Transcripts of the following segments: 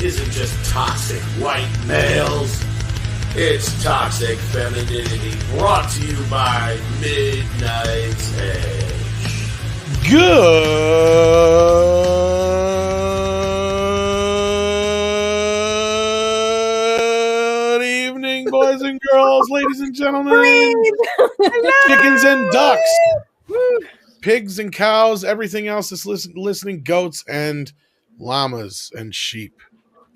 isn't just toxic white males. It's toxic femininity, brought to you by Midnight's Edge. Good evening, boys and girls, ladies and gentlemen, chickens and ducks, pigs and cows, everything else that's listening, goats and llamas and sheep.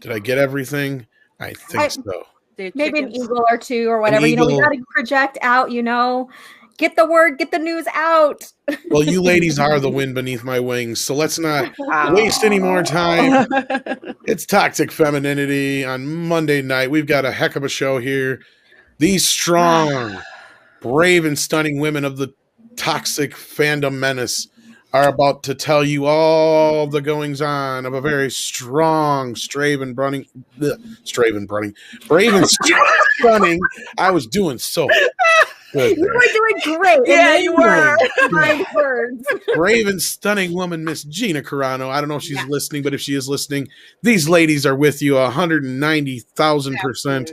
Did I get everything? I think so. Maybe an eagle or two or whatever. We got to project out, get the word, get the news out. Well, you ladies are the wind beneath my wings, so let's not waste any more time. It's Toxic Femininity on Monday night. We've got a heck of a show here. These strong, brave, and stunning women of the Toxic Fandom Menace are about to tell you all the goings-on of a very strong, brave and stunning. I was doing so good. You were doing great. Yeah, you were. My words. Brave and stunning woman, Miss Gina Carano. I don't know if she's listening, but if she is listening, these ladies are with you 190,000%.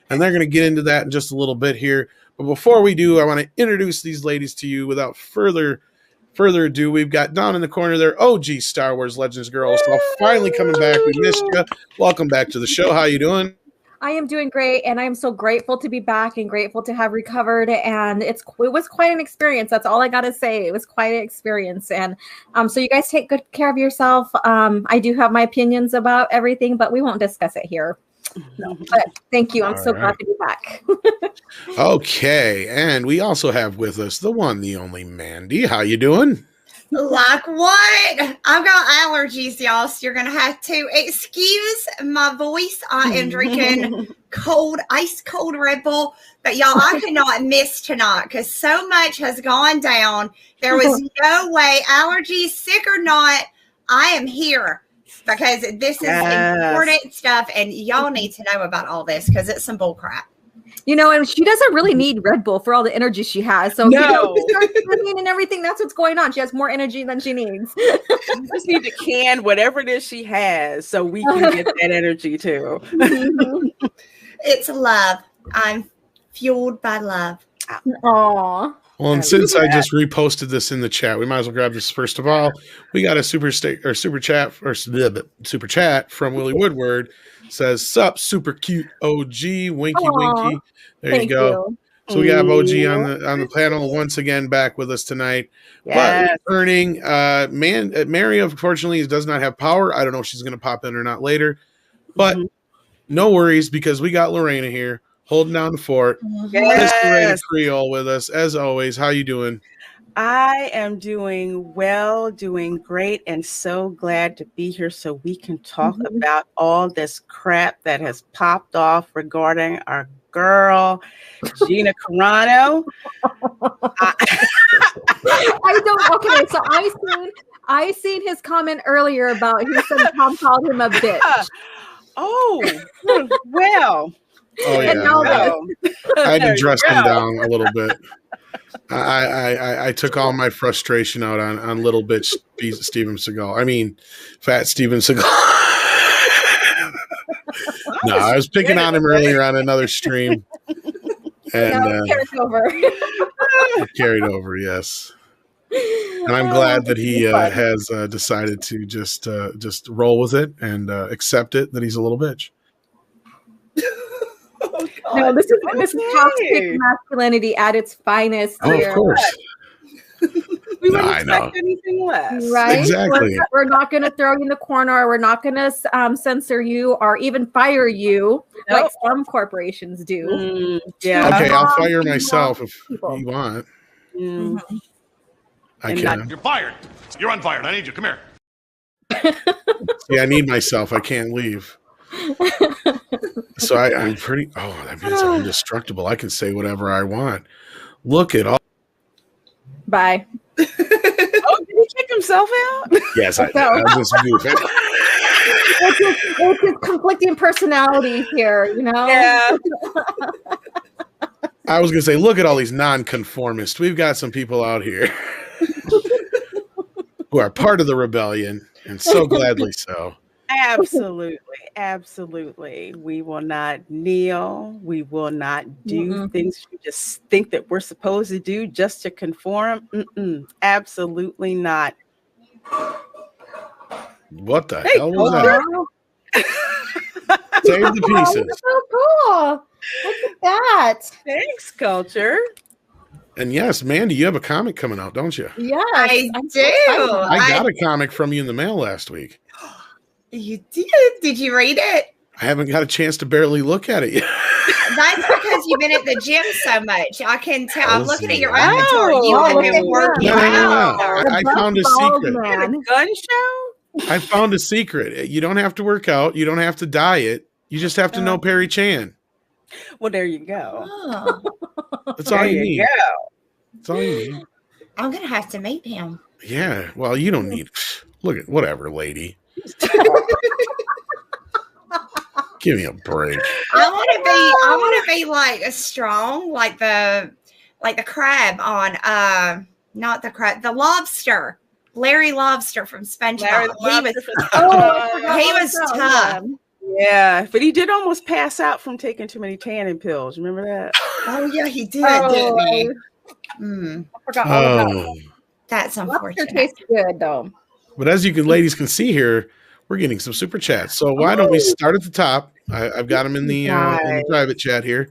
And they're going to get into that in just a little bit here. But before we do, I want to introduce these ladies to you without further ado. We've got down in the corner there, OG Star Wars Legends girls. So finally coming back. We missed you. Welcome back to the show. How you doing? I am doing great, and I am so grateful to be back and grateful to have recovered. And it was quite an experience. That's all I got to say. It was quite an experience. And so you guys take good care of yourself. I do have my opinions about everything, but we won't discuss it here. No, but thank you. I'm so glad to be back. Okay, and we also have with us the one, the only Mandy. How you doing? Like what? I've got allergies, y'all, so you're gonna have to excuse my voice. I am drinking ice cold Red Bull, but y'all, I cannot miss tonight because so much has gone down. There was no way, allergies, sick or not, I am here. Because this is important stuff, and y'all need to know about all this because it's some bull crap. And she doesn't really need Red Bull for all the energy she has. So, and everything, that's what's going on. She has more energy than she needs. We just need to can whatever it is she has so we can get that energy too. It's love. I'm fueled by love. Aww. Well, and since I just reposted this in the chat, we might as well grab this first of all. We got a super chat from Willie Woodward. Says, "Sup, super cute OG, winky winky." There you go. So we got OG on the panel once again, back with us tonight. Yes. But returning, Mary unfortunately does not have power. I don't know if she's going to pop in or not later, but no worries because we got Lorena here. Holding down the fort. Yes. Lorena Creole with us, as always. How you doing? I am doing well, doing great, and so glad to be here so we can talk about all this crap that has popped off regarding our girl, Gina Carano. I seen his comment earlier about he said Tom called him a bitch. Oh, well. Oh yeah, I had to dress him down a little bit. I took all my frustration out on little bitch Steven Seagal. I mean, fat Steven Seagal. No, I was picking on him earlier on another stream, and carried over. Yes, and I'm glad that he has decided to just roll with it and accept it that he's a little bitch. No, this is toxic masculinity at its finest. Oh, here. of course. We wouldn't expect anything less. Right? Exactly. We're not going to throw you in the corner. We're not going to censor you or even fire you like some corporations do. Yeah. Okay, I'll fire myself if you want. I can. You're fired. You're unfired. I need you. Come here. Yeah, I need myself. I can't leave. So I'm pretty. Oh, that means I'm indestructible. I can say whatever I want. Look at all. Bye. Oh, did he kick himself out? Yes, I did. I was just goofing. It's his conflicting personalities here, Yeah. I was going to say, look at all these nonconformists. We've got some people out here who are part of the rebellion, and so gladly so. Absolutely. We will not kneel. We will not do things we just think that we're supposed to do just to conform. Absolutely not. What the hell was that? Save the pieces. So cool. Look at that. Thanks, Culture. And yes, Mandy, you have a comic coming out, don't you? Yes, I I'm do. I got a comic from you in the mail last week. You did? Did you read it? I haven't got a chance to barely look at it yet. That's because you've been at the gym so much. I can tell. I'm looking at your Oh, avatar. You have been working No. out. I found a secret. Gun show? I found a secret. You don't have to work out. You don't have to diet. You just have to know Perry Chan. Well, there you go. Oh, That's all you need. Go. That's all you need. I'm gonna have to meet him. Yeah. Well, you don't need. Look at whatever, lady. Give me a break. I want to be like a strong, like the crab on not the crab, the lobster. Larry Lobster from SpongeBob. He was tough. Yeah, but he did almost pass out from taking too many tannin pills. Remember that? Oh yeah, he did, didn't he? I forgot all about it. That's unfortunate. Lobster tastes good though. But as you ladies can see here, we're getting some super chats. So why don't we start at the top? I've got them in the private chat here.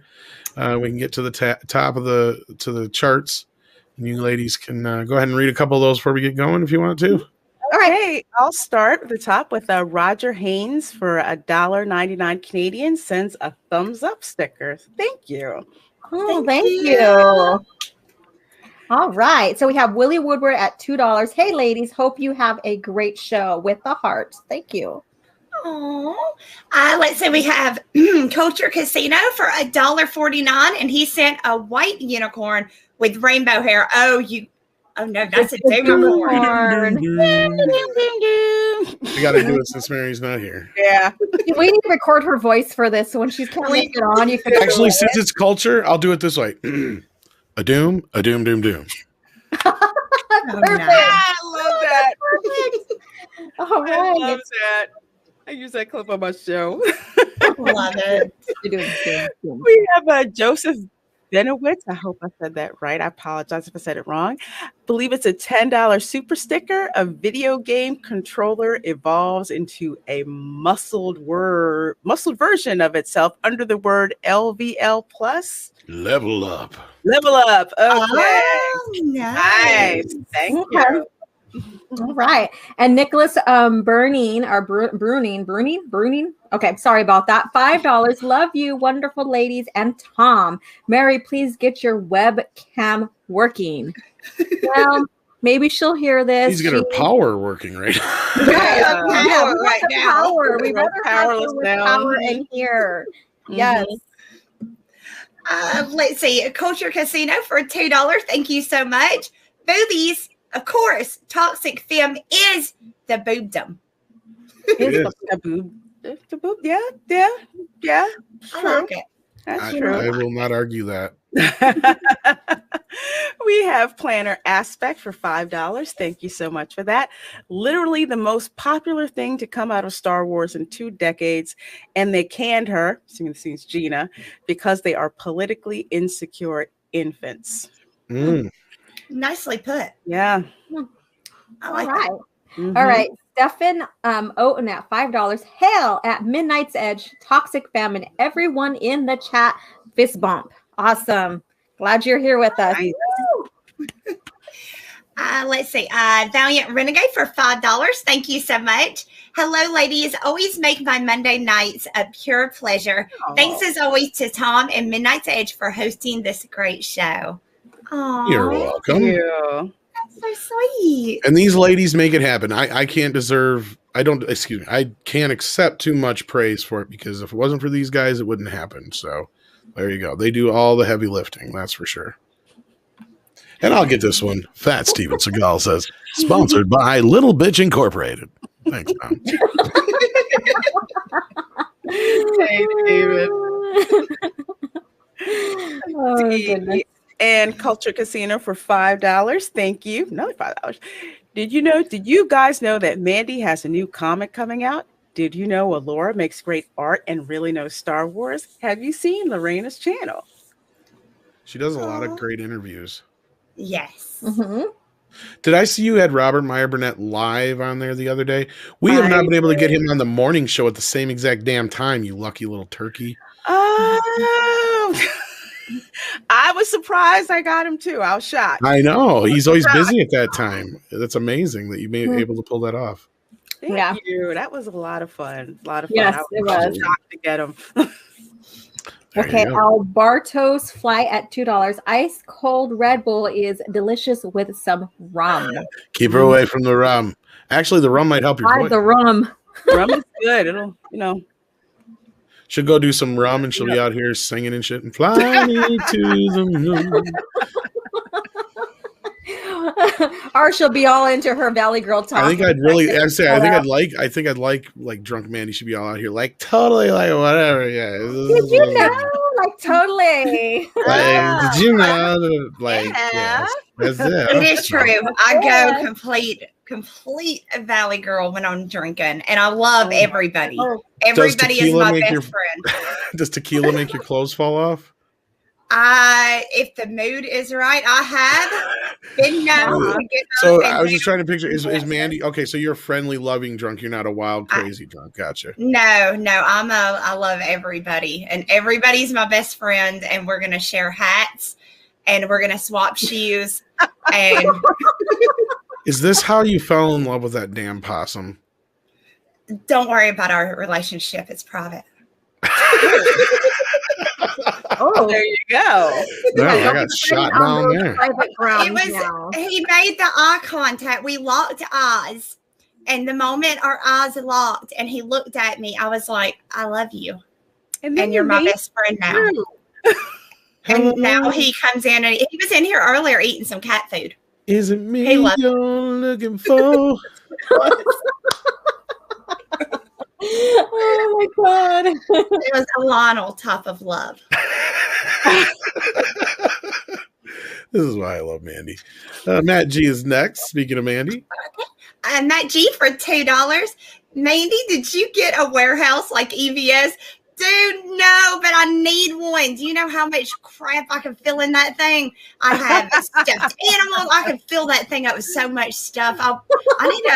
We can get to the top of the charts. And you ladies can go ahead and read a couple of those before we get going if you want to. All right, I'll start at the top with Roger Haynes for $1.99 Canadian sends a thumbs up sticker. Thank you. Oh, thank you. All right. So we have Willie Woodward at $2. Hey, ladies. Hope you have a great show with the heart. Thank you. Oh, let's say we have Culture Casino for $1.49, and he sent a white unicorn with rainbow hair. Oh no, that's a unicorn. I got to do it since Mary's not here. Yeah. We need to record her voice for this. So when she's coming it on, you can actually, since it's Culture, I'll do it this way. A doom, doom, doom. Perfect. I love that. All right. I love that. I use that clip on my show. Love it. We have Joseph Benowitz. I hope I said that right. I apologize if I said it wrong. I believe it's a $10 super sticker. A video game controller evolves into a muscled version of itself under the word LVL plus. Level up. Level up. Okay. Oh, nice. Thank you. All right. And Nicholas Bruning. Okay, sorry about that. $5. Love you, wonderful ladies. And Tom, Mary, please get your webcam working. Well, maybe she'll hear this. He's got her power working right now. Power right now. Power. We rather have her with power in here. Yes. Let's see. Culture Casino for $2. Thank you so much. Boobies. Of course, toxic femme is the boobdom. The boob. Yeah. I like it. That's true. I will not argue that. We have Planner Aspect for $5. Thank you so much for that. Literally the most popular thing to come out of Star Wars in 2 decades. And they canned her, seems Gina, because they are politically insecure infants. Nicely put. Yeah. I like that. Mm-hmm. All right. Stefan Oaten at $5. Hail at Midnight's Edge. Toxic famine. Everyone in the chat. Fist bump. Awesome. Glad you're here with us. Let's see. Valiant Renegade for $5. Thank you so much. Hello, ladies. Always make my Monday nights a pure pleasure. Aww. Thanks as always to Tom and Midnight's Edge for hosting this great show. Aww. You're welcome. That's so sweet. And these ladies make it happen. I can't accept too much praise for it, because if it wasn't for these guys, it wouldn't happen. So there you go. They do all the heavy lifting. That's for sure. And I'll get this one. Fat Steven Seagal says, sponsored by Little Bitch Incorporated. Thanks, Tom. Hey, David. Oh, goodness. And Culture Casino for $5. Thank you. Another $5. Did you guys know that Mandy has a new comic coming out? Did you know Alora makes great art and really knows Star Wars? Have you seen Lorena's channel? She does a lot of great interviews. Yes. Mm-hmm. Did I see you had Robert Meyer Burnett live on there the other day? We have not been able to get him on the morning show at the same exact damn time, you lucky little turkey. Oh, I was surprised I got him too. I was shocked. I know. He's always busy at that time. That's amazing that you may be able to pull that off. Thank you. That was a lot of fun. A lot of fun. Yes, I it was was. shocked to get him. Okay, Alberto's fly at $2. Ice cold Red Bull is delicious with some rum. Keep her away from the rum. Actually, the rum might help your voice. The rum. Rum is good. It'll, She'll go do some rum and she'll be out here singing and shit and fly me to the moon. Or she'll be all into her Valley Girl talk. I think I'd really, I think I'd like drunk Mandy should be all out here, like totally, like whatever. Yeah. Did you know? Like totally. Like, did you know? Like, yes, that's it. It is true. I go complete Valley Girl when I'm drinking, and I love everybody. Everybody is my best friend. Does tequila make your clothes fall off? If the mood is right, I have been known to get up. So I was just trying to picture, is Mandy, okay, so you're a friendly, loving drunk. You're not a wild, crazy drunk. Gotcha. No, I love everybody, and everybody's my best friend, and we're going to share hats, and we're going to swap shoes. And is this how you fell in love with that damn possum? Don't worry about our relationship. It's private. Oh, there you go. No, I got shot down there. He made the eye contact. We locked eyes. And the moment our eyes locked and he looked at me, I was like, I love you. And you're my best friend now. And now he comes in and he was in here earlier eating some cat food. Is it me you're looking for? Oh my God. It was a Lionel type of love. This is why I love Mandy. Matt G is next. Speaking of Mandy. Matt G for $2. Mandy, did you get a warehouse like EVS? Dude, no, but I need one. Do you know how much crap I can fill in that thing? I have stuffed animals. I can fill that thing up with so much stuff. I need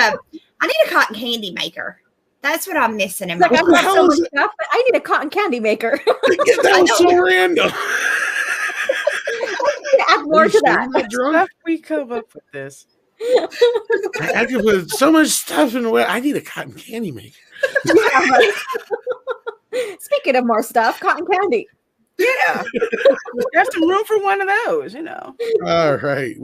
a cotton candy maker. That's what I'm missing in my life. I need a cotton candy maker. That was so random. Add more to that. Stuff we come up with this. I can put so much stuff in the way. I need a cotton candy maker. Speaking of more stuff, cotton candy. Yeah. There's some room for one of those, All right.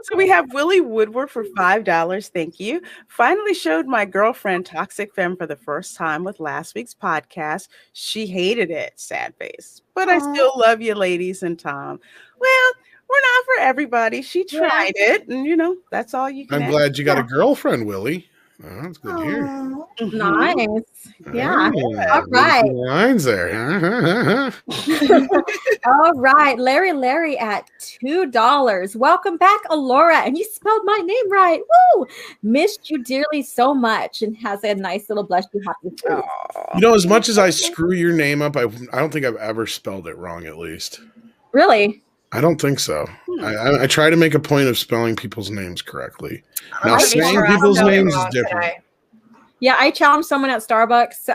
So we have Willie Woodward for $5. Thank you. Finally showed my girlfriend Toxic Femme for the first time with last week's podcast. She hated it. Sad face. But I still love you, ladies and Tom. Well, we're not for everybody. She tried it. And, that's all you can I'm glad you got a girlfriend, Willie. Oh, that's good to hear. Nice. Yeah. All right. Lines there. All right. Larry at $2. Welcome back, Alora. And you spelled my name right. Woo! Missed you dearly so much, and has a nice little blush. As much as I screw your name up, I don't think I've ever spelled it wrong, at least. Really? I don't think so. I try to make a point of spelling people's names correctly. Now, saying people's names is different. Yeah, I challenged someone at Starbucks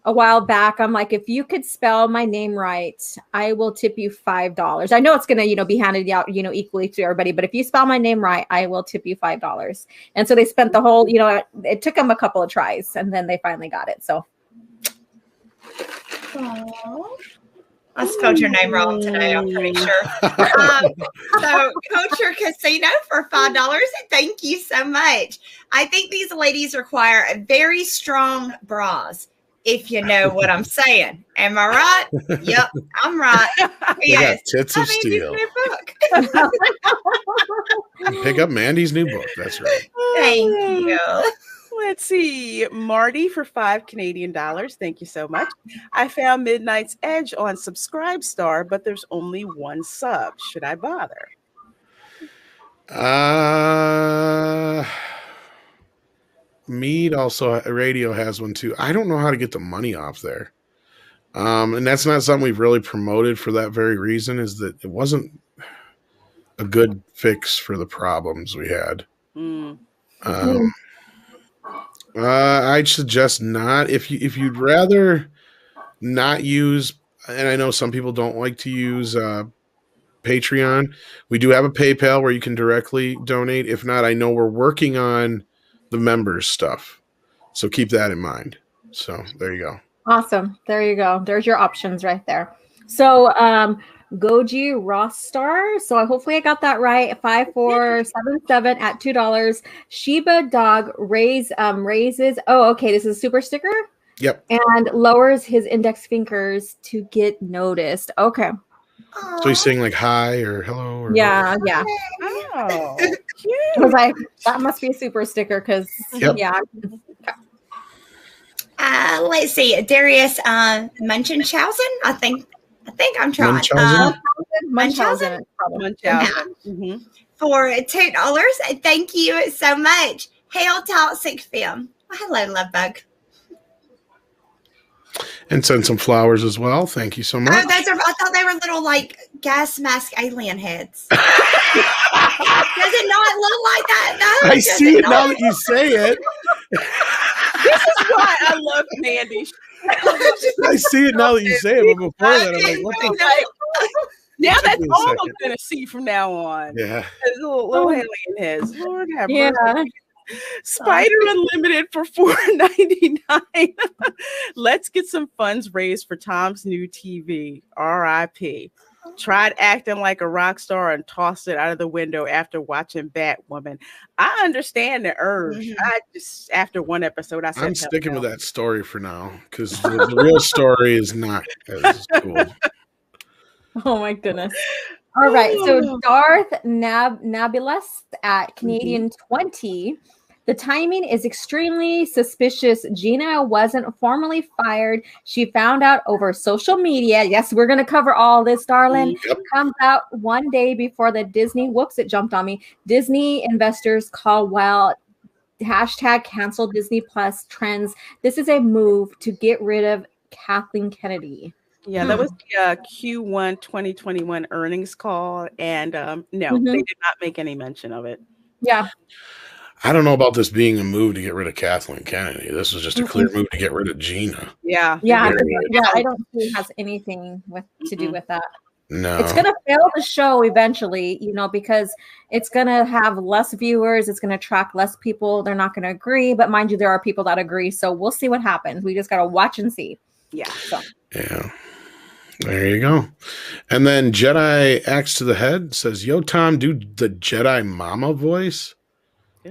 a while back. I'm like, if you could spell my name right, I will tip you $5. I know it's going to, be handed out, equally to everybody. But if you spell my name right, I will tip you $5. And so they spent the whole, it took them a couple of tries, and then they finally got it. So. Aww. I spelled your name wrong today, I'm pretty sure. So, Culture Casino for $5. Thank you so much. I think these ladies require very strong bras, if you know what I'm saying. Am I right? Yep, I'm right. Yes. Got tits of steel. Pick up Mandy's new book. That's right. Thank you. Let's see. Marty for $5 Canadian. Thank you so much. I found Midnight's Edge on Subscribe Star, but there's only one sub. Should I bother? Mead also radio has one too. I don't know how to get the money off there. And that's not something we've really promoted for that very reason, is that it wasn't a good fix for the problems we had. I'd suggest not. If you'd rather not use, and I know some people don't like to use Patreon. We do have a PayPal where you can directly donate. If not, I know we're working on the members stuff, so keep that in mind. So there you go. Awesome. There you go. There's your options right there. So Goji Rostar. So hopefully I got that right. 5477 at $2. Shiba dog raises. Oh, okay. This is a super sticker. Yep. And lowers his index fingers to get noticed. Okay. So he's saying like hi or hello. Or yeah. Oh, I was like, that must be a super sticker because yeah. Let's see, Darius Munchausen. I think I'm trying. Munchausen. For $2. Thank you so much. Hail Toxic Film. Well, hello, love bug. And send some flowers as well. Thank you so much. Oh, I thought they were little like gas mask alien heads. Does it not look like that? No, I see it now that you say it. this is why I love Mandy. I see it now that you say it, but before that, I'm like, what the now that's all I'm going to see from now on. Yeah. Little alien heads. Lord have Yeah. mercy. Spider Unlimited for $4.99. Let's get some funds raised for Tom's new TV. R.I.P. Tried acting like a rock star and tossed it out of the window after watching Batwoman. I understand the urge. I just, after one episode, I said, I'm sticking with that story for now because the real story is not as cool. Oh my goodness. All right. So Darth Nabulus at Canadian 20. The timing is extremely suspicious. Gina wasn't formally fired. She found out over social media. Yes, we're going to cover all this, darling. Yep. Comes out one day before the Disney, whoops, it jumped on me. Disney investors call while hashtag cancel Disney Plus trends. This is a move to get rid of Kathleen Kennedy. Yeah, that was the Q1 2021 earnings call. And no, they did not make any mention of it. Yeah. I don't know about this being a move to get rid of Kathleen Kennedy. This was just a clear move to get rid of Gina. Yeah. I don't think it has anything to do with that. No. It's going to fail the show eventually, because it's going to have less viewers. It's going to attract less people. They're not going to agree. But mind you, there are people that agree. So we'll see what happens. We just got to watch and see. Yeah. So. Yeah. There you go. And then Jedi Axe to the Head says, yo, Tom, do the Jedi Mama voice.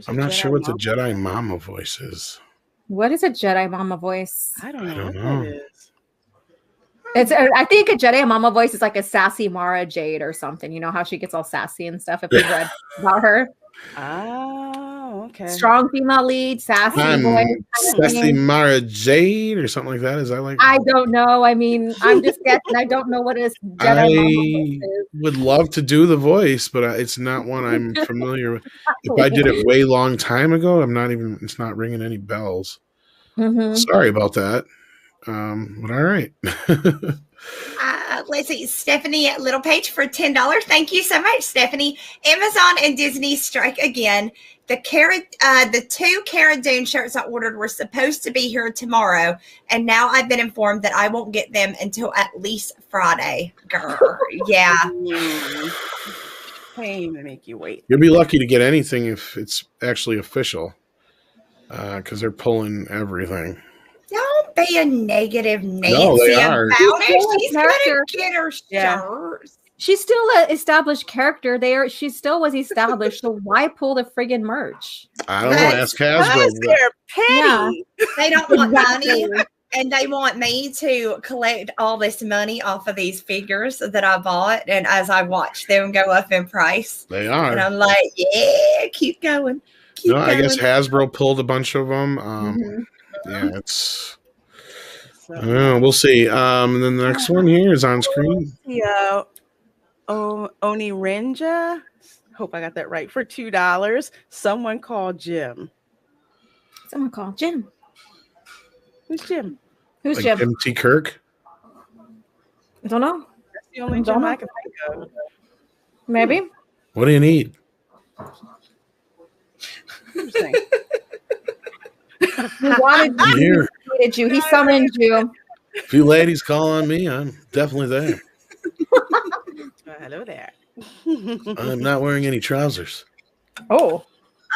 I'm not sure what the Jedi Mama voice is. What is a Jedi Mama voice? I don't know what it is. I think a Jedi Mama voice is like a sassy Mara Jade or something. You know how she gets all sassy and stuff if you read about her. Oh, okay. Strong female lead, sassy voice. Sassy Mara Jade or something like that. Is that like? I don't know. I mean, I'm just guessing. I don't know what a Jedi Mama voice is. Would love to do the voice, but it's not one I'm familiar with. If I did it way long time ago, it's not ringing any bells. Sorry about that. But all right. Let's see, Stephanie Littlepage for $10. Thank you so much, Stephanie. Amazon and Disney strike again. The two Cara Dune shirts I ordered were supposed to be here tomorrow, and now I've been informed that I won't get them until at least Friday. Girl, yeah. Pain to make you wait. You'll be lucky to get anything if it's actually official, because they're pulling everything. Don't be a negative Nancy No, they are. about it. She's gonna get her shirts. She's still an established character. She still was established. So why pull the friggin' merch? I don't know. Ask Hasbro. They're petty. Yeah. They don't want money, and they want me to collect all this money off of these figures that I bought. And as I watch them go up in price, They are. and I'm like, yeah, keep going. Keep going. I guess Hasbro pulled a bunch of them. Yeah, it's. We'll see. And then the next one here is on screen. Yeah. Oni Renja. Hope I got that right. For $2. Someone called Jim. Someone call Jim. Who's Jim? Who's Like Jim? Jim T. Kirk? I don't know. That's the only Jim I can think of. Maybe. What do you need? Interesting. He wanted I'm here. He needed you. He summoned you. If you ladies call on me, I'm definitely there. Hello there. I'm not wearing any trousers. Oh.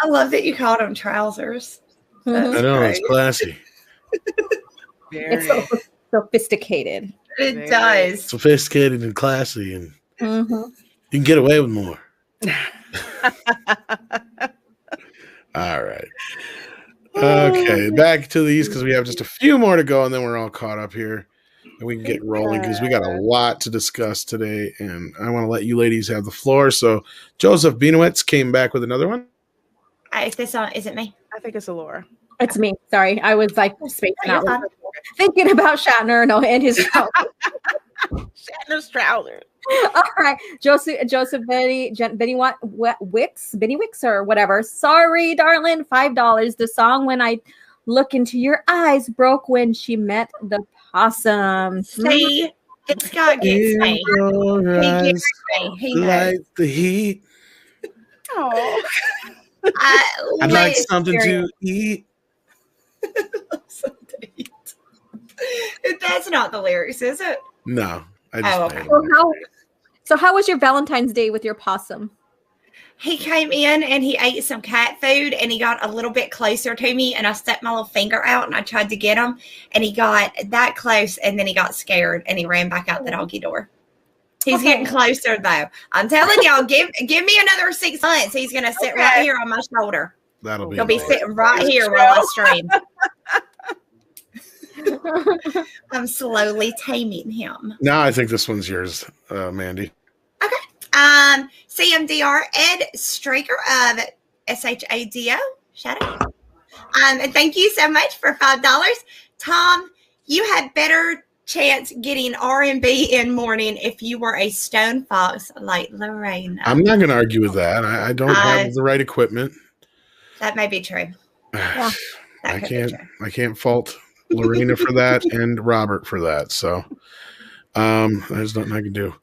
I love that you called them trousers. Mhm. I know, great. it's classy. It's so sophisticated. It does. Sophisticated and classy, and Mhm. you can get away with more. All right. Okay, back to these because we have just a few more to go, and then we're all caught up here. And we can get rolling because we got a lot to discuss today, and I want to let you ladies have the floor. So Joseph Binowitz came back with another one. Is this on? Is it me? I think it's Allura. It's me. Sorry. I was like spacing You're out. fine. Thinking about Shatner and his trousers. Shatner's trousers. All right. Benny Wicks or whatever. Sorry, darling. $5. The song When I Look Into Your Eyes broke when she met the possum. See, Scott gets me. He gets me. He knows. Like the heat. Oh. I'd like something to eat. That's not the lyrics, is it? No, I just Oh, made okay. them. So how was your Valentine's Day with your possum? He came in and he ate some cat food and he got a little bit closer to me and I stuck my little finger out and I tried to get him and he got that close and then he got scared and he ran back out the doggy door. He's getting closer though. I'm telling y'all, give me another 6 months. He's gonna sit right here on my shoulder. That'll be. He'll be amazing. sitting right here while I stream. I'm slowly taming him. Now I think this one's yours, Mandy. CMDR Ed Straker of SHADO. Shout out. And thank you so much for $5. Tom, you had better chance getting R&B in morning if you were a stone fox like Lorena. I'm not going to argue with that. I don't have the right equipment. That may be true. Yeah. I can't fault Lorena for that and Robert for that. So there's nothing I can do.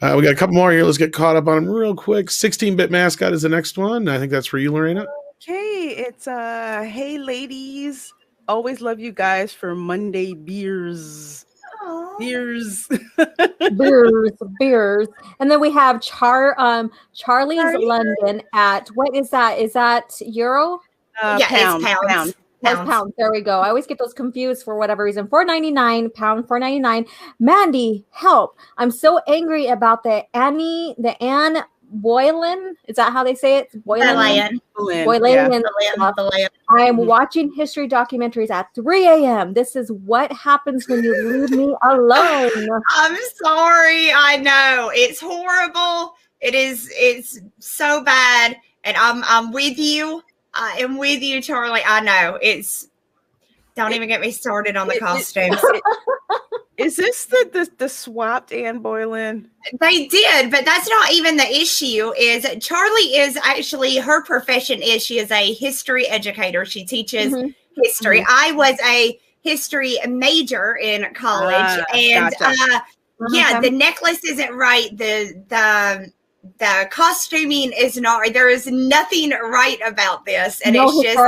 We got a couple more here. Let's get caught up on them real quick. 16-bit mascot is the next one. I think that's for you, Lorena. Okay, it's hey ladies, always love you guys for Monday beers. Aww. Beers. beers. And then we have Charlie's London at, what is that? Is that euro? Yeah, Pound, it's pounds. pound. Pounds. There we go. I always get those confused for whatever reason. $4.99, pound $4.99. Mandy, help. I'm so angry about the Anne Boylan. Is that how they say it? Boylan. Yeah. I am watching history documentaries at 3 a.m. This is what happens when you leave me alone. I'm sorry. I know. It's horrible. It's so bad. And I'm with you. I am with you, Charlie. I know. Don't even get me started on the costumes. Is this the swapped Anne Boylan? They did, but that's not even the issue. Is Charlie is actually, her profession is she is a history educator. She teaches history. I was a history major in college, and gotcha. yeah, the necklace isn't right. The costuming is not. There is nothing right about this, and it's just.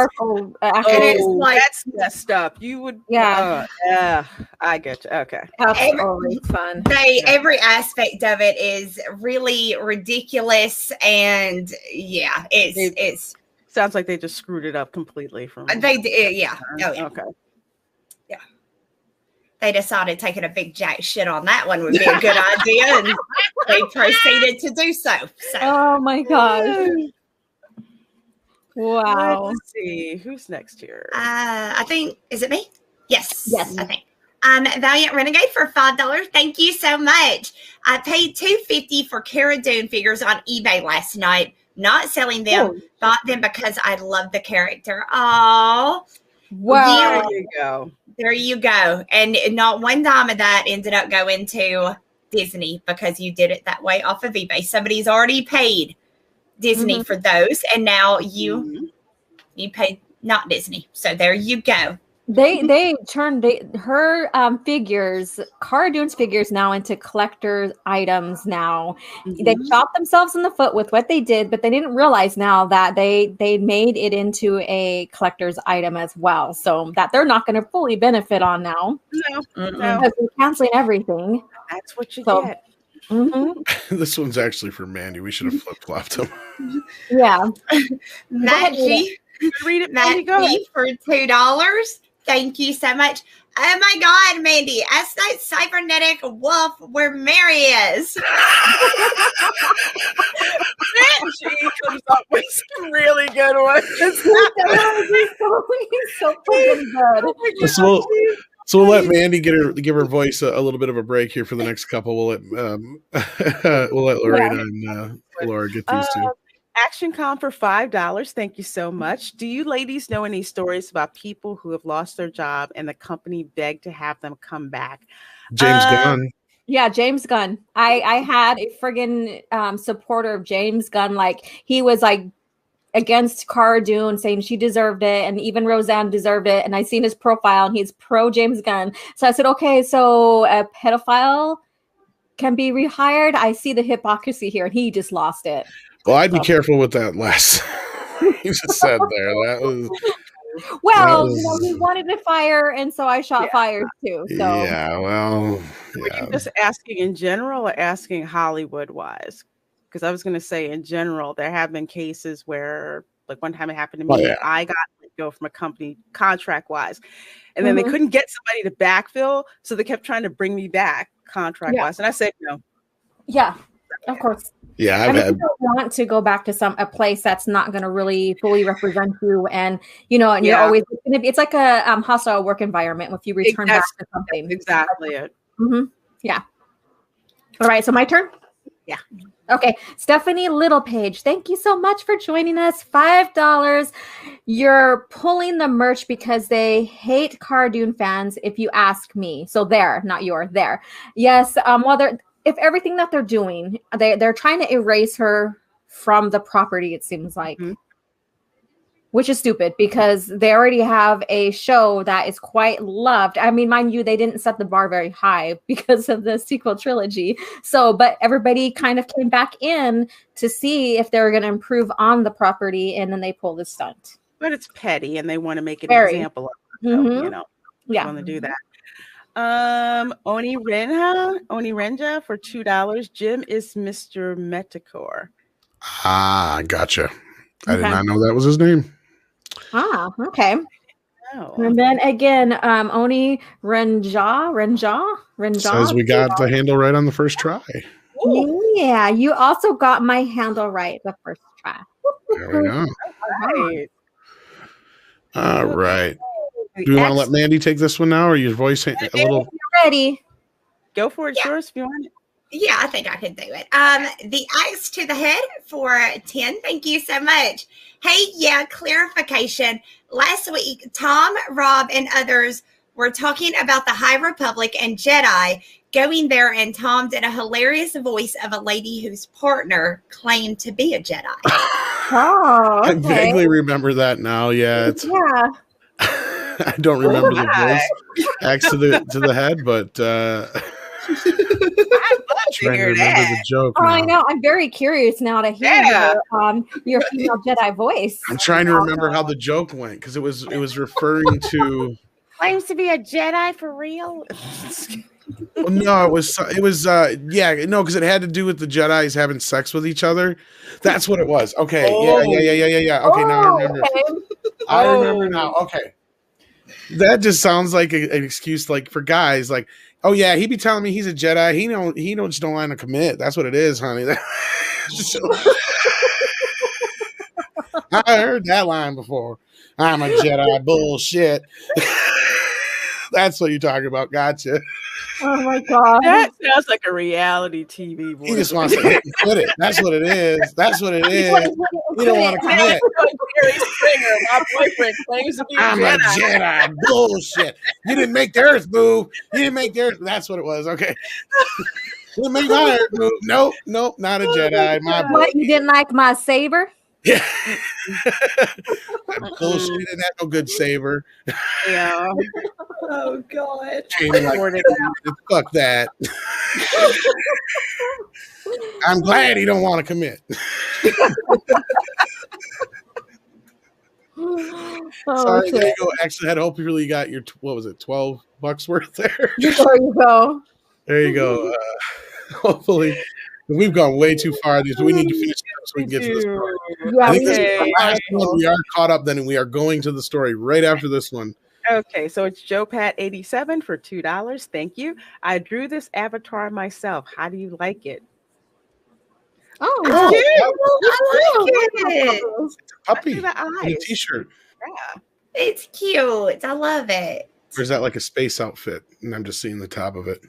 It's like, that's messed up. You would, yeah, I get you. Okay, that's always fun. Every aspect of it is really ridiculous, and yeah, it's sounds like they just screwed it up completely. Yeah. Oh yeah. Okay. Yeah. They decided taking a big jack shit on that one would be a good idea, and they proceeded to do so. Oh my gosh. Wow. Let's see who's next here. I think, is it me? Yes, I think. Valiant Renegade for $5. Thank you so much. I paid $2.50 for Cara Dune figures on eBay last night. Not selling them, bought them because I love the character. Oh, wow! There you go. And not one dime of that ended up going to Disney because you did it that way off of eBay. Somebody's already paid Disney for those, and now you paid not Disney. So there you go. They turned her figures, Cara Dune's figures, now into collector items. Now they shot themselves in the foot with what they did, but they didn't realize now that they made it into a collector's item as well. So that they're not going to fully benefit on now. No. Because they're canceling everything. That's what you get. This one's actually for Mandy. We should have flip-flopped them. Yeah. Matt G. Read it, Matt Mandy. Go ahead. G for $2. Thank you so much. Oh my God, Mandy, ask that cybernetic wolf where Mary is. She comes up with some really good ones. He's so fucking good. So we'll let Mandy give her voice a little bit of a break here for the next couple. We'll let Lorena and Laura get these two. Action Com for $5. Thank you so much. Do you ladies know any stories about people who have lost their job and the company begged to have them come back? James Gunn. Yeah, James Gunn. I had a friggin' supporter of James Gunn. Like, he was like against Cara Dune, saying she deserved it, and even Roseanne deserved it. And I seen his profile, and he's pro James Gunn. So I said, okay, so a pedophile can be rehired. I see the hypocrisy here, and he just lost it. Well, I'd be careful with that last you just said there. That was he wanted to fire, and so I shot fires too. So Were you just asking in general or asking Hollywood wise? Because I was going to say in general, there have been cases where, like one time it happened to me, I got let go from a company contract wise, and then they couldn't get somebody to backfill, so they kept trying to bring me back contract wise, and I said no. Yeah, of course. Yeah, I mean, you don't want to go back to a place that's not going to really fully represent you, and and you're always going to be. It's like a hostile work environment if you return back to something. Exactly it. Yeah. All right, so my turn. Yeah. Okay, Stephanie Littlepage, thank you so much for joining us. $5. You're pulling the merch because they hate Cara Dune fans. If you ask me, so there, not your there. Yes. If everything that they're doing, they're trying to erase her from the property, it seems like, which is stupid because they already have a show that is quite loved. I mean, mind you, they didn't set the bar very high because of the sequel trilogy. So, but everybody kind of came back in to see if they were going to improve on the property, and then they pulled this stunt. But it's petty, and they want to make an example of it. So, they want to do that. Oni Renja for $2. Jim is Mr. Metacore. Ah, gotcha. I did not know that was his name. Ah, okay. And then again, Oni Renja says we got the handle right on the first try. Ooh. Yeah, you also got my handle right the first try. There we go. All right. Do you want to let Mandy take this one now, or your voice a little? If you're ready. Go for it, yours, if you want it. Yeah, I think I can do it. The axe to the head for 10. Thank you so much. Hey, clarification. Last week, Tom, Rob, and others were talking about the High Republic and Jedi going there, and Tom did a hilarious voice of a lady whose partner claimed to be a Jedi. Oh, okay. I vaguely remember that now. Yeah. I don't remember the voice axe to the head, but trying to remember the joke. I know. I'm very curious now to hear your female Jedi voice. I'm trying to remember how the joke went because it was referring to claims to be a Jedi for real. Well, no, it was because it had to do with the Jedis having sex with each other. That's what it was. Okay, yeah. Okay, now I remember. Okay. I remember now. Okay. That just sounds like an excuse, like for guys, like, oh yeah, he be telling me he's a Jedi. He just don't want to commit. That's what it is, honey. I heard that line before. I'm a Jedi. Bullshit. That's what you're talking about. Gotcha. Oh my god, that sounds like a reality TV voice. He just wants to hit and quit it. That's what it is. That's what it is. You don't want to commit. My boyfriend claims to be I'm a Jedi. Bullshit. You didn't make the Earth move. That's what it was. Okay. You didn't make my Earth move. Nope, not a Jedi. What, you didn't like my saber? Yeah. That bullshit and that no good savor. Yeah. Oh God. Fuck that. I'm glad he don't want to commit. Sorry, there you go. Actually, I hope you really got your $12 worth there. There you go. There you go. Hopefully, we've gone way too far. But we need to finish it up so we can get to the story. Yeah, I think this is the last one. We are caught up. Then we are going to the story right after this one. Okay, so it's Joe Pat 87 for $2. Thank you. I drew this avatar myself. How do you like it? Oh, I like it. It's a puppy I see the in a eyes. t-shirt. Yeah. It's cute. I love it. Or is that like a space outfit? And I'm just seeing the top of it.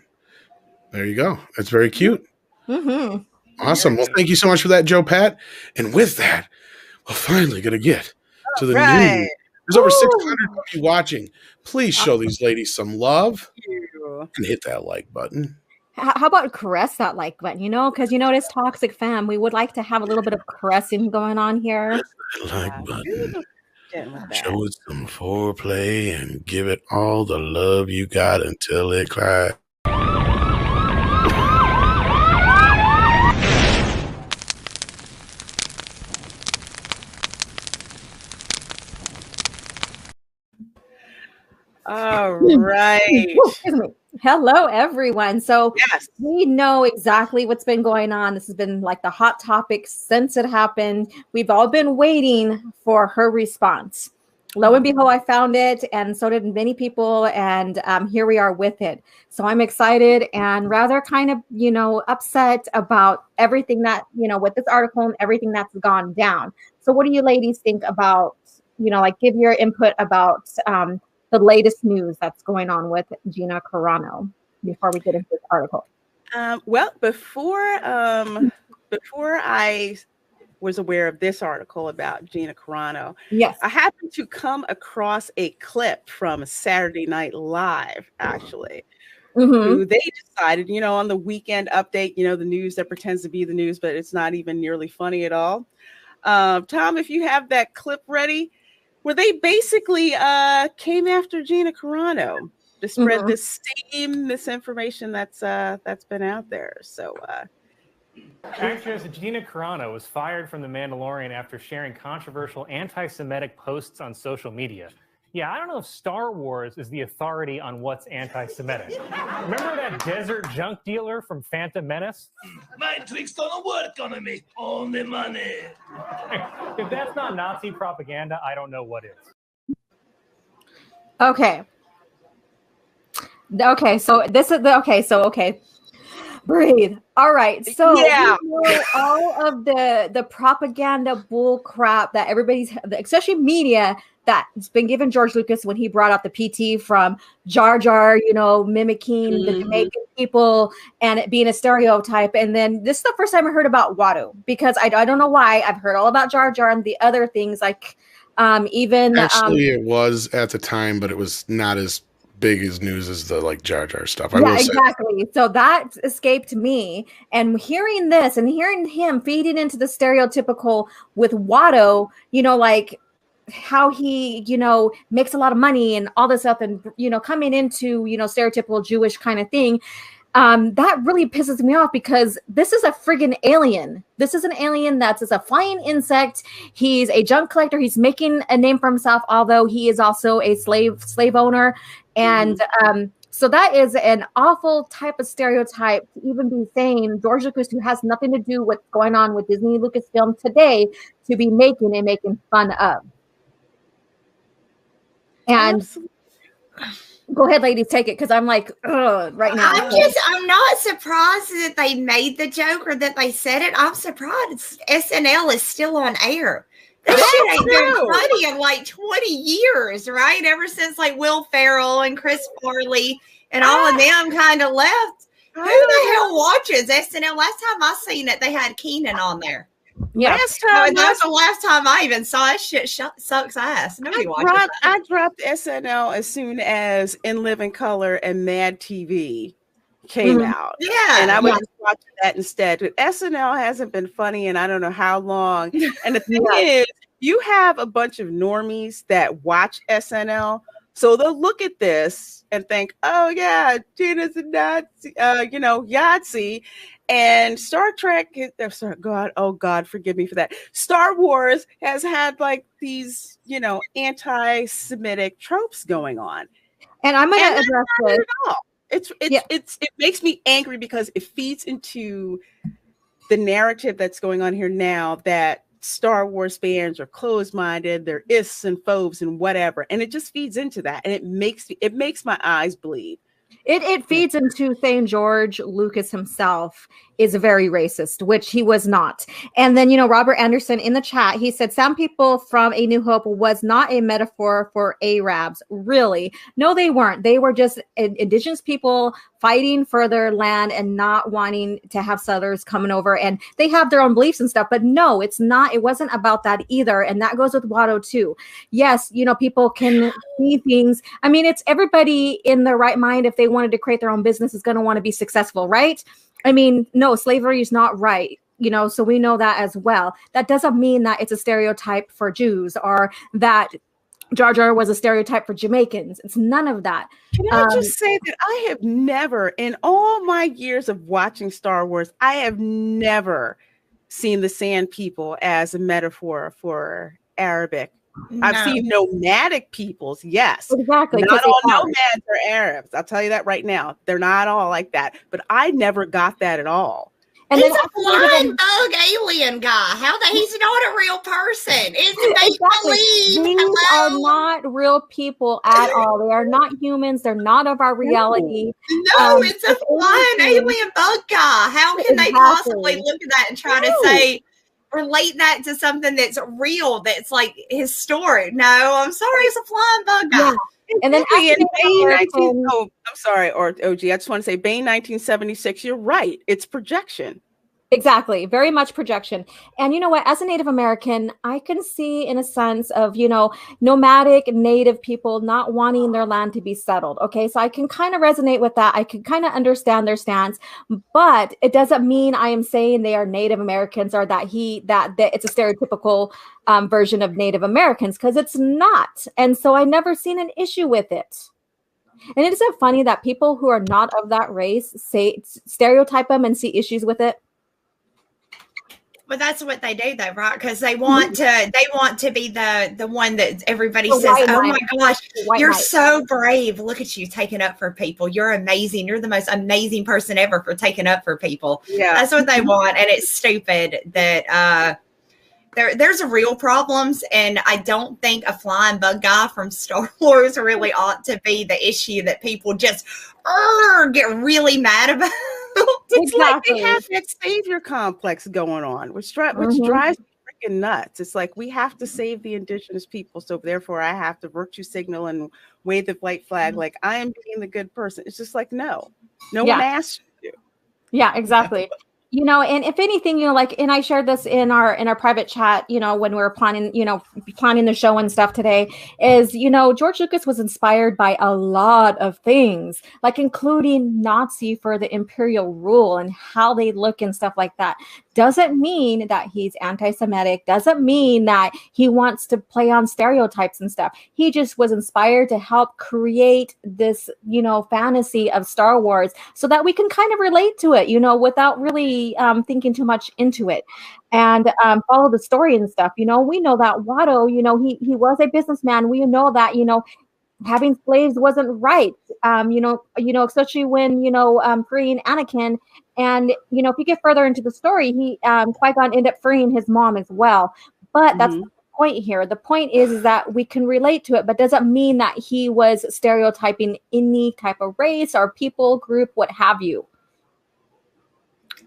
There you go. It's very cute. Mm-hmm. Awesome. Well, thank you so much for that, Joe Pat. And with that, we're finally going to get to the news. There's over 600 of you watching. Please show these ladies some love and hit that like button. How about caress that like button? You know, because you know, this toxic fam, we would like to have a little bit of caressing going on here. That like button. Show it some foreplay and give it all the love you got until it cries. All right. Excuse me. Hello, everyone. So we know exactly what's been going on. This has been like the hot topic since it happened. We've all been waiting for her response. Lo and behold, I found it, and so did many people, and here we are with it. So I'm excited and rather kind of, you know, upset about everything that, you know, with this article and everything that's gone down. So what do you ladies think about, you know, like give your input about the latest news that's going on with Gina Carano before we get into this article? Well, before I was aware of this article about Gina Carano, yes, I happened to come across a clip from Saturday Night Live, actually. Who they decided, you know, on the weekend update, you know, the news that pretends to be the news, but it's not even nearly funny at all. Tom, if you have that clip ready, where they basically came after Gina Carano to spread this same misinformation that's been out there. So actress Gina Carano was fired from The Mandalorian after sharing controversial anti-Semitic posts on social media. Yeah, I don't know if Star Wars is the authority on what's anti-Semitic. Remember that desert junk dealer from Phantom Menace? My tricks don't work on me. Only money. If that's not Nazi propaganda, I don't know what is. Okay. Okay. Breathe. All right. So we know all of the propaganda bull crap that everybody's, especially media, that's been given George Lucas when he brought out the PT from Jar Jar, you know, mimicking the Jamaican people and it being a stereotype. And then this is the first time I heard about Watto, because I don't know why. I've heard all about Jar Jar and the other things, like even actually it was at the time, but it was not as big as news as the like Jar Jar stuff. I will exactly say. So that escaped me, and hearing this and hearing him feeding into the stereotypical with Watto, you know, like how he, you know, makes a lot of money and all this stuff, and, you know, coming into, you know, stereotypical Jewish kind of thing. That really pisses me off, because this is a friggin' alien. This is an alien that's a flying insect. He's a junk collector. He's making a name for himself, although he is also a slave owner. And so that is an awful type of stereotype to even be saying George Lucas, who has nothing to do with what's going on with Disney Lucasfilm today, to be making fun of. And go ahead, ladies, take it, because I'm like, right now. I'm not surprised that they made the joke or that they said it. I'm surprised SNL is still on air. This shit ain't been funny in like 20 years, right? Ever since like Will Ferrell and Chris Farley and all of them kind of left. Who the hell watches SNL? Last time I seen it, they had Keenan on there. Yeah, that's the last time I even saw it. Shit sucks ass. Nobody watches that. I dropped SNL as soon as In Living Color and Mad TV came out. Yeah. And I was just watching that instead. But SNL hasn't been funny and I don't know how long. And the thing is, you have a bunch of normies that watch SNL. So they'll look at this and think, oh yeah, Gina's a Nazi, Yahtzee. And Star Trek, oh God, forgive me for that. Star Wars has had like these, anti-Semitic tropes going on. And I'm going to address this. It makes me angry because it feeds into the narrative that's going on here now that Star Wars fans are closed-minded, they're ists and phobes and whatever, and it just feeds into that, and it makes my eyes bleed. It feeds into saying George Lucas himself is very racist, which he was not. And then, Robert Anderson in the chat, he said, some people from A New Hope was not a metaphor for Arabs. Really? No, they weren't. They were just indigenous people fighting for their land and not wanting to have settlers coming over. And they have their own beliefs and stuff. But no, it's not. It wasn't about that either. And that goes with Watto too. Yes, people can see things. I mean, it's everybody in their right mind. If they wanted to create their own business, is going to want to be successful, right? I mean, no, slavery is not right. So we know that as well. That doesn't mean that it's a stereotype for Jews or that Jar Jar was a stereotype for Jamaicans. It's none of that. Can I just say that I have never, in all my years of watching Star Wars, I have never seen the Sand People as a metaphor for Arabic. No. I've seen nomadic peoples, yes. Exactly. Not all nomads are Arabs. I'll tell you that right now. They're not all like that. But I never got that at all. And he's a flying bug alien guy. He's not a real person. It's make believe. These are not real people at all. They are not humans. They're not of our reality. No, it's a flying alien bug guy. How can they possibly look at that and try to say, relate that to something that's real, that's like historic? No, I'm sorry, it's a flying bug guy. Yeah. And then I'm sorry, or OG, I just want to say Bane 1976, you're right. It's projection. Exactly. Very much projection. And you know what? As a Native American, I can see in a sense of, nomadic Native people not wanting their land to be settled. Okay. So I can kind of resonate with that. I can kind of understand their stance, but it doesn't mean I am saying they are Native Americans or that it's a stereotypical version of Native Americans, because it's not. And so I never seen an issue with it. And it isn't funny that people who are not of that race stereotype them and see issues with it. But that's what they do, though, right? Because they want to be the one that everybody says, "Oh my gosh, you're so brave! Look at you taking up for people. You're amazing. You're the most amazing person ever for taking up for people." Yeah, that's what they want, and it's stupid that there's real problems, and I don't think a flying bug guy from Star Wars really ought to be the issue that people just get really mad about. It's like they have that savior complex going on, which drives me freaking nuts. It's like, we have to save the indigenous people, so therefore I have to virtue signal and wave the white flag like I am being the good person. It's just like, no one asked you to. Yeah, exactly. And if anything, and I shared this in our private chat, when we were planning the show and stuff today, is, George Lucas was inspired by a lot of things, like including Nazi for the imperial rule and how they look and stuff like that. Doesn't mean that he's anti-Semitic, doesn't mean that he wants to play on stereotypes and stuff. He just was inspired to help create this, fantasy of Star Wars so that we can kind of relate to it, without really thinking too much into it and follow the story and stuff. We know that Watto, he was a businessman. We know that, having slaves wasn't right. Especially when, freeing Anakin. And, if you get further into the story, Qui-Gon ended up freeing his mom as well. But that's the point here. The point is that we can relate to it, but doesn't mean that he was stereotyping any type of race or people, group, what have you.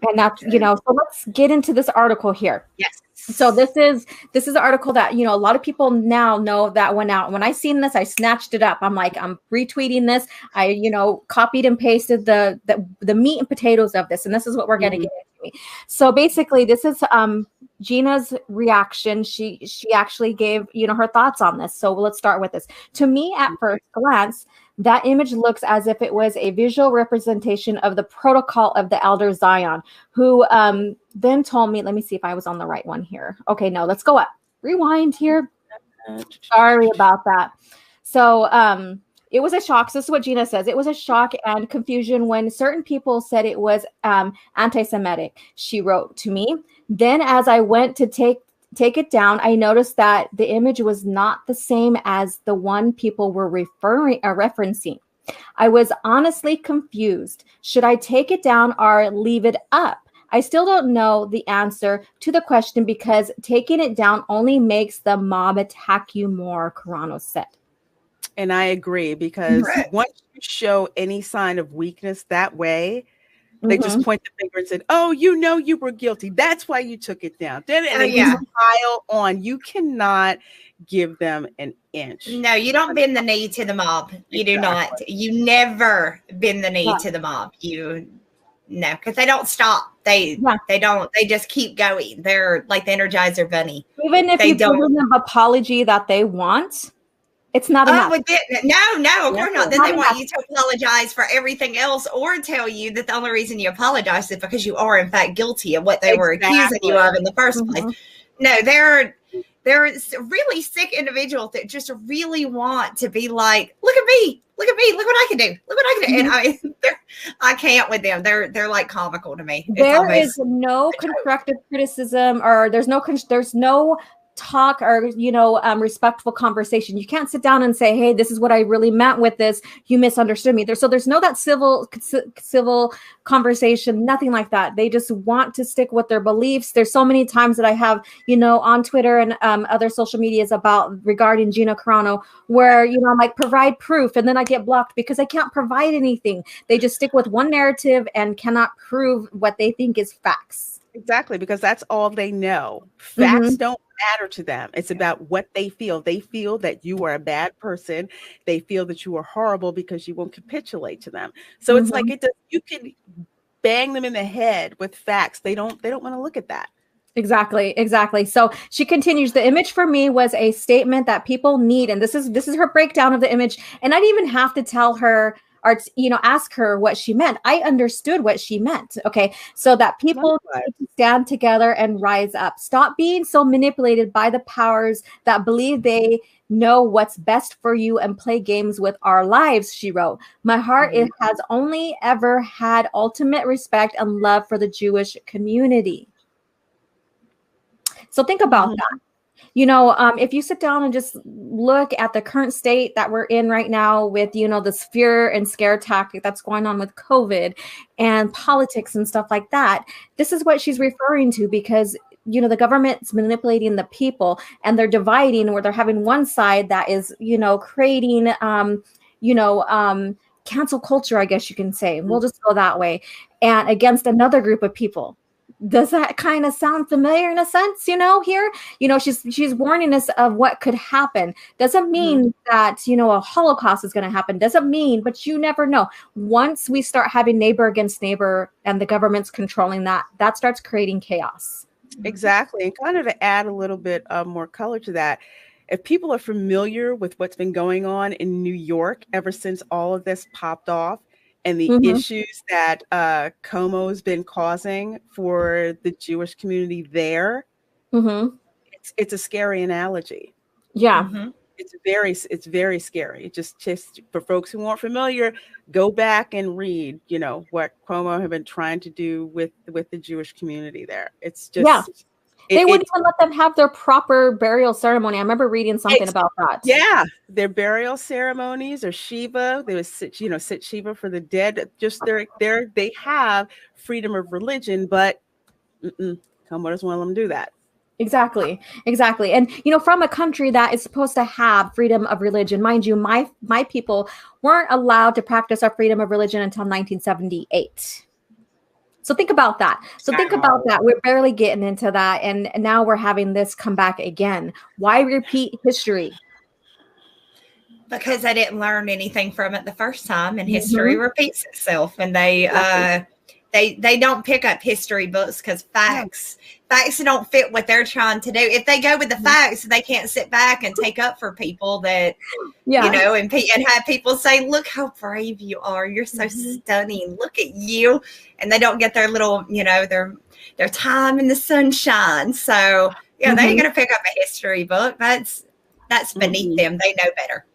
And that's, so let's get into this article here. Yes. So this is an article that, a lot of people now know that went out. When I seen this, I snatched it up. I'm like, I'm retweeting this. I, copied and pasted the meat and potatoes of this. And this is what we're going to get into. So basically this is Gina's reaction. She actually gave, her thoughts on this. So let's start with this. To me, at first glance, That image looks as if it was a visual representation of the protocol of the elder Zion, who then told me, let me see if I was on the right one here. Okay, no, let's go up. Rewind here. Sorry about that. So it was a shock. So this is what Gina says. It was a shock and confusion when certain people said it was anti-Semitic, she wrote to me. Then as I went to take it down, I noticed that the image was not the same as the one people were referencing. I was honestly confused. Should I take it down or leave it up? I still don't know the answer to the question because taking it down only makes the mob attack you more, Carano said. And I agree, because once you show any sign of weakness that way, they just point the finger and said, oh, you know you were guilty. That's why you took it down. And they just pile on. You cannot give them an inch. No, you don't bend the knee to the mob. You do not. You never bend the knee to the mob. No, because they don't stop. They don't. They just keep going. They're like the Energizer Bunny. Even if you give them an apology that they want, it's not enough. No, of course not. Then they want you to apologize for everything else, or tell you that the only reason you apologize is because you are in fact guilty of what they were accusing you of in the first place. No, they're really sick individuals that just really want to be like, look at me, look what I can do, look what I can do. And I can't with them. They're like comical to me. There is no constructive criticism, or there's no talk or respectful conversation. You can't sit down and say, hey, this is what I really meant with this, you misunderstood me. There's no that civil conversation, nothing like that. They just want to stick with their beliefs. There's so many times that I have on Twitter and other social medias regarding Gina Carano, where I'm like, provide proof, and then I get blocked because I can't provide anything. They just stick with one narrative and cannot prove what they think is facts. Exactly, because that's all they know. Facts don't matter to them. It's about what they feel. They feel that you are a bad person. They feel that you are horrible because you won't capitulate to them. So it's like you can bang them in the head with facts. They don't want to look at that. Exactly. So she continues, the image for me was a statement that people need. And this is her breakdown of the image. And I didn't even have to tell her or ask her what she meant. I understood what she meant. Okay. So that people need to stand together and rise up. Stop being so manipulated by the powers that believe they know what's best for you and play games with our lives, she wrote. My heart it has only ever had ultimate respect and love for the Jewish community. So think about that. If you sit down and just look at the current state that we're in right now with, this fear and scare tactic that's going on with COVID and politics and stuff like that, this is what she's referring to, because, the government's manipulating the people and they're dividing, where they're having one side that is, creating, cancel culture, I guess you can say. We'll just go that way. And against another group of people. Does that kind of sound familiar in a sense, here? She's warning us of what could happen. Doesn't mean that, a Holocaust is going to happen. Doesn't mean, but you never know. Once we start having neighbor against neighbor and the government's controlling that starts creating chaos. Exactly. And kind of to add a little bit of more color to that, if people are familiar with what's been going on in New York ever since all of this popped off, and the issues that Cuomo's been causing for the Jewish community there, it's a scary analogy. Yeah, it's very scary. Just for folks who aren't familiar, go back and read, what Cuomo have been trying to do with the Jewish community there. It's just they wouldn't even let them have their proper burial ceremony. I remember reading something about that. Yeah, their burial ceremonies or Shiva. They would sit Shiva for the dead. Just they have freedom of religion, but Cuomo doesn't want them to do that. Exactly. And from a country that is supposed to have freedom of religion, mind you, my people weren't allowed to practice our freedom of religion until 1978. So think about that. We're barely getting into that. And now we're having this come back again. Why repeat history? Because I didn't learn anything from it the first time, and history repeats itself. And They don't pick up history books because facts don't fit what they're trying to do. If they go with the facts, they can't sit back and take up for people that, you know, and have people say, look how brave you are. You're so stunning. Look at you. And they don't get their little, you know, their time in the sunshine. So yeah, they ain't going to pick up a history book. That's beneath them. They know better.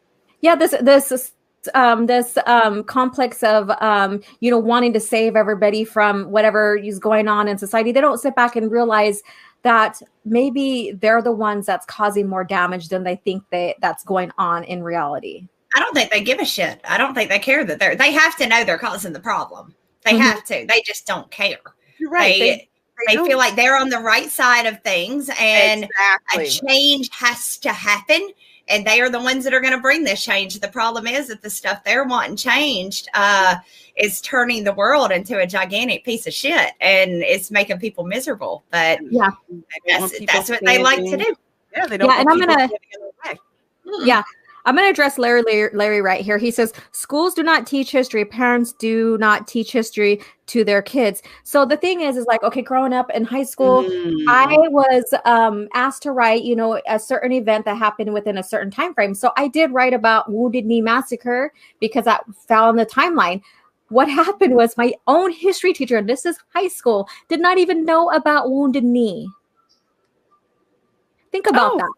Yeah. This complex of, you know, wanting to save everybody from whatever is going on in society. They don't sit back and realize that maybe they're the ones that's causing more damage than they think that's going on in reality. I don't think they give a shit. I don't think they care that they have to know they're causing the problem. They have to. They just don't care. You're right. They feel like they're on the right side of things, and a change has to happen. And they are the ones that are going to bring this change. The problem is that the stuff they're wanting changed is turning the world into a gigantic piece of shit, and it's making people miserable. But that's what they like to do. Yeah, they don't. Yeah, and I'm gonna address Larry right here. He says schools do not teach history. Parents do not teach history to their kids. So the thing is like, okay, growing up in high school, I was asked to write, you know, a certain event that happened within a certain time frame. So I did write about Wounded Knee Massacre because that fell in the timeline. What happened was my own history teacher, and this is high school, did not even know about Wounded Knee. Think about that.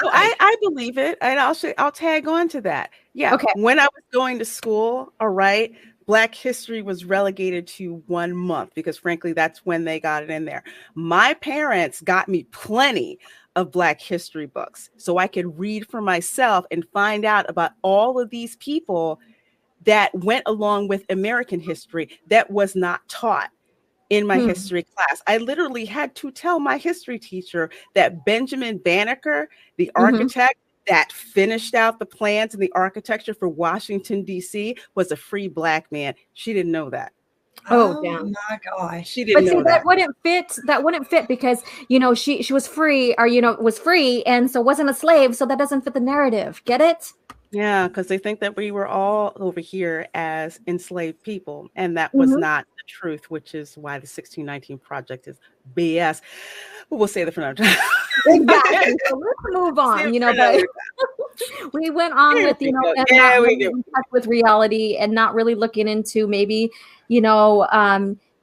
Oh, I believe it, and I'll tag on to that. Yeah. Okay. When I was going to school, all right, Black history was relegated to 1 month because, frankly, that's when they got it in there. My parents got me plenty of Black history books so I could read for myself and find out about all of these people that went along with American history that was not taught in my history class. I literally had to tell my history teacher that Benjamin Banneker, the architect that finished out the plans and the architecture for Washington, D.C., was a free Black man. She didn't know that. Oh damn! My gosh, she didn't know that wouldn't fit. That wouldn't fit because, you know, she was free, or, you know, was free, and so wasn't a slave. So that doesn't fit the narrative. Get it? Yeah, because they think that we were all over here as enslaved people, and that was not the truth, which is why the 1619 Project is BS. But we'll say that for another time. Exactly. So let's move on. You know, but we went on with, you know, and not really in touch with reality, and not really looking into maybe, you know,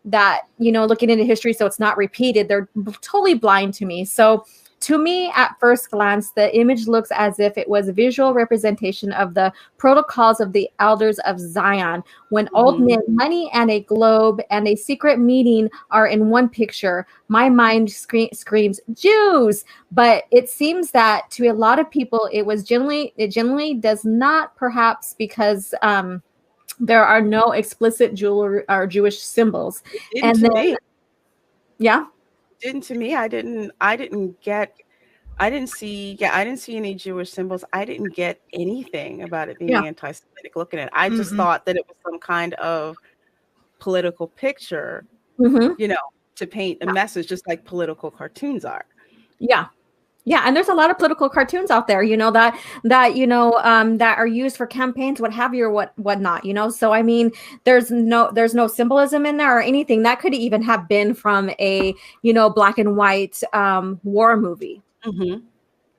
that, you know, looking into history so it's not repeated. They're totally blind to me. So to me, at first glance, the image looks as if it was a visual representation of the protocols of the elders of Zion, when old men, money, and a globe and a secret meeting are in one picture. My mind screams Jews, but it seems that to a lot of people, it generally does not, perhaps because there are no explicit jewelry or Jewish symbols. And then, yeah. Didn't to me. I didn't see any Jewish symbols. I didn't get anything about it being anti-Semitic looking at it. I just thought that it was some kind of political picture, you know, to paint a message, just like political cartoons are. Yeah. Yeah, and there's a lot of political cartoons out there, you know, that you know, that are used for campaigns, what have you, or whatnot, you know. So I mean, there's no symbolism in there or anything. That could even have been from a, you know, black and white war movie,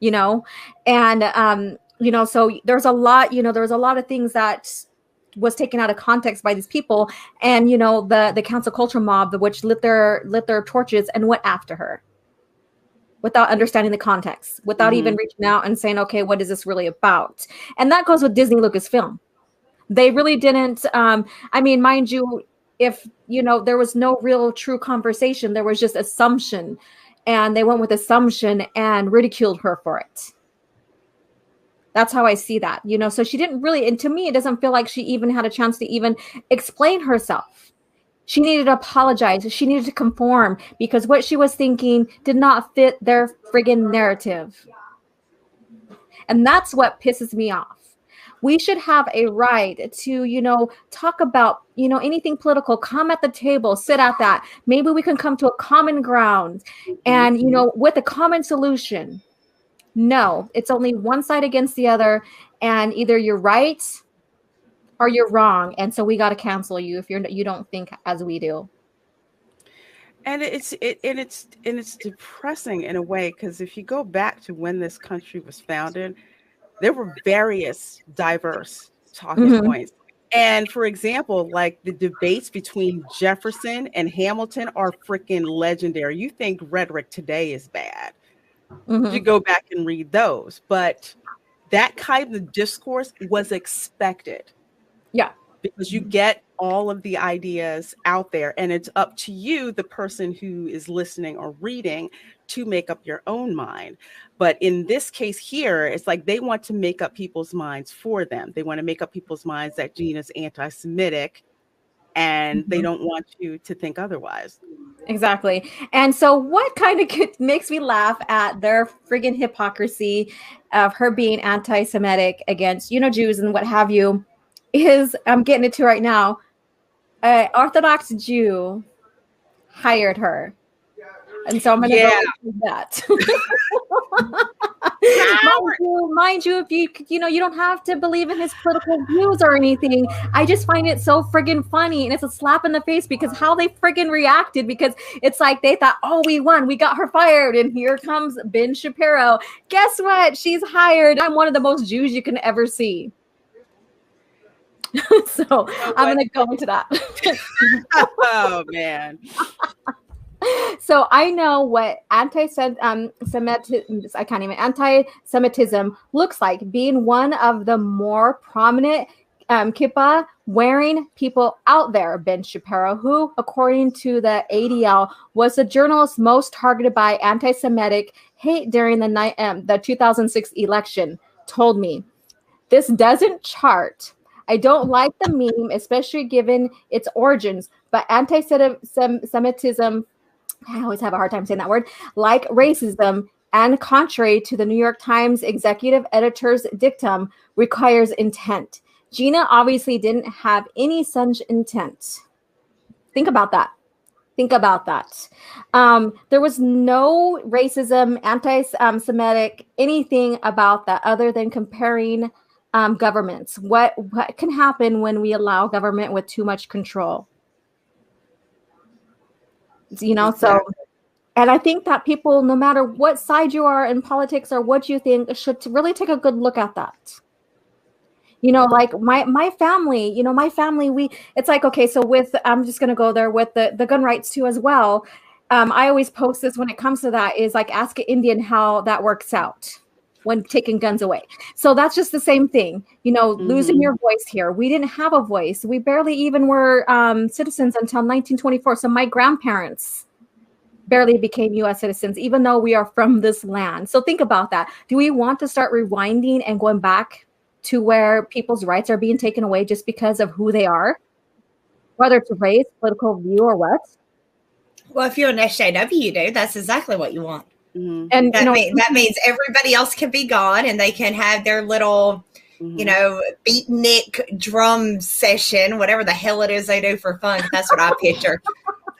you know, and you know, so there's a lot, you know, there's a lot of things that was taken out of context by these people, and you know, the cancel culture mob, which lit their torches and went after her, without understanding the context, without even reaching out and saying, okay, what is this really about? And that goes with Disney Lucasfilm. They really didn't, I mean, mind you, if, you know, there was no real true conversation, there was just assumption, and they went with assumption and ridiculed her for it. That's how I see that, you know. So she didn't really, and to me, it doesn't feel like she even had a chance to even explain herself. She needed to apologize. She needed to conform because what she was thinking did not fit their friggin' narrative. And that's what pisses me off. We should have a right to, you know, talk about, you know, anything political, come at the table, sit at that. Maybe we can come to a common ground and, you know, with a common solution. No, it's only one side against the other. And either you're right or you're wrong. And so we got to cancel you if you don't think as we do. And it's depressing in a way, because if you go back to when this country was founded, there were various diverse talking points. And for example, like the debates between Jefferson and Hamilton are freaking legendary. You think rhetoric today is bad. You go back and read those. But that kind of discourse was expected. Yeah. Because you get all of the ideas out there, and it's up to you, the person who is listening or reading, to make up your own mind. But in this case here, it's like they want to make up people's minds for them. They want to make up people's minds that Gina's anti-Semitic, and they don't want you to think otherwise. Exactly. And so what kind of makes me laugh at their friggin' hypocrisy of her being anti-Semitic against, Jews and what have you, is, I'm getting it to right now, an Orthodox Jew hired her. And so I'm going to go with that. mind you, if you don't have to believe in his political views or anything. I just find it so friggin' funny, and it's a slap in the face because how they friggin' reacted, because it's like they thought, oh, we won, we got her fired, and here comes Ben Shapiro. Guess what? She's hired. I'm one of the most Jews you can ever see. So I'm going to go into that. Oh, man. So I know what anti-Semitism looks like, being one of the more prominent kippah wearing people out there. Ben Shapiro, who, according to the ADL, was the journalist most targeted by anti-Semitic hate during the 2006 election, told me, "This doesn't chart. I don't like the meme, especially given its origins, but anti-Semitism, I always have a hard time saying that word, like racism, and contrary to the New York Times executive editor's dictum, requires intent. Gina obviously didn't have any such intent." Think about that. There was no racism, anti-Semitic, anything about that other than comparing governments. What can happen when we allow government with too much control? So, and I think that people, no matter what side you are in politics or what you think, should really take a good look at that. Like my family, it's like, okay, so I'm just going to go there with the gun rights too as well. I always post this when it comes to that, is like, ask an Indian how that works out when taking guns away. So that's just the same thing, losing your voice here. We didn't have a voice. We barely even were citizens until 1924. So my grandparents barely became U.S. citizens, even though we are from this land. So think about that. Do we want to start rewinding and going back to where people's rights are being taken away just because of who they are, whether it's race, political view, or what? Well, if you're an SJW, you do. That's exactly what you want. And that means everybody else can be gone, and they can have their little, beatnik drum session, whatever the hell it is they do for fun. That's what I picture.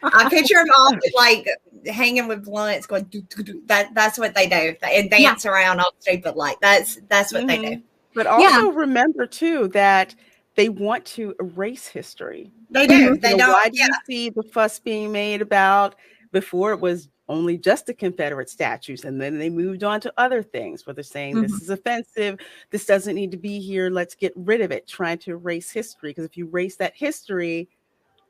I picture them all like hanging with blunts, going do, do, do. That's what they do, and dance around all stupid like. That's what they do. But also remember too that they want to erase history. They do. They don't. Why do you see the fuss being made about? Before it was only just the Confederate statues, and then they moved on to other things where they're saying this is offensive, this doesn't need to be here, let's get rid of it, trying to erase history. Because if you erase that history,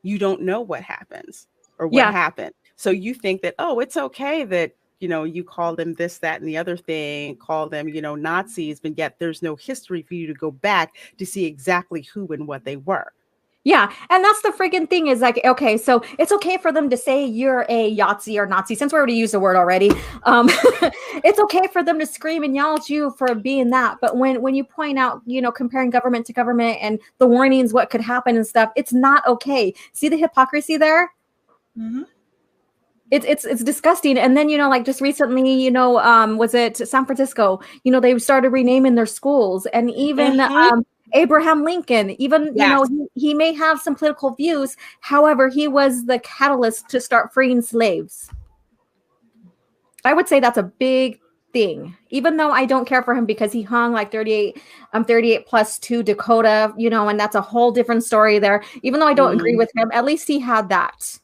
you don't know what happens or what happened. So you think that, oh, it's okay that, you call them this, that, and the other thing, call them, Nazis, but yet there's no history for you to go back to see exactly who and what they were. Yeah. And that's the friggin' thing, is like, okay, so it's okay for them to say you're a Yahtzee or Nazi, since we already used the word already. It's okay for them to scream and yell at you for being that. But when you point out, comparing government to government and the warnings, what could happen and stuff, it's not okay. See the hypocrisy there? Mm-hmm. It's disgusting. And then, like just recently, was it San Francisco? They started renaming their schools, and even Abraham Lincoln, even, he may have some political views. However, he was the catalyst to start freeing slaves. I would say that's a big thing, even though I don't care for him because he hung like 38 plus 2 Dakota, and that's a whole different story there. Even though I don't agree with him, at least he had that.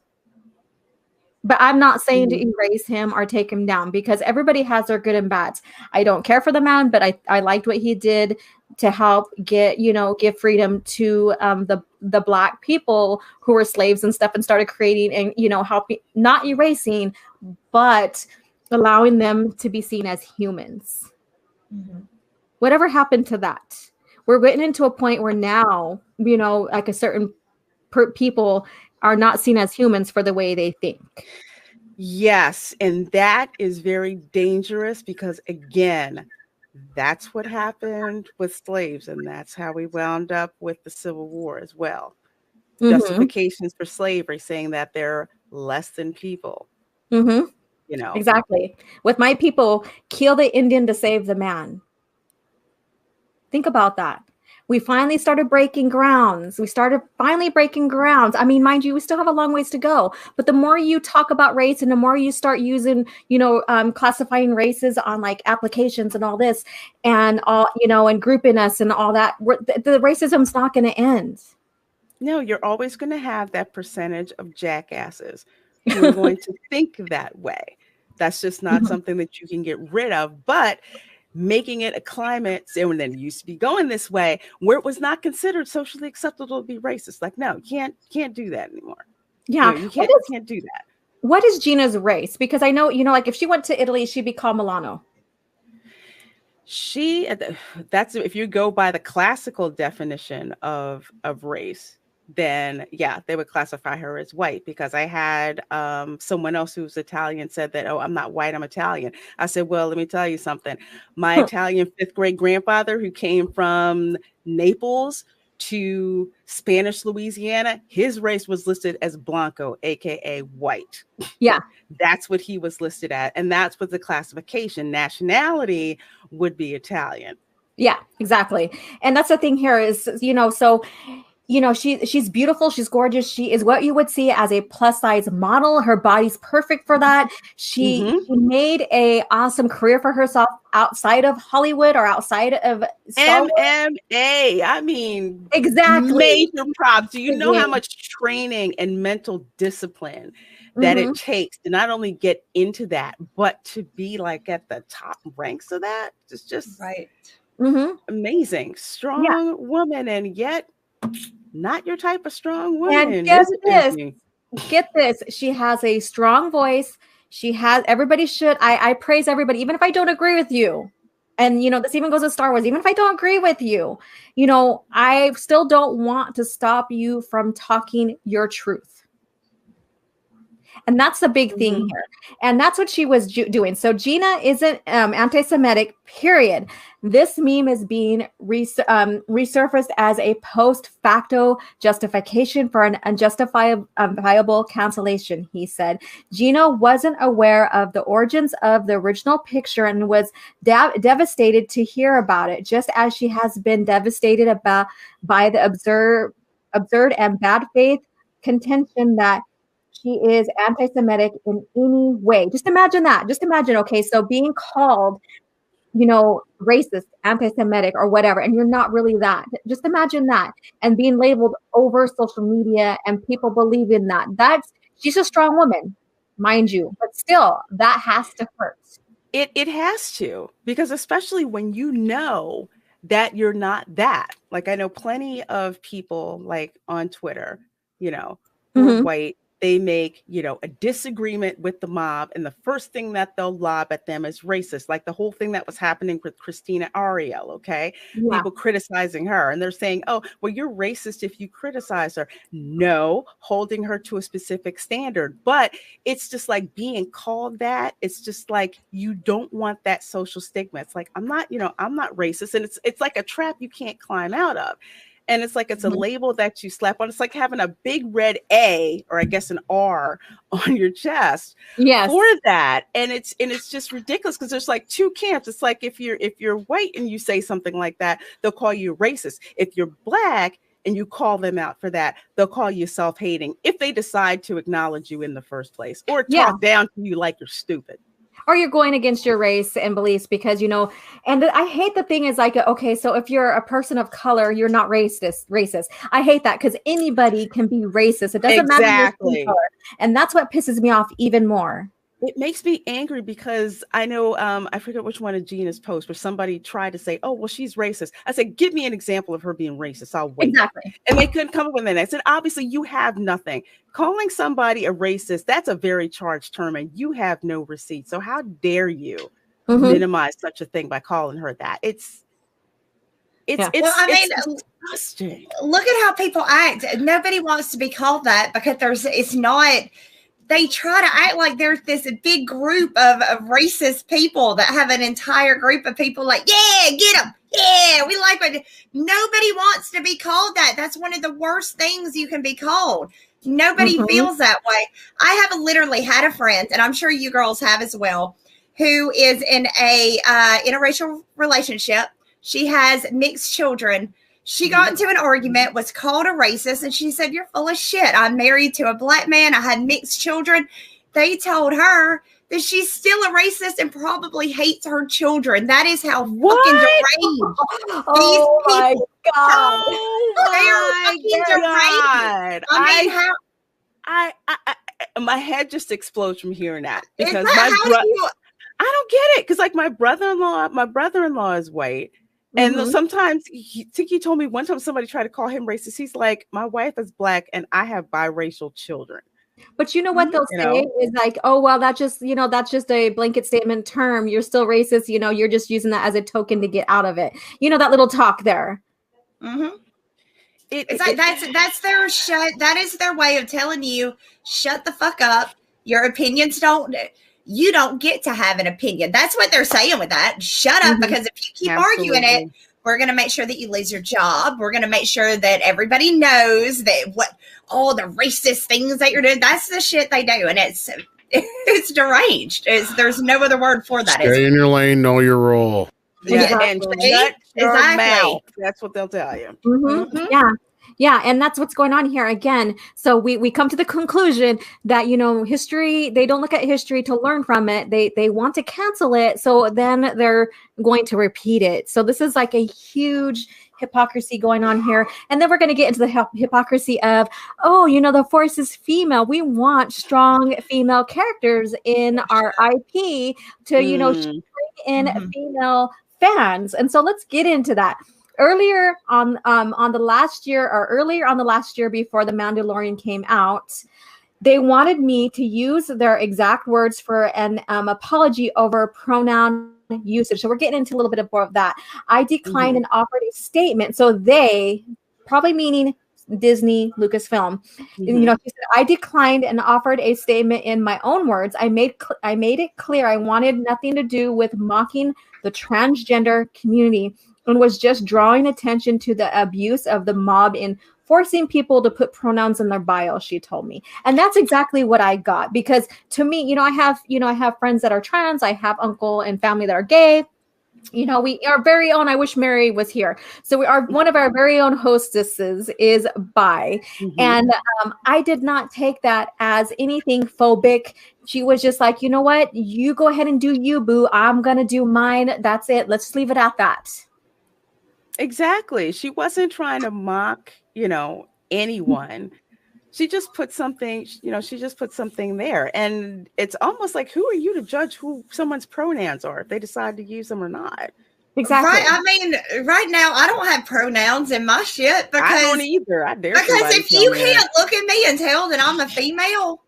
But I'm not saying to erase him or take him down, because everybody has their good and bads. I don't care for the man, but I liked what he did to help give freedom to the Black people who were slaves and stuff, and started creating and helping, not erasing, but allowing them to be seen as humans. Mm-hmm. Whatever happened to that? We're getting into a point where now, like a certain people are not seen as humans for the way they think. Yes, and that is very dangerous, because again, that's what happened with slaves, and that's how we wound up with the Civil War as well. Mm-hmm. Justifications for slavery, saying that they're less than people. Mm-hmm. Exactly. With my people, kill the Indian to save the man. Think about that. We finally started breaking grounds. I mean, mind you, we still have a long ways to go. But the more you talk about race, and the more you start using, classifying races on like applications and all this, and all, and grouping us and all that, the racism's not going to end. No, you're always going to have that percentage of jackasses who are going to think that way. That's just not something that you can get rid of. But making it a climate, and then it used to be going this way, where it was not considered socially acceptable to be racist. Like, no, you can't do that anymore. Yeah, you can't do that. What is Gina's race? Because I know, like if she went to Italy, she'd be called Milano. That's if you go by the classical definition of race, then yeah, they would classify her as white. Because I had someone else who's Italian said that, oh, I'm not white, I'm Italian. I said, well, let me tell you something. My Italian 5th grade grandfather, who came from Naples to Spanish Louisiana, his race was listed as Blanco, aka white. Yeah. That's what he was listed at. And that's what the classification. Nationality would be Italian. Yeah, exactly. And that's the thing here is, so she's beautiful. She's gorgeous. She is what you would see as a plus size model. Her body's perfect for that. She made a awesome career for herself outside of Hollywood or outside of MMA. I mean, exactly. Major props. Do you know how much training and mental discipline that it takes to not only get into that, but to be like at the top ranks of that? It's just right. Amazing. Strong woman, and yet not your type of strong woman. And get this. She has a strong voice. Everybody should, I praise everybody, even if I don't agree with you. And, this even goes to Star Wars. Even if I don't agree with you, I still don't want to stop you from talking your truth. And that's the big thing here. And that's what she was doing. So Gina isn't anti-Semitic, period. This meme is being resurfaced as a post-facto justification for an unjustifiable cancellation, he said. Gina wasn't aware of the origins of the original picture and was devastated to hear about it, just as she has been devastated by the absurd and bad faith contention that she is anti-Semitic in any way. Just imagine that. Okay, so being called, racist, anti-Semitic, or whatever, and you're not really that. Just imagine that, and being labeled over social media, and people believe in that. She's a strong woman, mind you, but still, that has to hurt. It has to, because especially when you know that you're not that. Like, I know plenty of people, like on Twitter, who are white. They make, a disagreement with the mob, and the first thing that they'll lob at them is racist. Like the whole thing that was happening with Christina Ariel, okay? Yeah. People criticizing her, and they're saying, oh, well, you're racist if you criticize her. No, holding her to a specific standard. But it's just like being called that. It's just like, you don't want that social stigma. It's like, I'm not racist. And it's like a trap you can't climb out of. And it's like, it's a label that you slap on. It's like having a big red A, or I guess an R, on your chest for that. And it's just ridiculous, because there's like two camps. It's like, if you're white and you say something like that, they'll call you racist. If you're Black and you call them out for that, they'll call you self-hating, if they decide to acknowledge you in the first place, or talk down to you like you're stupid. or you're going against your race and beliefs because, you know, and I hate the thing is like, okay, so if you're a person of color, you're not racist. I hate that because anybody can be racist. It doesn't matter your skin color. And that's what pisses me off even more. It makes me angry because I know, I forget which one of Gina's posts where somebody tried to say, oh, well, she's racist. I said, give me an example of her being racist. I'll wait. Exactly. And they couldn't come up with anything. I said, obviously, you have nothing. Calling somebody a racist, that's a very charged term, and you have no receipt. So how dare you minimize such a thing by calling her that? It's disgusting. Look at how people act. Nobody wants to be called that because it's not. They try to act like there's this big group of racist people that have an entire group of people like, yeah, get them. Yeah, we like it. Nobody wants to be called that. That's one of the worst things you can be called. Nobody feels that way. I have literally had a friend, and I'm sure you girls have as well, who is in a interracial relationship. She has mixed children. She got into an argument, was called a racist, and she said, you're full of shit. I'm married to a black man. I had mixed children. They told her that she's still a racist and probably hates her children. That is how fucking deranged these people my God. deranged. I mean, I my head just explodes from hearing that because I don't get it. Because like my brother-in-law is white. And sometimes he told me one time somebody tried to call him racist. He's like, my wife is black and I have biracial children. But you know what they'll say is like, oh, well, that's just a blanket statement term. You're still racist. You know, you're just using that as a token to get out of it. You know, that little talk there. It's like that is their way of telling you, shut the fuck up. Your opinions you don't get to have an opinion. That's what they're saying with that. Shut up, because if you keep arguing it, we're going to make sure that you lose your job. We're going to make sure that everybody knows that all the racist things that you're doing, that's the shit they do. And it's deranged. There's no other word for that. Stay in your lane, know your role. Yeah, and shut your mouth. That's what they'll tell you. Yeah, and that's what's going on here again. So we come to the conclusion that, you know, history, they don't look at history to learn from it. They want to cancel it, so then they're going to repeat it. So this is like a huge hypocrisy going on here. And then we're going to get into the hypocrisy of, oh, you know, the Force is female. We want strong female characters in our IP to, you know, bring in female fans. And so let's get into that. Earlier on the last year before The Mandalorian came out, they wanted me to use their exact words for an apology over pronoun usage. So we're getting into a little bit more of that. I declined and offered a statement. So they, probably meaning Disney, Lucasfilm, you know, she said, I declined and offered a statement in my own words. I made it clear I wanted nothing to do with mocking the transgender community, and was just drawing attention to the abuse of the mob in forcing people to put pronouns in their bio, she told me. And that's exactly what I got, because to me, you know, I have friends that are trans, I have uncle and family that are gay. You know, we are very own, I wish Mary was here. So one of our very own hostesses is bi. And I did not take that as anything phobic. She was just like, you know what, you go ahead and do you, boo. I'm going to do mine. That's it. Let's leave it at that. Exactly. She wasn't trying to mock, you know, anyone. She just put something, you know, there. And it's almost like, who are you to judge who someone's pronouns are if they decide to use them or not? Exactly. Right. I mean, right now, I don't have pronouns in my shit because I don't either. I dare. Because if you can't look at me and tell that I'm a female,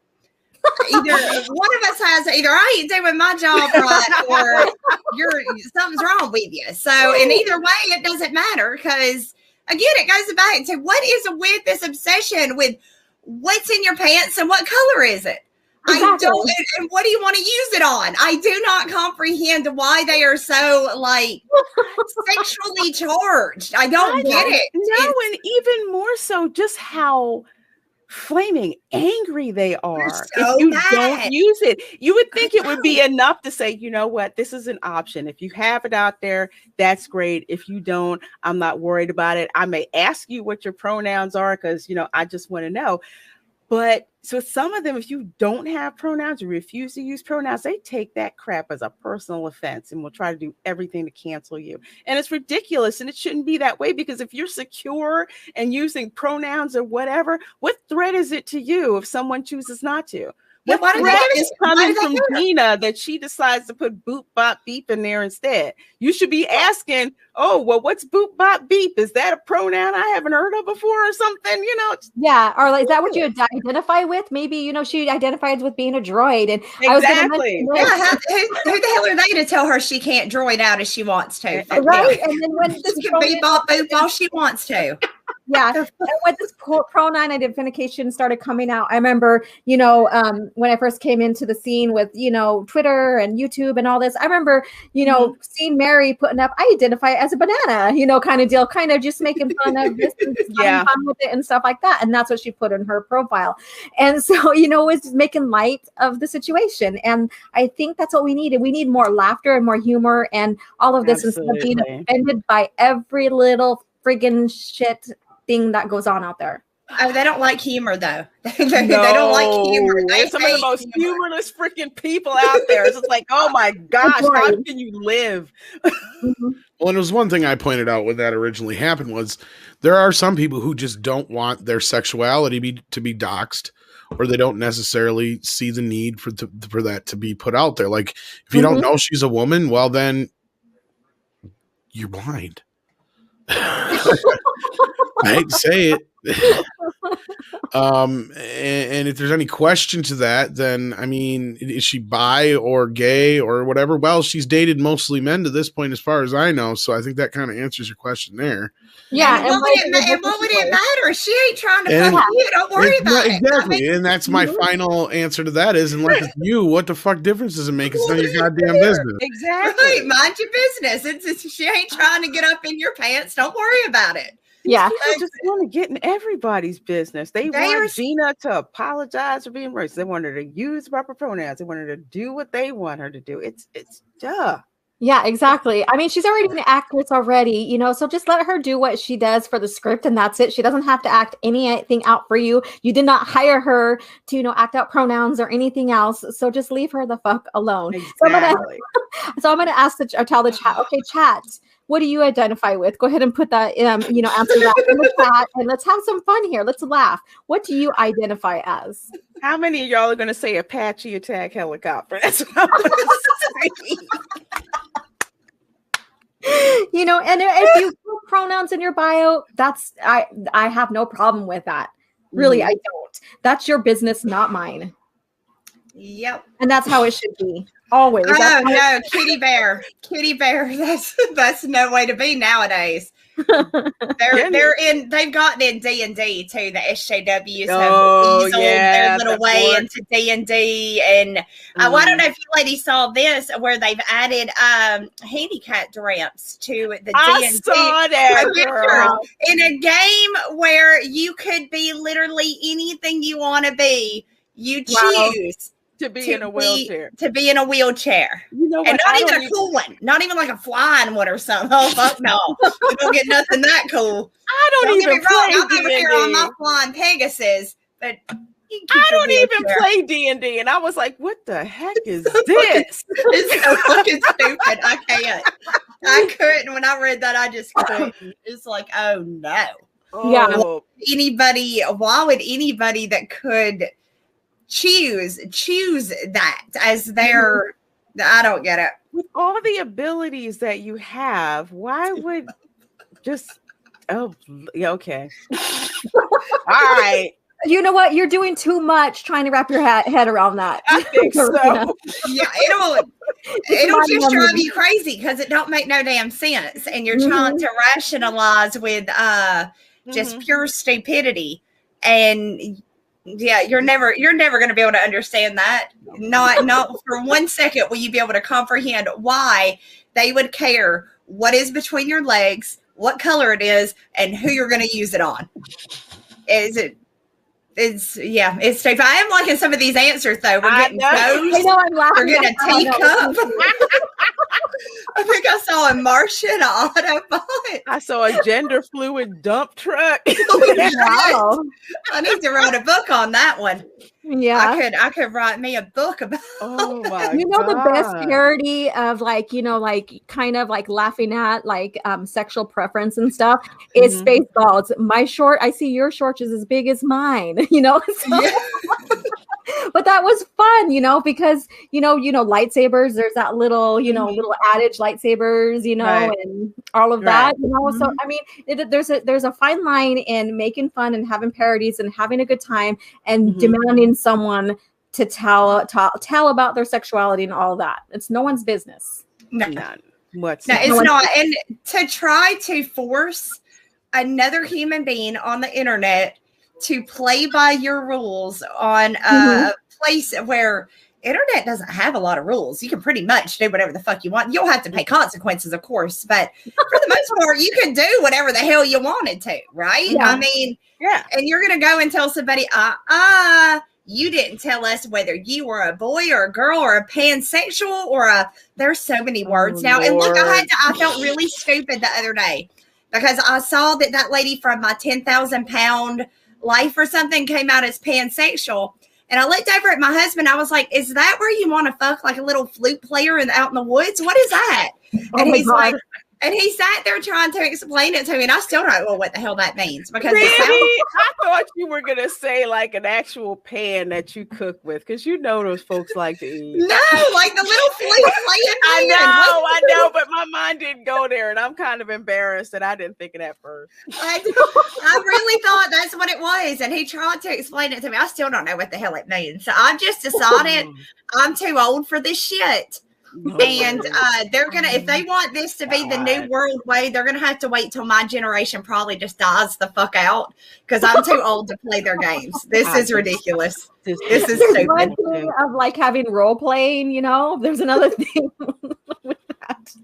either one of us either I ain't doing my job right or something's wrong with you. So in either way, it doesn't matter, because again, it goes back to what is with this obsession with what's in your pants and what color is it? Exactly. And what do you want to use it on? I do not comprehend why they are so like sexually charged. I don't get it. No, and even more so, just how flaming angry they are if you don't use it. You would think it would be enough to say, you know what, this is an option. If you have it out there, that's great. If you don't, I'm not worried about it. I may ask you what your pronouns are because, you know, I just want to know. But so some of them, if you don't have pronouns or refuse to use pronouns, they take that crap as a personal offense and will try to do everything to cancel you. And it's ridiculous. And it shouldn't be that way, because if you're secure and using pronouns or whatever, what threat is it to you if someone chooses not to? Yeah, What threat is coming from Gina that she decides to put boop, bop, beep in there instead? You should be asking, oh, well, what's boop, bop, beep? Is that a pronoun I haven't heard of before or something? You know? Yeah. Or like, is that what you identify with? Maybe, you know, she identifies with being a droid. And exactly. who the hell are they to tell her she can't droid out as she wants to? Right. And then when she can beep, bop, boop all she wants to. Yeah. And when this pronoun identification started coming out, I remember, you know, when I first came into the scene with, you know, Twitter and YouTube and all this, I remember, you know, seeing Mary putting up, I identify as a banana, you know, kind of deal, kind of just making fun of this and having fun with it and stuff like that. And that's what she put in her profile. And so, you know, it's making light of the situation. And I think that's what we needed. We need more laughter and more humor and all of this instead of being offended by every little friggin' shit thing that goes on out there. Oh, they don't like humor though. They don't like humor. They're some of the most humorless freaking people out there. It's just like, oh my gosh, how can you live? Well, and it was one thing I pointed out when that originally happened was there are some people who just don't want their sexuality to be doxed, or they don't necessarily see the need for that to be put out there. Like if you don't know she's a woman, well then you're blind. I hate to say it. And if there's any question to that, then I mean, is she bi or gay or whatever? Well, she's dated mostly men to this point, as far as I know. So I think that kind of answers your question there. Yeah. And what would it matter? She ain't trying to fuck you. Don't worry about it. Exactly. I mean, and that's my final answer to that is, unless it's you, what the fuck difference does it make? It's none of your goddamn business. Exactly. Right. Mind your business. She ain't trying to get up in your pants. Don't worry about it. Yeah. People just want to get in everybody's business. They want Gina to apologize for being racist. They want her to use proper pronouns. They want her to do what they want her to do. It's duh. Yeah, exactly. I mean, she's already an actress already, you know, so just let her do what she does for the script and that's it. She doesn't have to act anything out for you. You did not hire her to, you know, act out pronouns or anything else. So just leave her the fuck alone. Exactly. So I'm gonna ask tell the chat, okay, chat, what do you identify with? Go ahead and put that, you know, answer that in the chat and let's have some fun here. Let's laugh. What do you identify as? How many of y'all are going to say Apache attack helicopter? That's what I'm going to say. You know, and if you put pronouns in your bio, that's, I have no problem with that. Really, I don't. That's your business, not mine. Yep. And that's how it should be. Always. Oh no, kitty bear. That's no way to be nowadays. They've gotten in D&D too. The SJWs have weaseled their little way into D&D, and I don't know if you ladies saw this, where they've added handicapped ramps to the D&D. I saw that, in a game where you could be literally anything you want to be. You choose. To be in a wheelchair. To be in a wheelchair. You know what? And not even a cool one. Not even like a flying one or something. Oh, fuck no. You don't get nothing that cool. I don't even play I'm over here on my flying Pegasus, but I don't even play D&D. And I was like, what the heck is this? It's so fucking stupid. I can't. I couldn't. When I read that, I just couldn't. It's like, oh no. Yeah. Why would anybody that could choose that as their, I don't get it. With all the abilities that you have, why would just okay. All right. You know what? You're doing too much trying to wrap your head around that. I think so. Yeah, it'll just drive you crazy because it don't make no damn sense. And you're trying to rationalize with just pure stupidity. And yeah, you're never going to be able to understand that. Not for 1 second will you be able to comprehend why they would care what is between your legs, what color it is, and who you're going to use it on. It's stupid. I am liking some of these answers though. We're getting toes. I know, I'm laughing. We're getting a teacup. I think I saw a Martian Autobot. I saw a gender fluid dump truck. Wow. I need to write a book on that one. Yeah. I could write me a book about. Oh my You know, God. the best parody of like, you know, like kind of like laughing at like sexual preference and stuff is Spaceballs. My short, I see your shorts is as big as mine, you know? So, Yeah. but that was fun, you know, because, you know, lightsabers, there's that little, you know, little adage lightsabers, you know, Right. and all of that, you know? So, I mean, there's a fine line in making fun and having parodies and having a good time and demanding someone to tell about their sexuality and all that. It's no one's business. None. What's No, it's not. And to try to force another human being on the internet to play by your rules on a place where internet doesn't have a lot of rules. You can pretty much do whatever the fuck you want. You'll have to pay consequences, of course, but for the most part, you can do whatever the hell you wanted to, right? Yeah. I mean, Yeah. and you're going to go and tell somebody, you didn't tell us whether you were a boy or a girl or a pansexual or there's so many words now. And look, I felt really stupid the other day because I saw that lady from my 10,000 pound life or something came out as pansexual. And I looked over at my husband. I was like, is that where you want to fuck like a little flute player out in the woods? What is that? And he's like, and he sat there trying to explain it to me. And I still don't know what the hell that means. Because really? I thought you were going to say like an actual pan that you cook with. Because you know those folks like to eat. No, like the little flute playing. I know, but my mind didn't go there. And I'm kind of embarrassed that I didn't think of that first. I really thought that's what it was. And he tried to explain it to me. I still don't know what the hell it means. So I've just decided I'm too old for this shit. And they're gonna, if they want this to be the new world way, they're gonna have to wait till my generation probably just dies the fuck out because I'm too old to play their games. This is ridiculous. This is There's one stupid. thing of like having role playing, you know. There's another thing with that.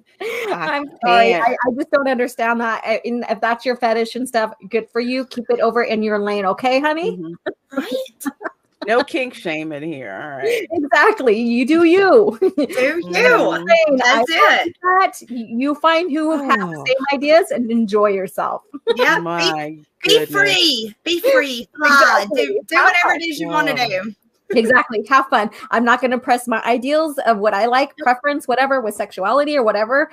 I'm sorry, I just don't understand that. And if that's your fetish and stuff, good for you. Keep it over in your lane, okay, honey? Right? No kink shame in here. All right. Exactly. You do you. Do you? That's it. That you find who have the same ideas and enjoy yourself. Yeah. Be free. Be free. Exactly. Do whatever it is you want to do. Exactly. Have fun. I'm not going to press my ideals of what I like, preference, whatever, with sexuality or whatever.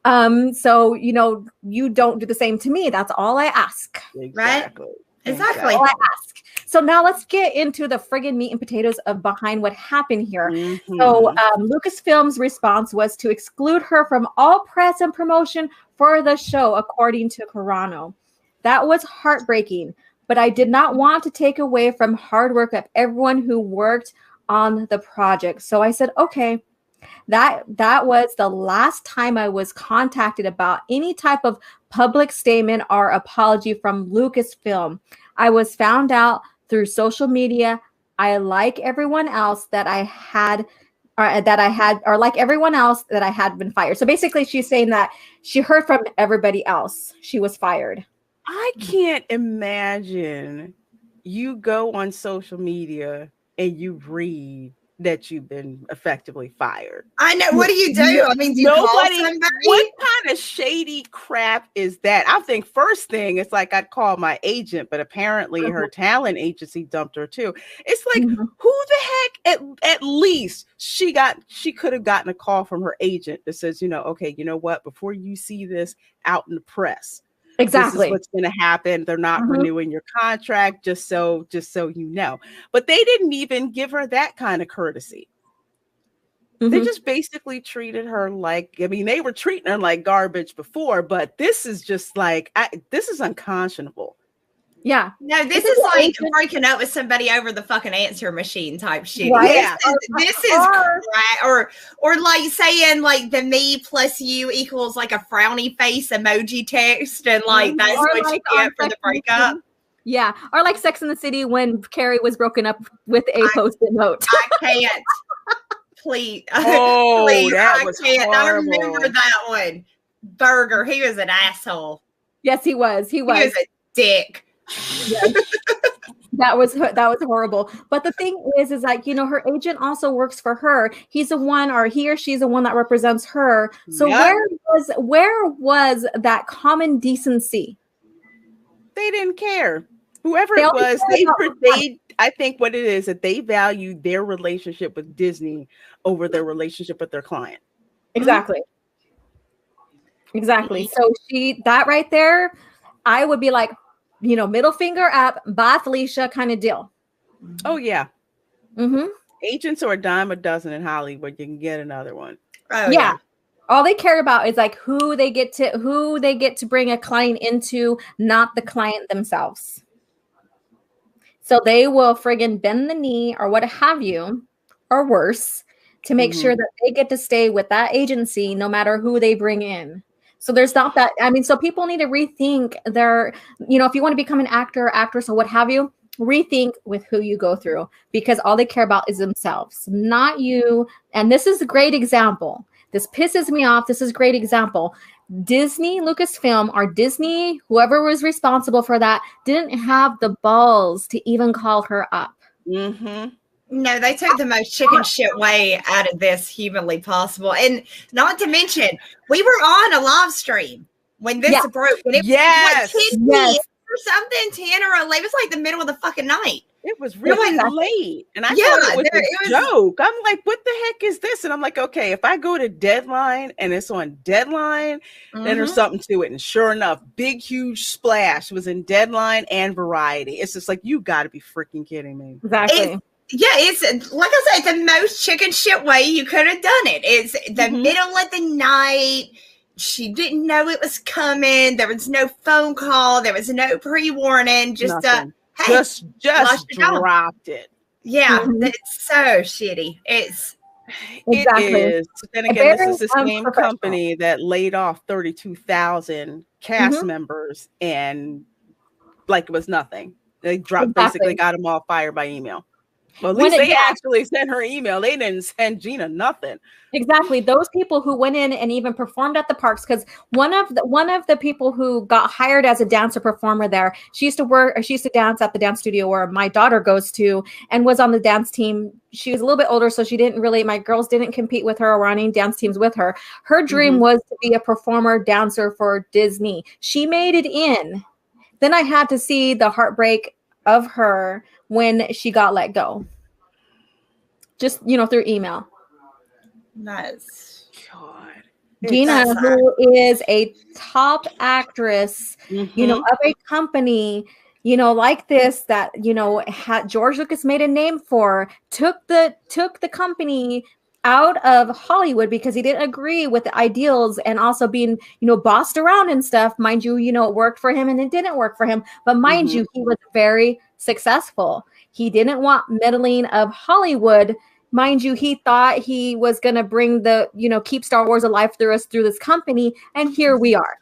So, you know, you don't do the same to me. That's all I ask. Exactly. Right? Exactly. All I ask. So now let's get into the friggin' meat and potatoes of behind what happened here. So Lucasfilm's response was to exclude her from all press and promotion for the show, according to Carano. That was heartbreaking, but I did not want to take away from hard work of everyone who worked on the project. So I said, okay. That was the last time I was contacted about any type of public statement or apology from Lucasfilm. I was found out through social media. I like everyone else that I had been fired. So basically she's saying that she heard from everybody else. She was fired. I can't imagine you go on social media and you read that you've been effectively fired. I know. What do you do? I mean, do you call somebody? What kind of shady crap is that? I think first thing, it's like I'd call my agent, but apparently her talent agency dumped her too. It's like, who the heck? At least she could have gotten a call from her agent that says, you know, okay, you know what? Before you see this out in the press, exactly, this is what's going to happen. They're not renewing your contract, just so you know. But they didn't even give her that kind of courtesy. They just basically treated her like, I mean, they were treating her like garbage before, but this is just like, this is unconscionable. Yeah. No, this is like breaking up with somebody over the fucking answer machine type shit. Right? Yeah. This is crap. Or like saying like the me plus you equals like a frowny face emoji text, and like that's what like you get for the breakup. Yeah. Or like Sex in the City when Carrie was broken up with a post-it note. I can't. Please. Oh, please, that was horrible. I remember that one. Burger. He was an asshole. Yes, he was. He was a dick. Yes. That was horrible. But the thing is like, you know, her agent also works for her. He's the one, or he or she's the one that represents her. So where was that common decency? They didn't care. Whoever it was, they I think what it is that they value their relationship with Disney over their relationship with their client. Exactly. Exactly. So that right there, I would be like, you know, middle finger up, bye Felicia kind of deal. Oh yeah. Agents are a dime a dozen in Hollywood. You can get another one. Oh yeah. All they care about is like who they get to bring a client into, not the client themselves. So they will friggin' bend the knee or what have you, or worse, to make sure that they get to stay with that agency no matter who they bring in. So there's not that. I mean, so people need to rethink their, you know, if you want to become an actor or actress or what have you, rethink with who you go through, because all they care about is themselves, not you. And this is a great example. This pisses me off. This is a great example. Disney, Lucasfilm, or Disney, whoever was responsible for that, didn't have the balls to even call her up. No, they took the most chicken shit way out of this humanly possible. And not to mention, we were on a live stream when this broke. And it was like 10 or something, 10 or 11. It was like the middle of the fucking night. It was really late. And I thought it was a joke. I'm like, what the heck is this? And I'm like, okay, if I go to Deadline and it's on Deadline, then there's something to it. And sure enough, big, huge splash was in Deadline and Variety. It's just like, you got to be freaking kidding me. Exactly. It's like I said, the most chicken shit way you could have done it. It's the middle of the night. She didn't know it was coming. There was no phone call. There was no pre-warning. Just just dropped it. Yeah, it's so shitty. It is. Then again, this is the same company that laid off 32,000 cast members, and like it was nothing. They basically got them all fired by email. Well, at least they actually sent her email. They didn't send Gina nothing. Exactly. Those people who went in and even performed at the parks, because one of the people who got hired as a dancer performer there, she used to dance at the dance studio where my daughter goes to, and was on the dance team. She was a little bit older, so my girls didn't compete with her or on any dance teams with her. Her dream was to be a performer dancer for Disney. She made it in. Then I had to see the heartbreak of her when she got let go. Just, through email. Nice. God. Gina, who is a top actress, of a company, like this, that, George Lucas made a name for, took the company out of Hollywood because he didn't agree with the ideals, and also being, bossed around and stuff. Mind you, it worked for him and it didn't work for him. But mind you, he was very successful. He didn't want meddling of Hollywood. Mind you, he thought he was going to bring keep Star Wars alive through this company. And here we are.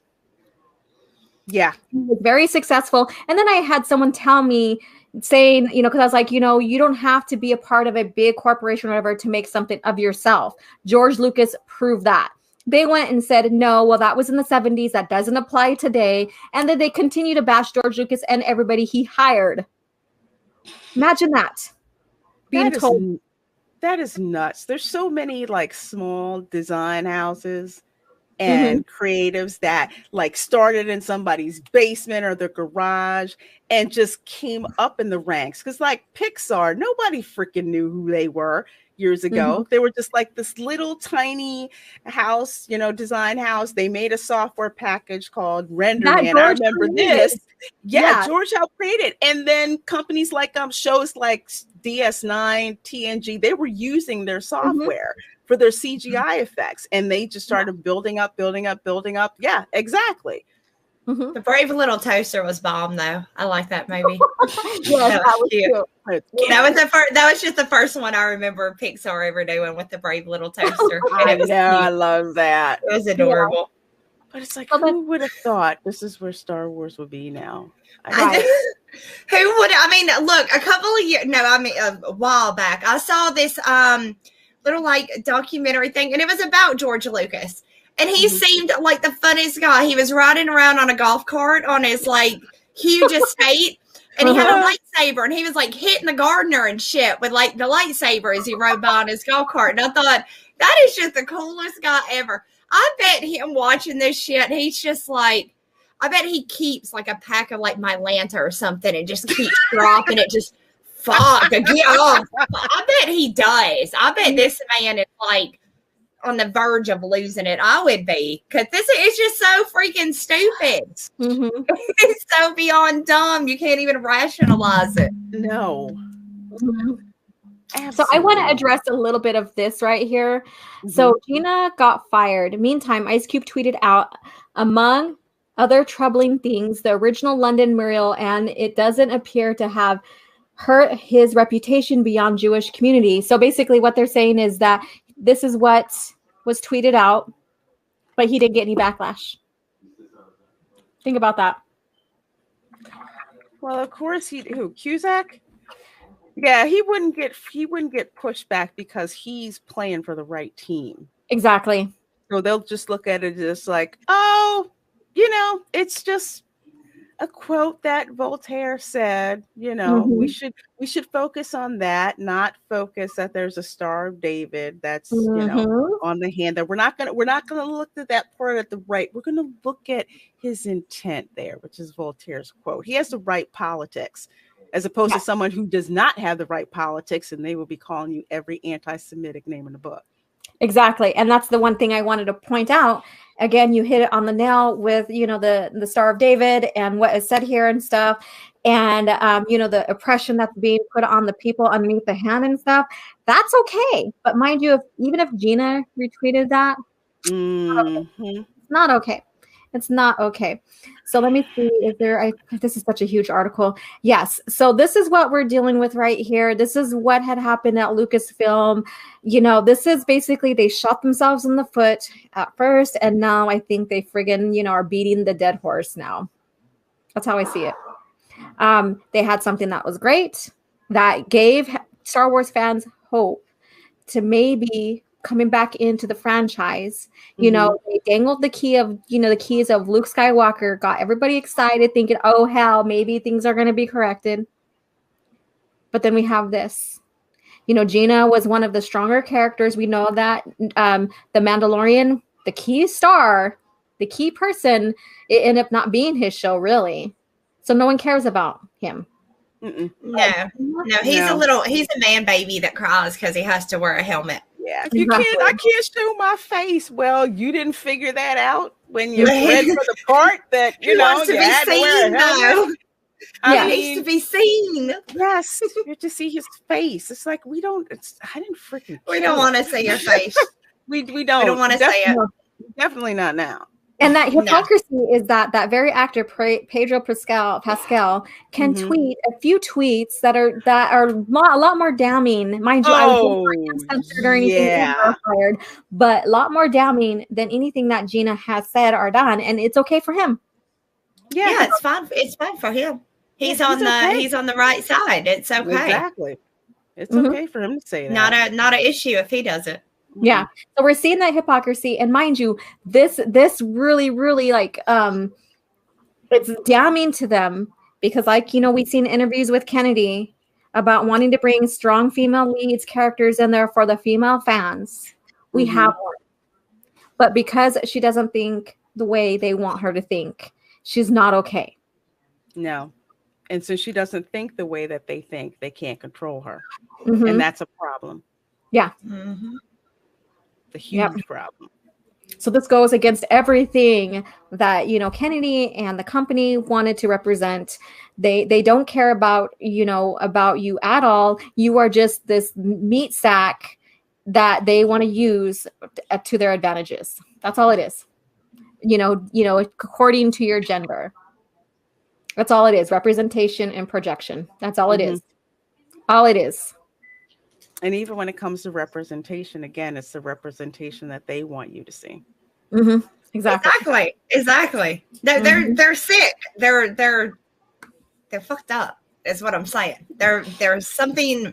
Yeah. He was very successful. And then I had someone tell me, saying, because I was like, you don't have to be a part of a big corporation or whatever to make something of yourself. George Lucas proved that. They went and said, no, well, that was in the 70s. That doesn't apply today. And then they continue to bash George Lucas and everybody he hired. Imagine that. That is nuts. There's so many like small design houses and creatives that like started in somebody's basement or their garage and just came up in the ranks. Because like Pixar, nobody freaking knew who they were years ago. They were just like this little tiny house, design house. They made a software package called RenderMan. I remember this. Yeah, George helped create it. And then companies like shows like DS9, TNG, they were using their software for their CGI effects, and they just started building up. Yeah, exactly. The Brave Little Toaster was bomb, though. I like that movie. That was cute. That was just the first one I remember Pixar ever doing with the Brave Little Toaster. I love that. It was adorable. Yeah. But it's like, who would have thought this is where Star Wars would be now? Who would? I mean, look, a while back, I saw this little like documentary thing, and it was about George Lucas. And he seemed like the funniest guy. He was riding around on a golf cart on his like huge estate. And he had a lightsaber, and he was like hitting the gardener and shit with like the lightsaber as he rode by on his golf cart. And I thought, that is just the coolest guy ever. I bet him watching this shit, he's just like, I bet he keeps like a pack of like Mylanta or something and just keeps dropping it. Just fuck, get off. I bet he does. I bet this man is like on the verge of losing it. I would be, because this is just so freaking stupid. Mm-hmm. It's so beyond dumb. You can't even rationalize it. No. Mm-hmm. So I want to address a little bit of this right here. Mm-hmm. So Gina got fired. Meantime, Ice Cube tweeted out, among other troubling things, the original London mural, and it doesn't appear to have hurt his reputation beyond Jewish community. So basically what they're saying is that this is what was tweeted out, but he didn't get any backlash. Think about that. Well, of course Cusack? Yeah, he wouldn't get pushed back because he's playing for the right team. Exactly. So they'll just look at it as like, oh, you know, it's just a quote that Voltaire said, you know, mm-hmm. we should focus on that, not focus that there's a Star of David that's, mm-hmm. you know, on the hand. That we're not gonna look at that part at the right. We're gonna look at his intent there, which is Voltaire's quote. He has the right politics, as opposed to someone who does not have the right politics, and they will be calling you every anti-Semitic name in the book. Exactly. And that's the one thing I wanted to point out. Again, you hit it on the nail with, you know, the Star of David and what is said here and stuff. And, you know, the oppression that's being put on the people underneath the hand and stuff. That's okay. But mind you, even if Gina retweeted that, it's not okay. It's not okay. So let me see, is there, this is such a huge article. Yes. So this is what we're dealing with right here. This is what had happened at Lucasfilm. You know, this is basically, they shot themselves in the foot at first. And now I think they friggin', you know, are beating the dead horse now. That's how I see it. They had something that was great, that gave Star Wars fans hope to maybe coming back into the franchise. You know, they dangled the keys of Luke Skywalker, got everybody excited, thinking, oh hell, maybe things are going to be corrected. But then we have this. You know, Gina was one of the stronger characters. We know that the Mandalorian, the key star, the key person, it ended up not being his show, really. So no one cares about him. No, he's a man baby that cries because he has to wear a helmet. Yeah, I can't show my face. Well, you didn't figure that out when you read for the part that you know you had to wear a helmet. He needs to be seen. Yes, you have to see his face. It's like we don't want to see your face. We don't. We don't want to say it. Definitely not now. And that hypocrisy is that very actor Pedro Pascal can tweet a few tweets that are a lot more damning, mind you. I was not censored or anything, fired, but a lot more damning than anything that Gina has said or done, and it's okay for him. Yeah, it's fine. It's fine for him. He's on the right side. It's okay. Exactly. It's okay for him to say that. Not an issue if he does it. Yeah. So we're seeing that hypocrisy. And mind you, this really, really like it's damning to them because, like, you know, we've seen interviews with Kennedy about wanting to bring strong female leads, characters in there for the female fans. We have one. But because she doesn't think the way they want her to think, she's not okay. No. And so she doesn't think the way that they think, they can't control her. And that's a problem. Yeah. The huge problem. So this goes against everything that, you know, Kennedy and the company wanted to represent. They don't care about, you know, about you at all. You are just this meat sack that they want to use to their advantages. That's all it is. You know, according to your gender. That's all it is. Representation and projection. That's all it is. All it is. And even when it comes to representation, again, it's the representation that they want you to see. Exactly. They're sick. They're fucked up. Is what I'm saying. There's something's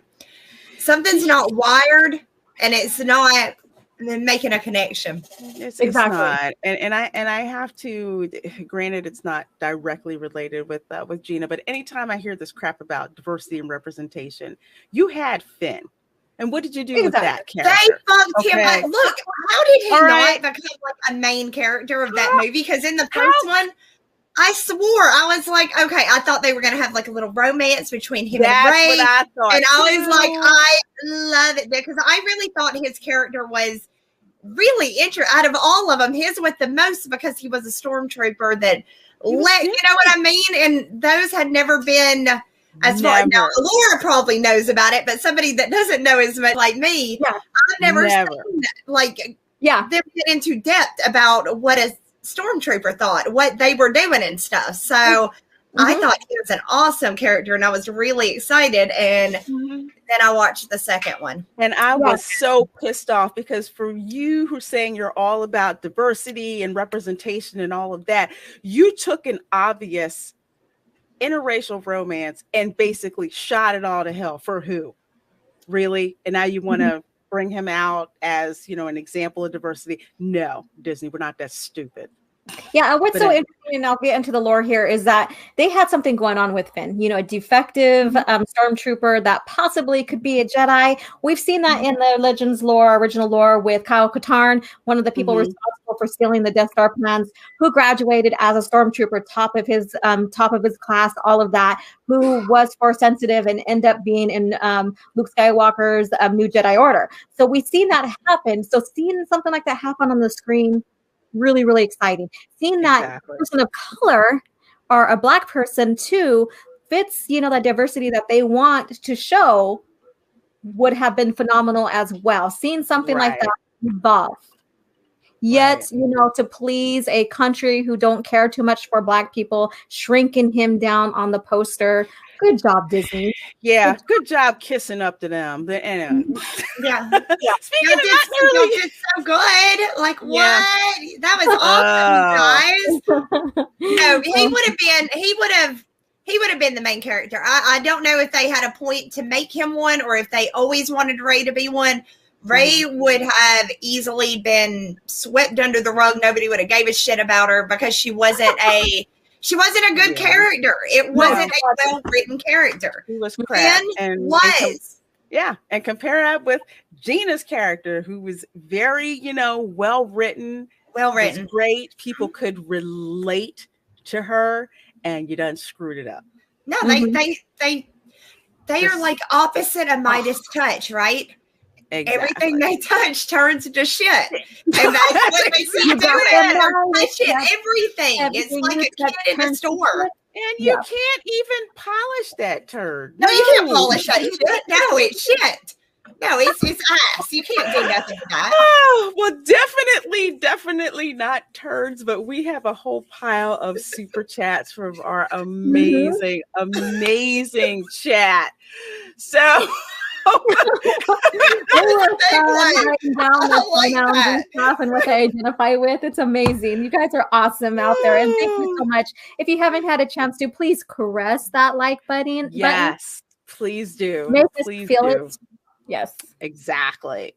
not wired, and it's not and then making a connection. It's Exactly. not, and I have to. Granted, it's not directly related with Gina, but anytime I hear this crap about diversity and representation, you had Finn, and what did you do with that They character? fucked him Okay. up. Look, how did he All not right. become like a main character of that movie? Because in the first one, I swore, I was like, okay, I thought they were going to have like a little romance between him That's and Ray. what I thought. And I was like, too. I love it because I really thought his character was really interesting. Out of all of them, his was the most because he was a stormtrooper that you know what I mean? And those had never been as far. Now, Laura probably knows about it, but somebody that doesn't know as much like me, I've never seen like them get into depth about what a stormtrooper thought, what they were doing and stuff. So I thought he was an awesome character and I was really excited. And then I watched the second one. And I was so pissed off because for you who are saying you're all about diversity and representation and all of that, you took an obvious interracial romance and basically shot it all to hell. For who? Really? And now you want to bring him out as, you know, an example of diversity? No, Disney, we're not that stupid. Yeah, and what's so interesting, and I'll get into the lore here, is that they had something going on with Finn. You know, a defective stormtrooper that possibly could be a Jedi. We've seen that in the Legends lore, original lore, with Kyle Katarn, one of the people responsible for stealing the Death Star plans, who graduated as a stormtrooper, top of his class, all of that, who was Force sensitive and ended up being in Luke Skywalker's New Jedi Order. So we've seen that happen. So seeing something like that happen on the screen, really, really exciting. Seeing that person of color or a Black person too fits, you know, that diversity that they want to show would have been phenomenal as well. Seeing something like that evolve. Yet, you know, to please a country who don't care too much for Black people, shrinking him down on the poster. Good job, Disney. Yeah, good job kissing up to them. Yeah. Speaking of y'all did so good. Like, what? That was awesome, guys. No, he would have been the main character. I don't know if they had a point to make him one or if they always wanted Ray to be one. Ray would have easily been swept under the rug. Nobody would have gave a shit about her because she wasn't a good character. It wasn't a well-written character. He was crap. And compare that with Gina's character, who was very, you know, well-written. Was great. People could relate to her, and you done screwed it up. No, they are like opposite of Midas touch, right? Exactly. Everything they touch turns to shit. And that's what they keep doing. They're touching everything. It's like a kid in a store. And you can't even polish that turd. No, you can't polish that shit. No, it's shit. No, it's ass. You can't do nothing with that. Oh, well, definitely not turds, but we have a whole pile of super chats from our amazing chat. So they were writing down the pronouns and stuff and what they identify with. It's amazing. You guys are awesome out there, and thank you so much. If you haven't had a chance to, please caress that like button. Yes, please do. Make us feel it. Yes, exactly.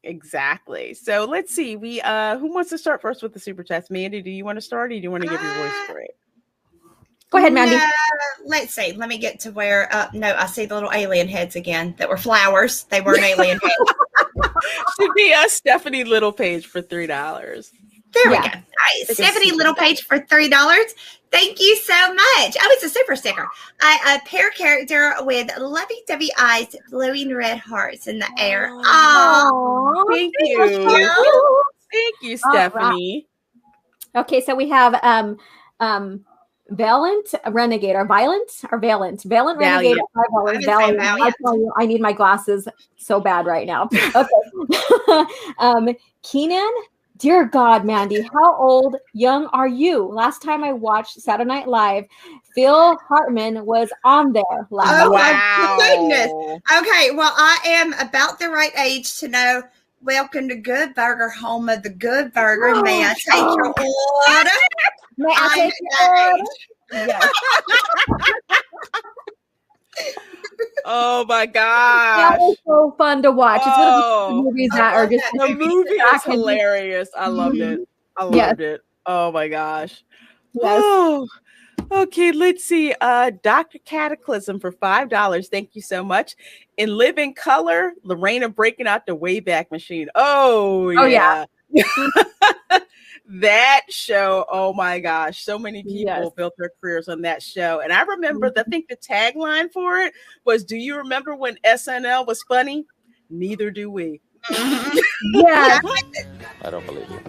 So let's see. We who wants to start first with the super chats? Mandy, do you want to start, or do you want to give your voice for it? Go ahead, Mandy. Let's see. Let me get to where. No, I see the little alien heads again that were flowers. They weren't alien heads. Should be a Stephanie Little page for $3. There we go. Nice. Stephanie Little page for $3. Thank you so much. Oh, it's a super sticker. A pair character with lovey-dovey eyes, glowing red hearts in the air. Oh, thank you. Thank you, Stephanie. Right. Okay, so we have Valiant Renegade, or Violent or Valiant Renegade at $5. Valiant. I tell you, I need my glasses so bad right now. Okay. Keenan, dear God, Mandy, how old, young are you? Last time I watched Saturday Night Live, Phil Hartman was on there. Oh, wow. My goodness. Okay, well, I am about the right age to know. Welcome to Good Burger, home of the Good Burger. May I take your order? May I take your order? Yes. Oh my That gosh. was so fun to watch. It's one of the Oh, movies that are just the movie is hilarious. I loved it. I loved it. Oh my gosh. Yes. Oh, okay, let's see. Dr. Cataclysm for $5. Thank you so much. In Living Color, Lorena breaking out the Wayback Machine. Oh yeah. That show, oh my gosh, so many people built their careers on that show. And I remember, I think the tagline for it was, "Do you remember when SNL was funny? Neither do we." Yeah. I don't believe you.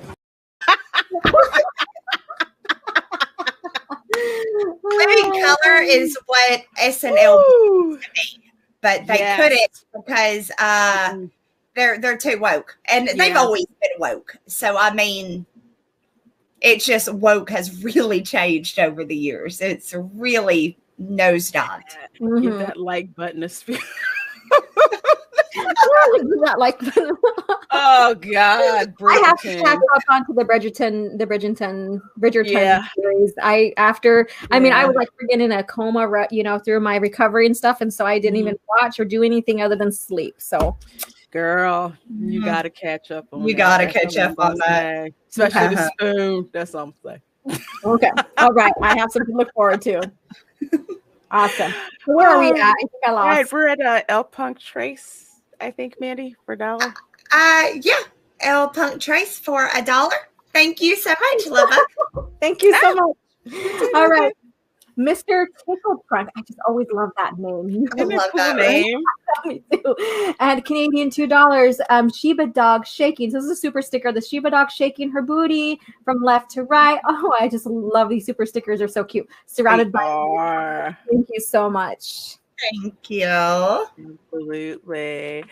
Living Color is what SNL used to be, but they couldn't because they're too woke, and they've always been woke. So I mean, it's just woke has really changed over the years. It's really nosedived. Give that like button a spin. Oh God, Bridgerton. I have to catch up onto the Bridgerton series. I mean, I was like freaking in a coma, through my recovery and stuff, and so I didn't even watch or do anything other than sleep. So, girl, you gotta catch up on. You gotta catch up on that, especially the spoon. That's all I'm saying. Okay, all right, I have something to look forward to. Awesome. So where are we at? I think I lost. All right, we're at El Punk Trace, I think, Mandy, for $1. Yeah, El Punk Trace for $1. Thank you so much, Lova. Thank you so much. All right, Mr. Tickle Trunk. I just always love that name. I love that name. Me too. And Canadian $2. Shiba Dog Shaking. So this is a super sticker. The Shiba Dog shaking her booty from left to right. Oh, I just love these super stickers. They're so cute. Surrounded by. Thank you so much. Thank you. Absolutely.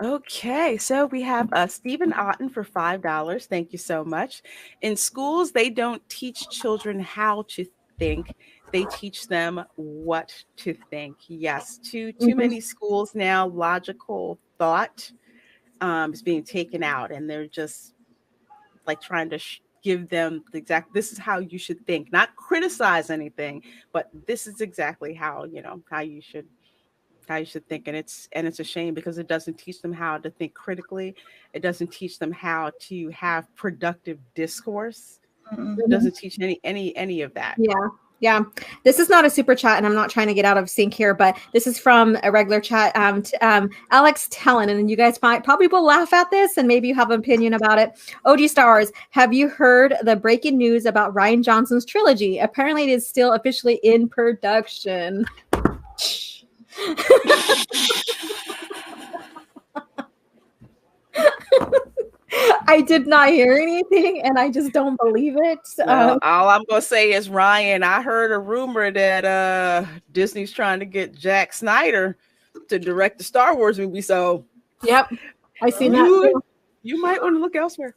Okay, so we have Stephen Otten for $5. Thank you so much. In schools, they don't teach children how to think. They teach them what to think. Yes, too many schools now, logical thought is being taken out, and they're just like trying to give them the exact, this is how you should think, not criticize anything, but this is exactly how, how you should think. And it's a shame because it doesn't teach them how to think critically. It doesn't teach them how to have productive discourse. It doesn't teach any of that. Yeah. This is not a super chat, and I'm not trying to get out of sync here, but this is from a regular chat. Alex Tellin, and you guys probably will laugh at this, and maybe you have an opinion about it. OG Stars, have you heard the breaking news about Rian Johnson's trilogy? Apparently, it is still officially in production. I did not hear anything, and I just don't believe it. Well, all I'm gonna say is, Ryan, I heard a rumor that Disney's trying to get Zack Snyder to direct the Star Wars movie. So, yep, I see that too. You might want to look elsewhere.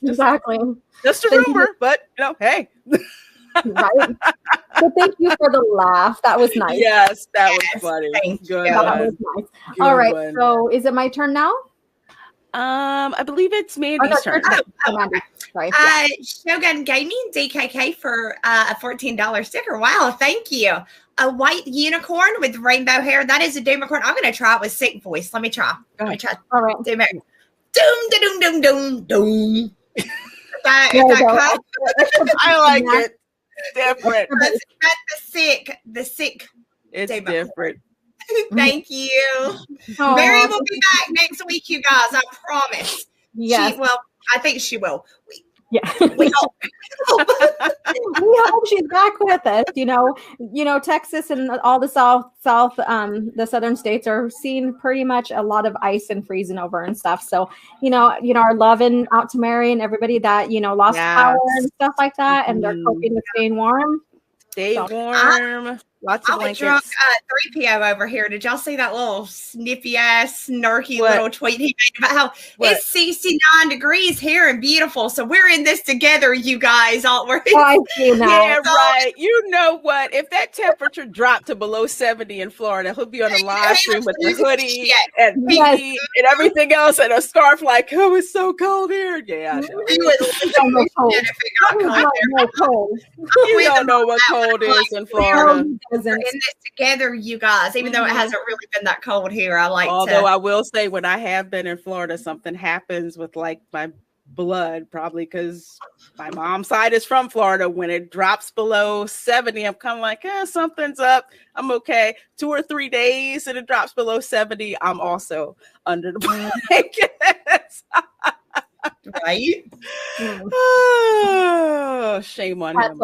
Exactly. Just a rumor, but hey. Right. So thank you for the laugh. That was nice. Yes, that was funny. Good. That was nice. All right. One. So is it my turn now? I believe it's Mandy's turn. Sorry. Shogun Gaming DKK for a $14 sticker. Wow, thank you. A white unicorn with rainbow hair. That is a Doomicorn. I'm going to try it with sick voice. Let me try. All right. Doom, doom, doom, doom, doom. I like it. Different. That's the sick. It's different. Thank you. Mary will be back next week, you guys. I promise. Yes. I think she will. We hope she's back with us. Texas and all the the southern states are seeing pretty much a lot of ice and freezing over and stuff. So, our loving out to Mary and everybody that, lost power and stuff like that. And they're coping with staying warm. Stay warm. Lots of blankets. Drunk 3PO over here. Did y'all see that little snippy ass snarky little tweet he made about how it's 69 degrees here and beautiful? So we're in this together, you guys, aren't we? I see that. Yeah, right. You know what? If that temperature dropped to below 70 in Florida, he'll be on a live stream with the hoodie and PPE and everything else and a scarf like, oh, it's so cold here. Yeah, I know. You don't know what cold is in Florida. isn't. in this together, you guys. Even though it hasn't really been that cold here, I like. Although I will say, when I have been in Florida, something happens with like my blood, probably because my mom's side is from Florida. When it drops below 70, I'm kind of like, something's up. I'm okay. 2 or 3 days and it drops below 70, I'm also under the blankets. Right? Oh, shame on him.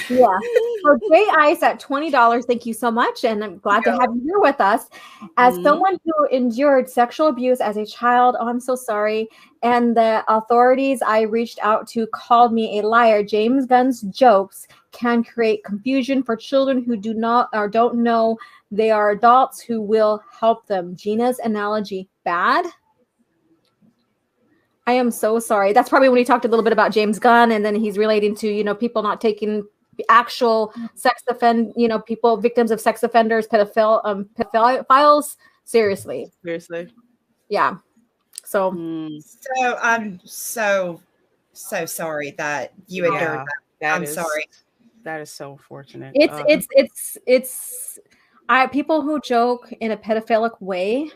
Yeah. So Jay Ice at $20. Thank you so much. And I'm glad to have you here with us. As someone who endured sexual abuse as a child, I'm so sorry. And the authorities I reached out to called me a liar. James Gunn's jokes can create confusion for children who do not or don't know they are adults who will help them. Gina's analogy bad. I am so sorry. That's probably when he talked a little bit about James Gunn, and then he's relating to, people not taking actual people, victims of sex offenders, pedophiles seriously. Yeah. So I'm so sorry that you endured that. I'm sorry. That is so unfortunate. It's people who joke in a pedophilic way,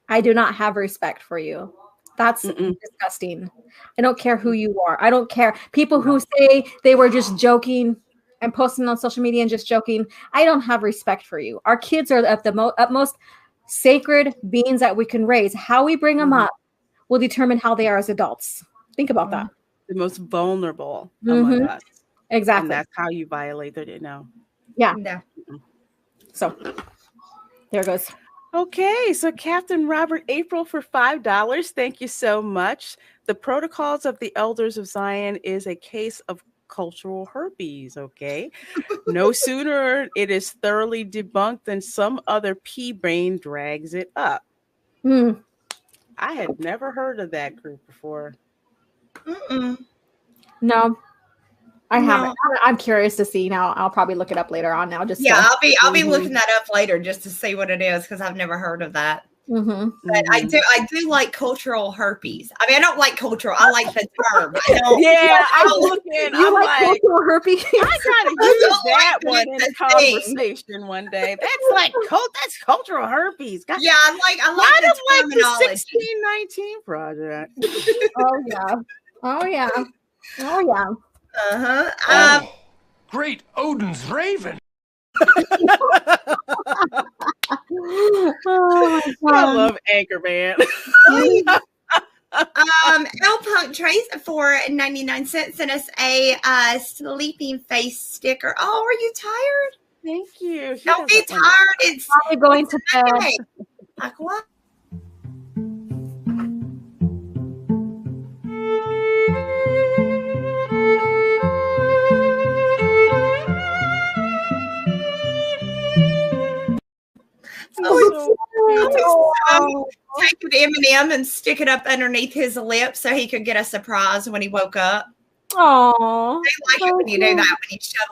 I do not have respect for you. That's disgusting. I don't care who you are. I don't care. People who say they were just joking and posting on social media and just joking, I don't have respect for you. Our kids are at the utmost sacred beings that we can raise. How we bring them up will determine how they are as adults. Think about that. The most vulnerable among us. Exactly. And that's how you violate their, Yeah. No. So there goes. Okay, so Captain Robert April for $5. Thank you so much. The Protocols of the Elders of Zion is a case of cultural herpes, okay? No sooner it is thoroughly debunked than some other pea brain drags it up. I had never heard of that group before. No. I haven't. I'm curious to see now. I'll probably look it up later on now. I'll be looking that up later just to see what it is because I've never heard of that. But I do like cultural herpes. I mean, I don't like cultural. I like the term. I'm looking. You like cultural herpes? I gotta use that one in a conversation one day. That's cultural herpes. God. Yeah, I like the terminology. The 1619 project. Oh yeah. Great Odin's Raven. I love Anchorman. L Punk Trace for 99 cents sent us a sleeping face sticker. Oh, are you tired? Thank you. Don't be tired. It's probably going to bed. Like what? Take an M&M and stick it up underneath his lips so he could get a surprise when he woke up. Oh, they like it when you do that. When you shove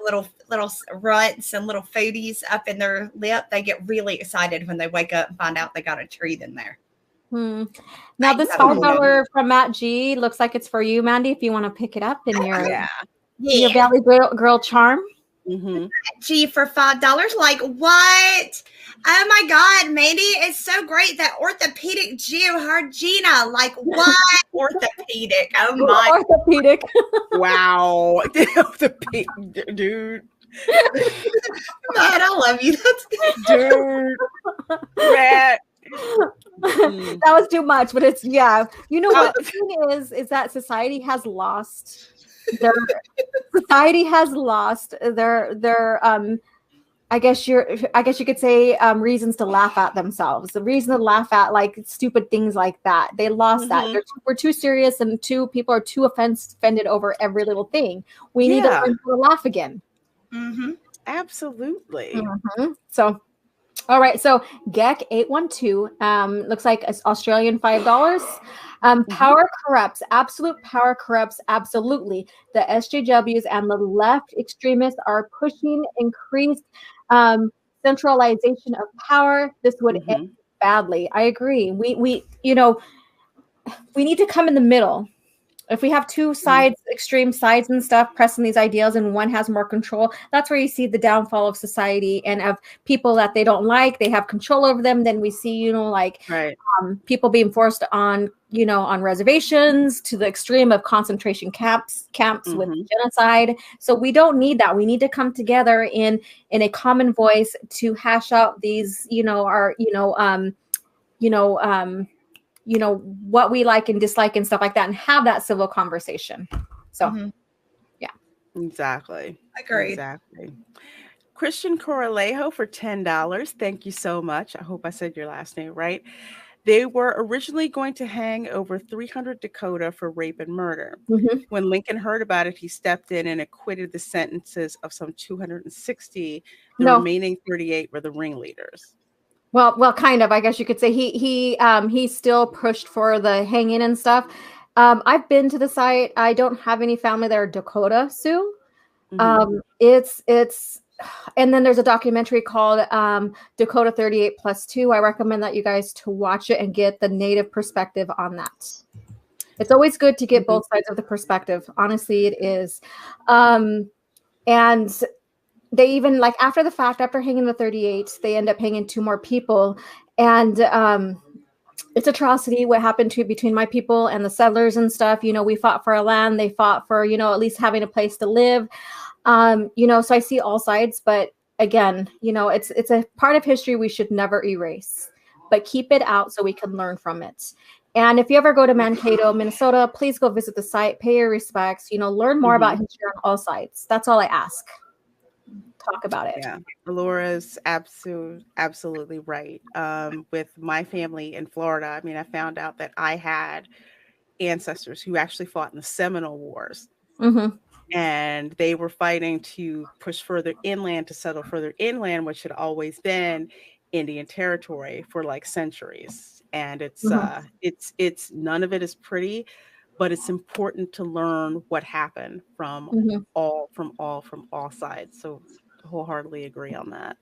little runts and little foodies up in their lip, they get really excited when they wake up and find out they got a treat in there. Now this $5 from Matt G looks like it's for you, Mandy. If you want to pick it up in your Valley Girl charm. G for $5. Like what? Oh my God, Mandy, it's so great that orthopedic Jew heard Gina. Like what? Orthopedic. Oh my. Orthopedic. Wow. Orthopedic, dude. Matt, I love you. Dude. Matt. That was too much, but it's You know what the thing is that society has lost their I guess you could say reasons to laugh at themselves. The reason to laugh at like stupid things like that. They lost that. We're too serious, and people are too offended over every little thing. We need to learn how to laugh again. Absolutely. So, all right. So Gek 812 looks like it's Australian $5. Power corrupts. Absolute power corrupts. Absolutely. The SJWs and the left extremists are pushing increased centralization of power. This would end badly. I agree. We need to come in the middle. If we have two sides, extreme sides and stuff, pressing these ideals, and one has more control, that's where you see the downfall of society and of people that they don't like. They have control over them. Then we see, like people being forced on, on reservations to the extreme of concentration camps with genocide. So we don't need that. We need to come together in a common voice to hash out these, what we like and dislike and stuff like that, and have that civil conversation. So, yeah. Exactly. Agreed. Exactly. Christian Coralejo for $10. Thank you so much. I hope I said your last name right. They were originally going to hang over 300 Dakota for rape and murder. When Lincoln heard about it, he stepped in and acquitted the sentences of some 260. The remaining 38 were the ringleaders. Well, kind of. I guess you could say he still pushed for the hanging and stuff. I've been to the site. I don't have any family there. Dakota Sioux. It's and then there's a documentary called Dakota 38 plus 2. I recommend that you guys to watch it and get the Native perspective on that. It's always good to get both sides of the perspective. Honestly, it is. And they even, like, after the fact, after hanging the 38, they end up hanging 2 more people. And it's atrocity what happened between my people and the settlers and stuff. We fought for our land. They fought for, at least having a place to live. So I see all sides. But again, it's a part of history we should never erase. But keep it out so we can learn from it. And if you ever go to Mankato, Minnesota, please go visit the site, pay your respects, learn more about history on all sides. That's all I ask. Talk about it. Yeah, Laura's absolutely right. With my family in Florida, I mean, I found out that I had ancestors who actually fought in the Seminole Wars, and they were fighting to push further inland, to settle further inland, which had always been Indian territory for like centuries. And it's none of it is pretty, but it's important to learn what happened from all sides. So wholeheartally agree on that.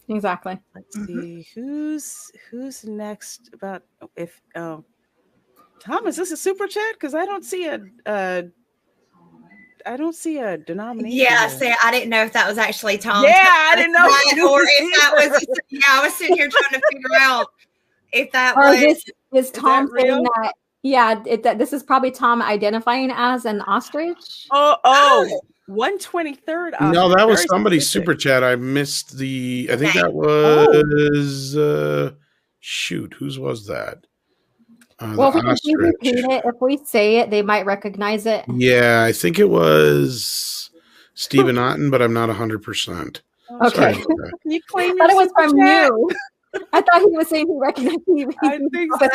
Exactly. Let's see who's next. About if Tom, is this a super chat? Because I don't see a denomination. Yeah, see, I didn't know if that was actually Tom. Yeah, I didn't know. Or if that was. Yeah, I was sitting here trying to figure out if that was. This is Tom that saying that. Yeah, this is probably Tom identifying as an ostrich. Oh. 123rd. No, that was somebody's super chat. I missed I think that was shoot, whose was that? Well, if we repeat it, if we say it, they might recognize it. Yeah, I think it was Stephen Otten, but I'm not 100%. Okay. Can you claim I thought it was from you. I thought he was saying he recognized me. I think so.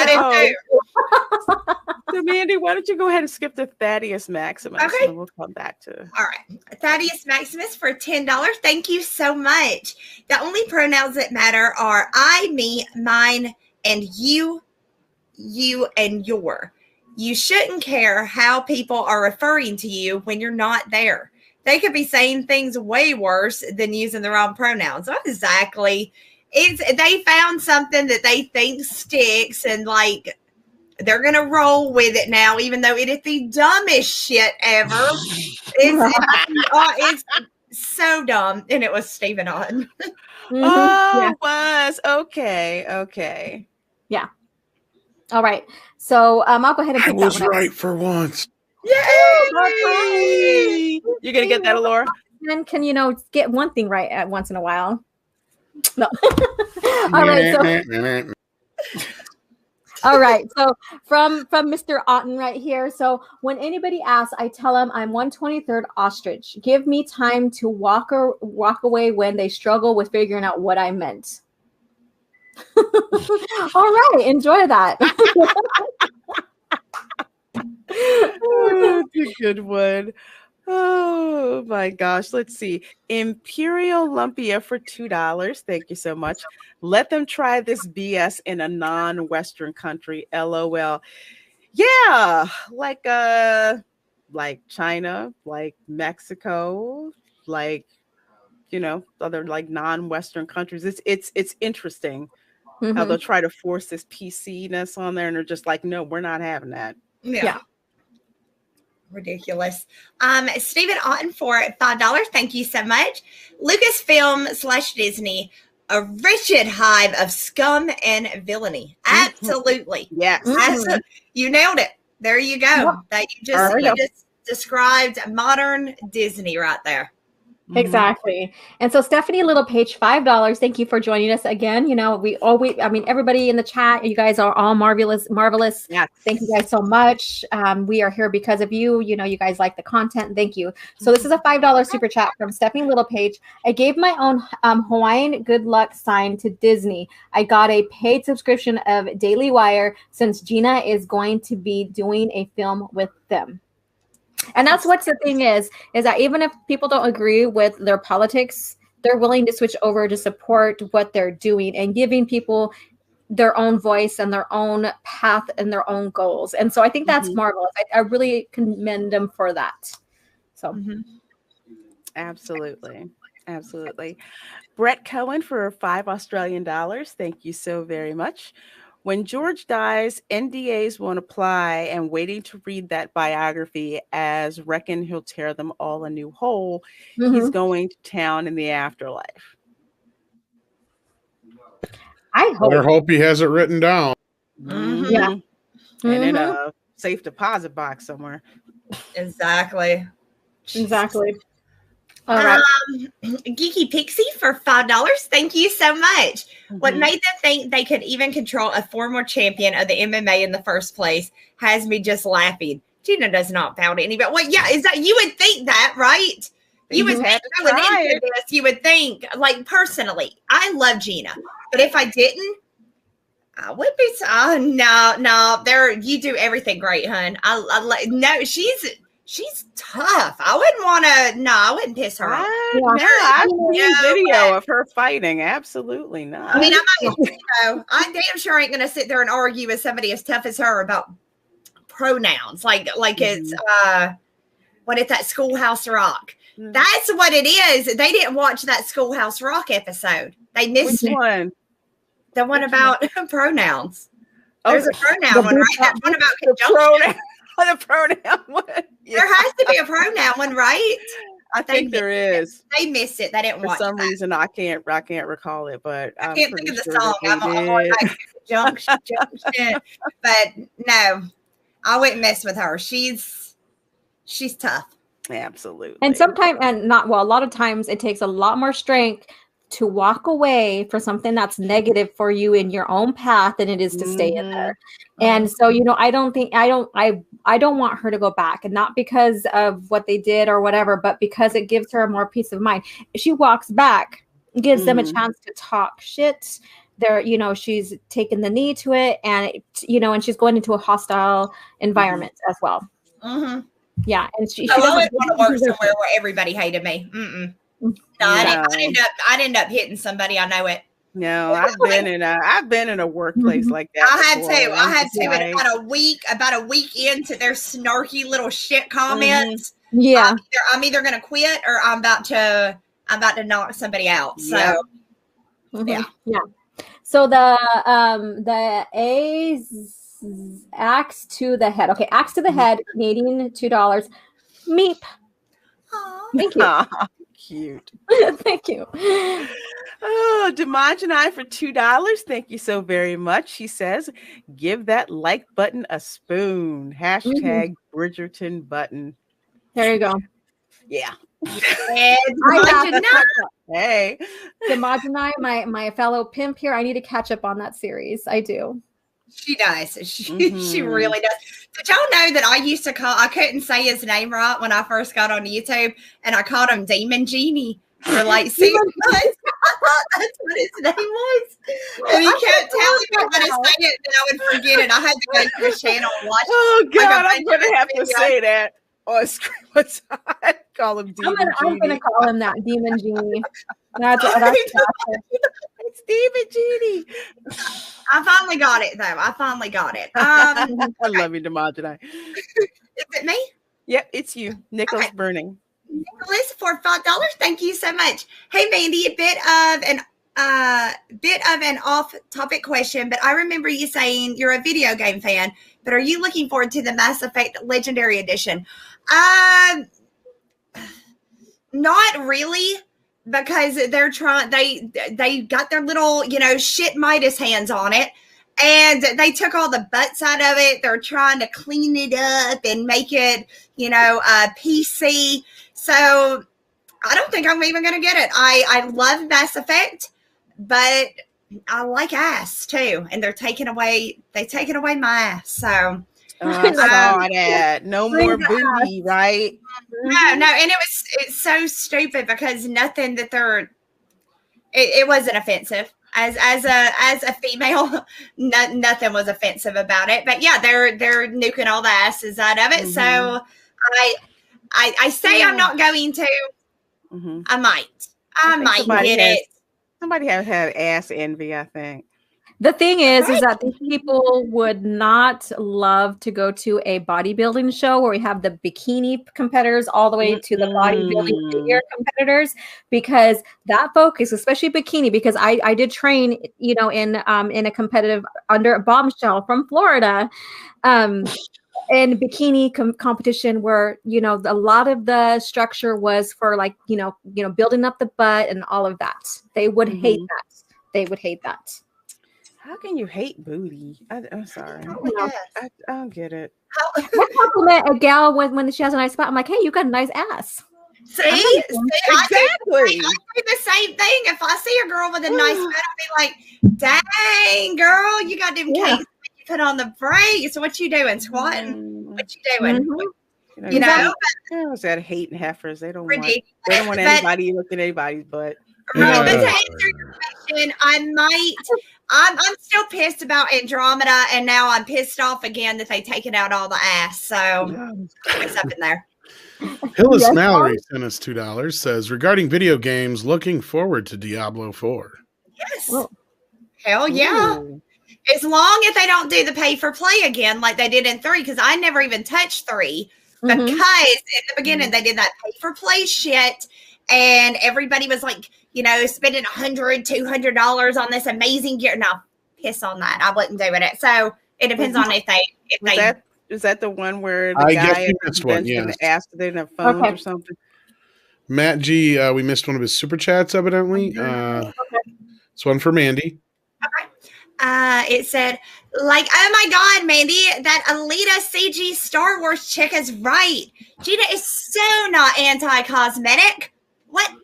So, Mandy, why don't you go ahead and skip to Thaddeus Maximus, okay. and we'll come back to. All right, Thaddeus Maximus for $10. Thank you so much. The only pronouns that matter are I, me, mine, and you and your. You shouldn't care how people are referring to you when you're not there. They could be saying things way worse than using the wrong pronouns. Not exactly. They found something that they think sticks, and like they're gonna roll with it now, even though it is the dumbest shit ever. It's so dumb, and it was Stephen Otten. It was okay. Yeah. All right. So I'll go ahead and pick I was that one right for once. Yay! You're gonna get that, Laura. And can get one thing right at once in a while. No. All right. All right. So from Mr. Otten right here. So when anybody asks, I tell them I'm 123rd ostrich. Give me time to walk away when they struggle with figuring out what I meant. All right. Enjoy that. That's a good one. Oh my gosh. Let's see. Imperial Lumpia for $2. Thank you so much. Let them try this BS in a non-Western country. LOL. Yeah. Like China, like Mexico, like, other like non-Western countries. It's interesting how they'll try to force this PC-ness on there, and they're just like, no, we're not having that. Yeah. Ridiculous. Stephen Otten for $5. Thank you so much. Lucasfilm / Disney, a wretched hive of scum and villainy. Absolutely. Yes. You nailed it. There you go. That you just described modern Disney right there. Exactly. And so Stephanie Little Page, $5. Thank you for joining us again. You know, everybody in the chat, you guys are all marvelous. Yes. Thank you guys so much. We are here because of you. You know, you guys like the content. Thank you. So this is a $5 super chat from Stephanie Little Page. I gave my own Hawaiian good luck sign to Disney. I got a paid subscription of Daily Wire since Gina is going to be doing a film with them. And that's what the thing is that even if people don't agree with their politics, they're willing to switch over to support what they're doing and giving people their own voice and their own path and their own goals. And so I think that's marvelous. I really commend them for that. So Absolutely. Brett Cohen for $5 Australian. Thank you so very much. When George dies, NDAs won't apply, and waiting to read that biography as reckon he'll tear them all a new hole. He's going to town in the afterlife. I hope he has it written down. Yeah. And in a safe deposit box somewhere. Exactly. All right. Geeky Pixie for $5. Thank you so much. What made them think they could even control a former champion of the MMA in the first place has me just laughing. Gina does not found anybody. Well, yeah, is that you would think that, right? You would think I would into this. You would think, like, personally, I love Gina, but if I didn't, I would be. No. There, you do everything great, hun. No, she's tough. I wouldn't want to. No, I wouldn't piss her off. I've seen video of her fighting. Absolutely not. I mean, I damn sure ain't gonna sit there and argue with somebody as tough as her about pronouns. Like it's what is that Schoolhouse Rock? That's what it is. They didn't watch that Schoolhouse Rock episode. They missed Which one? The one about pronouns. There's a pronoun one, right? There's one about conjunction. The pronoun one. Yeah. There has to be a pronoun one, right? I think there is. They missed it. They didn't watch it. For some reason, I can't recall it, but I can't think of the song. I'm on like junction. But no, I wouldn't mess with her. She's tough. Absolutely. And sometimes, a lot of times it takes a lot more strength to walk away for something that's negative for you in your own path than it is to stay in there. And so, I don't want her to go back, and not because of what they did or whatever, but because it gives her more peace of mind. If she walks back, it gives them a chance to talk shit. She's taken the knee to it, and and she's going into a hostile environment as well. Yeah. And she I wouldn't want to work somewhere where everybody hated me. No, I'd end up hitting somebody. I know it. No, I've been in a workplace like that. I had to. And about a week into their snarky little shit comments. Yeah, I'm either gonna quit or I'm about to knock somebody out. So yeah. So the axe to the head. Okay, axe to the head. Canadian $2. Meep. Thank you. Cute. Thank you. Oh, Demongenai for $2. Thank you so very much. She says, give that like button a spoon. Hashtag Bridgerton button. There you go. Yeah. Hey. Demongenai, my fellow pimp here, I need to catch up on that series. I do. She does. She really does. Did y'all know that I couldn't say his name right when I first got on YouTube, and I called him Demon Genie for like 6 months. I thought that's what his name was. And he kept telling me how to say it, and I would forget it. I had to go to his channel and watch it. Oh, God, I'm going to have to say that on screen. What's I call him Demon Genie. I'm going to call him that, Demon Genie. It's Demon Genie. I finally got it, though. I love you, Demongenai. Is it me? Yep, it's you. Nicholas Burning. Nicholas for $5. Thank you so much. Hey, Mandy, a bit of an bit of an off-topic question, but I remember you saying you're a video game fan, but are you looking forward to the Mass Effect Legendary Edition? Not really, because they're trying. They got their little, shit Midas hands on it, and they took all the butts out of it. They're trying to clean it up and make it, PC. So I don't think I'm even going to get it. I love Mass Effect, but I like ass too, and they're taking away my ass. So I saw that. No more booty, right? No, and it's so stupid because nothing that it wasn't offensive. As a female, nothing was offensive about it. But yeah, they're nuking all the asses out of it. So I say I'm not going to. I might get it. Somebody have had ass envy, I think. The thing is that these people would not love to go to a bodybuilding show where we have the bikini competitors all the way to the bodybuilding figure competitors, because that focus, especially bikini, because I did train, in a competitive under a bombshell from Florida, in bikini competition where, a lot of the structure was for building up the butt and all of that. They would hate that. They would hate that. How can you hate booty? I'm sorry. I don't get it. I compliment a gal when she has a nice spot. I'm like, hey, you got a nice ass. See, exactly. I do the same thing. If I see a girl with a nice butt, I'll be like, dang, girl, you got them cakes. You put on the brakes. So what you doing, squatting? What you doing? Girls that hate heifers. They don't want anybody looking at anybody's butt. Right, but to answer your question, I'm still pissed about Andromeda, and now I'm pissed off again that they taken out all the ass. So what's up in there? Hillis Mallory sent us $2. Says, regarding video games, looking forward to Diablo 4. Yes. Oh. Hell yeah. Ooh. As long as they don't do the pay for play again like they did in 3, because I never even touched 3. Because in the beginning they did that pay for play shit, and everybody was like, spending $100, $200 on this amazing gear. No, piss on that. I wasn't doing it. So it depends on if they. Is that the one where the guy asked them a phone or something? Matt G, we missed one of his super chats, evidently. It's one for Mandy. Okay. It said, oh my God, Mandy, that Alita CG Star Wars chick is right. Gina is so not anti-cosmetic. Whatever.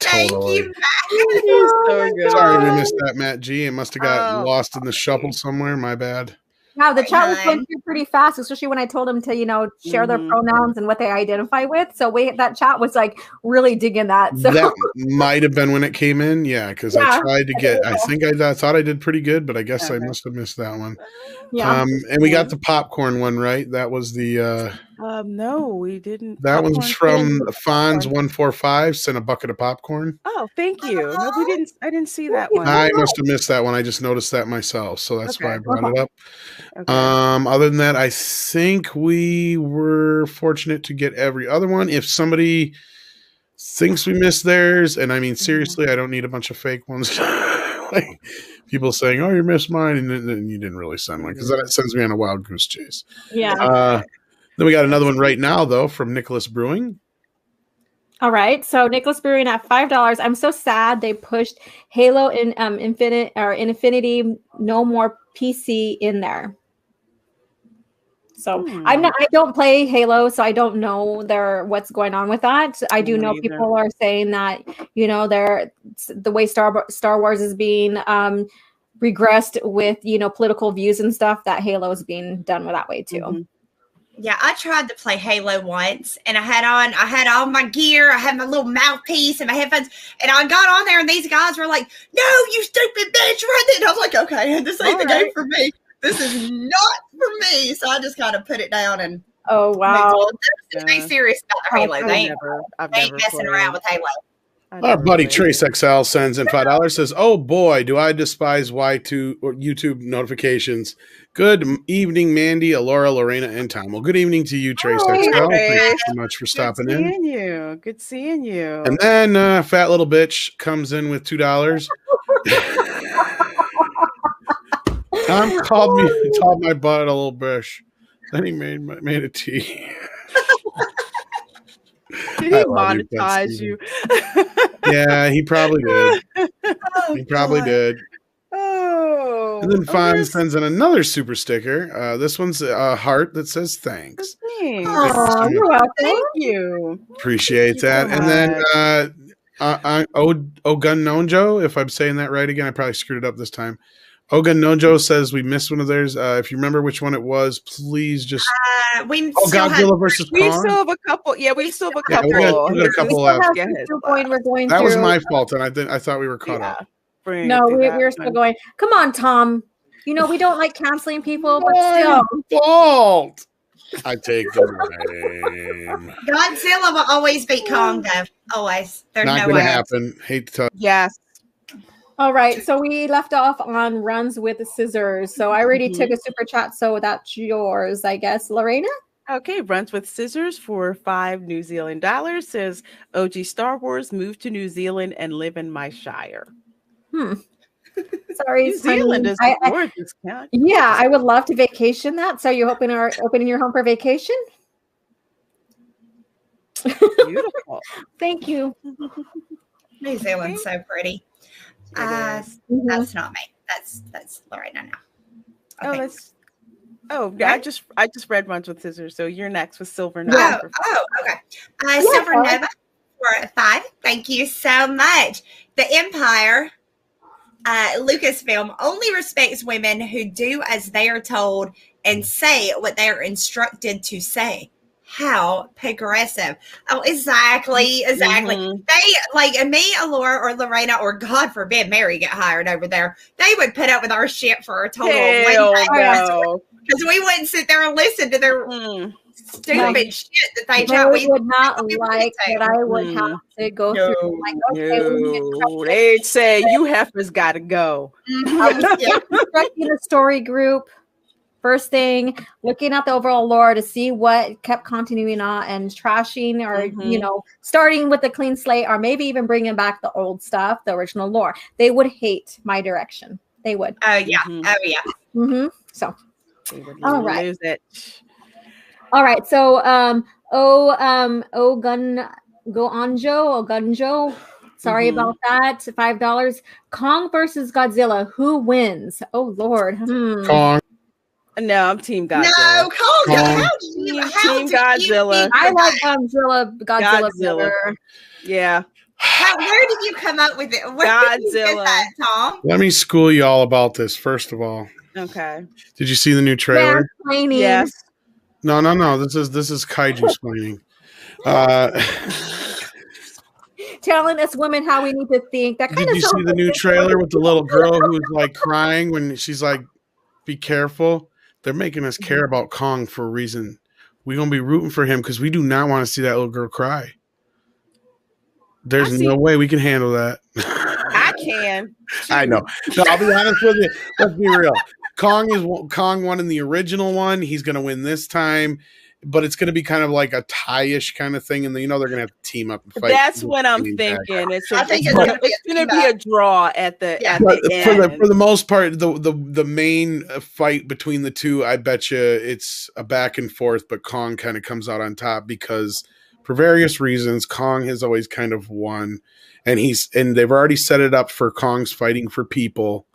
Thank you, Matt. So sorry we missed that, Matt G. It must have got lost in the shuffle somewhere. My bad. Wow, the chat was going through pretty fast, especially when I told them to, share their pronouns and what they identify with. So that chat was really digging that. So that might have been when it came in. Yeah, because I tried to get. I think I thought I did pretty good, but I guess I must have missed that one. Yeah. And we got the popcorn one right. That was the. No, we didn't. That one's from Fonz 145. Sent a bucket of popcorn. Oh, thank you. No, we didn't. I didn't see that one. I must have missed that one. I just noticed that myself, so that's why I brought it up. Okay. Other than that, I think we were fortunate to get every other one. If somebody thinks we missed theirs, and I mean seriously, I don't need a bunch of fake ones. Like people saying, "Oh, you missed mine," and then you didn't really send one because that sends me on a wild goose chase. Yeah. Then we got another one right now, though, from Nicholas Brewing. All right. So Nicholas Brewing at $5. I'm so sad they pushed Halo in Infinity No More PC in there. So I don't play Halo, so I don't know what's going on with that. I do know people are saying that, the way Star Wars is being regressed with, political views and stuff, that Halo is being done that way too. Mm-hmm. Yeah, I tried to play Halo once, and I had all my gear, I had my little mouthpiece and my headphones, and I got on there, and these guys were like, "No, you stupid bitch!" Right then, I was like, "Okay, this ain't the game for me. This is not for me." So I just kind of put it down and. Oh wow! They're serious about the Halo. They ain't messing around with Halo. Our buddy Trace XL sends in $5. Says, "Oh boy, do I despise Y2 or YouTube notifications." Good evening, Mandy, Alora, Lorena, and Tom. Well, good evening to you, Trace XL. Thank you so much for stopping in. Good seeing you. And then fat little bitch comes in with $2. Tom called my butt a little bitch. Then he made a tea. Did he monetize you? Yeah, he probably did. He probably did. Oh. And then Fawn sends in another super sticker. This one's a heart that says thanks. Oh, you're welcome. Thank you. Appreciate that. And then Ogun if I'm saying that right again, I probably screwed it up this time. Ogun Nojo says we missed one of theirs. If you remember which one it was, please just. Godzilla versus Kong. We still have a couple. Yeah, we still have a couple. We got a couple left. That was my fault, and I thought we were caught up. No, we're still going. Come on, Tom. You know we don't like canceling people, but still. Fault. I take the blame. Godzilla will always beat Kong, though. Always. There's not no going to way. happen. Hate to tell. Yes. All right, so we left off on runs with scissors. So I already took a super chat, so that's yours, I guess, Lorena. Okay, runs with scissors for $5 New Zealand dollars. Says OG Star Wars moved to New Zealand and live in my shire. Sorry, New Zealand is gorgeous. Yeah, I would love to vacation that. So you're opening your home for vacation? Beautiful. Thank you. New Zealand's so pretty. That's not me. That's Lorena now. Okay. I just read runs with scissors. So you're next with Silver Nova. Nova. Okay. Silver Nova for 5. Thank you so much. The Empire, Lucasfilm only respects women who do as they are told and say what they are instructed to say. How progressive. Oh, exactly. They, like me, Alora, or Lorena, or God forbid Mary get hired over there, they would put up with our shit for a total of because we wouldn't sit there and listen to their stupid shit that they try. We would not like that I would have to go through. Like, okay, they'd say, you heifers got to go. I was instructing a story group. First thing, looking at the overall lore to see what kept continuing on and trashing or, starting with a clean slate or maybe even bringing back the old stuff, the original lore. They would hate my direction. They would. Oh, yeah. Oh, yeah. So, all right. All right. So, Gunjo. Sorry about that. $5. Kong versus Godzilla. Who wins? Oh, Lord. Kong. No, I'm Team Godzilla. No, Kong. Team Godzilla. I like Godzilla better. Yeah. Where did you come up with it? Where did you get that, Tom? Let me school you all about this, first of all. Okay. Did you see the new trailer? Yes. No. This is Kaiju explaining. Telling us women how we need to think. Did you see the new trailer with the little girl who's like crying when she's like, be careful? They're making us care about Kong for a reason. We're going to be rooting for him because we do not want to see that little girl cry. There's no way we can handle that. I can. I know. No, I'll be honest with you. Let's be real. Kong won in the original one. He's going to win this time. But it's going to be kind of like a tie-ish kind of thing, and they're going to have to team up and fight. That's what I'm thinking. It's going to be a draw at the end. For the most part, the main fight between the two, I bet you it's a back and forth, but Kong kind of comes out on top because for various reasons, Kong has always kind of won, and they've already set it up for Kong's fighting for people.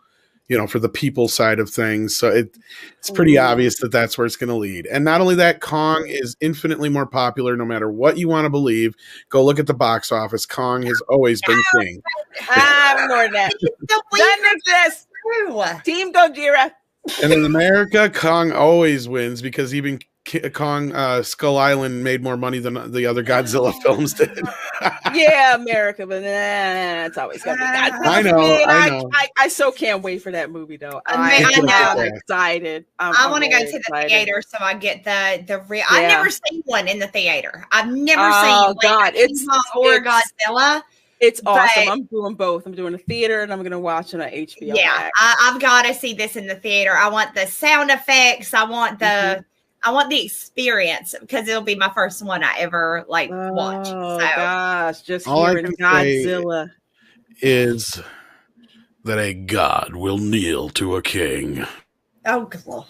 For the people side of things. So it's pretty obvious that that's where it's going to lead. And not only that, Kong is infinitely more popular no matter what you want to believe. Go look at the box office. Kong has always been king. I'm ignoring that. None of this. Team Gojira. And in America, Kong always wins because even Kong Skull Island made more money than the other Godzilla films did. Yeah, America, but it's always gonna be Godzilla. I know. I so can't wait for that movie though. I'm excited. I want to go to the theater so I get the real. I've never seen one in the theater. I've never seen. God, it's Godzilla. It's awesome. But- I'm doing both. I'm doing a theater and I'm going to watch it on HBO. Yeah, Max. I've got to see this in the theater. I want the sound effects. I want the experience because it'll be my first one I ever watch. Oh So gosh, just All I hearing can Godzilla. is that a god will kneel to a king. oh good Lord.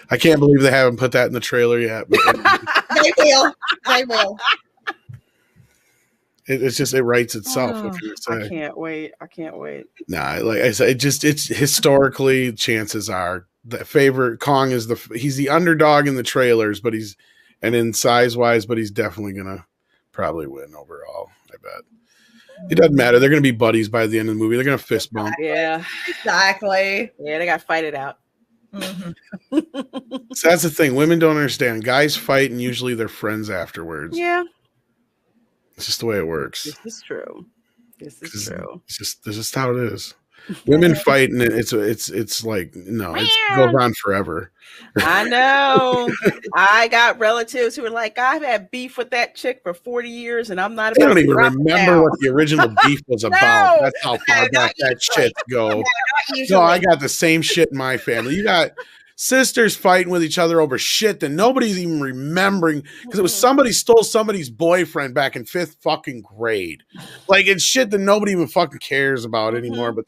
I can't believe they haven't put that in the trailer yet. But They will. They will. it's just, it writes itself. Oh, What can I say? I can't wait. I can't wait. Nah, like I said, it's historically, chances are the favorite Kong is he's the underdog in the trailers, but he's in size wise, but he's definitely gonna probably win overall. I bet. It doesn't matter. They're gonna be buddies by the end of the movie. They're gonna fist bump. Yeah, Exactly. yeah, they got to fight it out. Mhm. So that's the thing. Women don't understand. Guys fight, and usually they're friends afterwards. Yeah, It's just the way it works. this is true. This is true. It's just how it is. Women fight, and it's like no, it goes on forever. I know. I got relatives who are like, I've had beef with that chick for 40 years, and I'm not. They about don't to even drop it remember down. what the original beef was about. That's how far back that shit go. No, I got the same shit in my family. You got sisters fighting with each other over shit that nobody's even remembering because it was somebody stole somebody's boyfriend back in 5th fucking grade. Like it's shit that nobody even fucking cares about anymore. But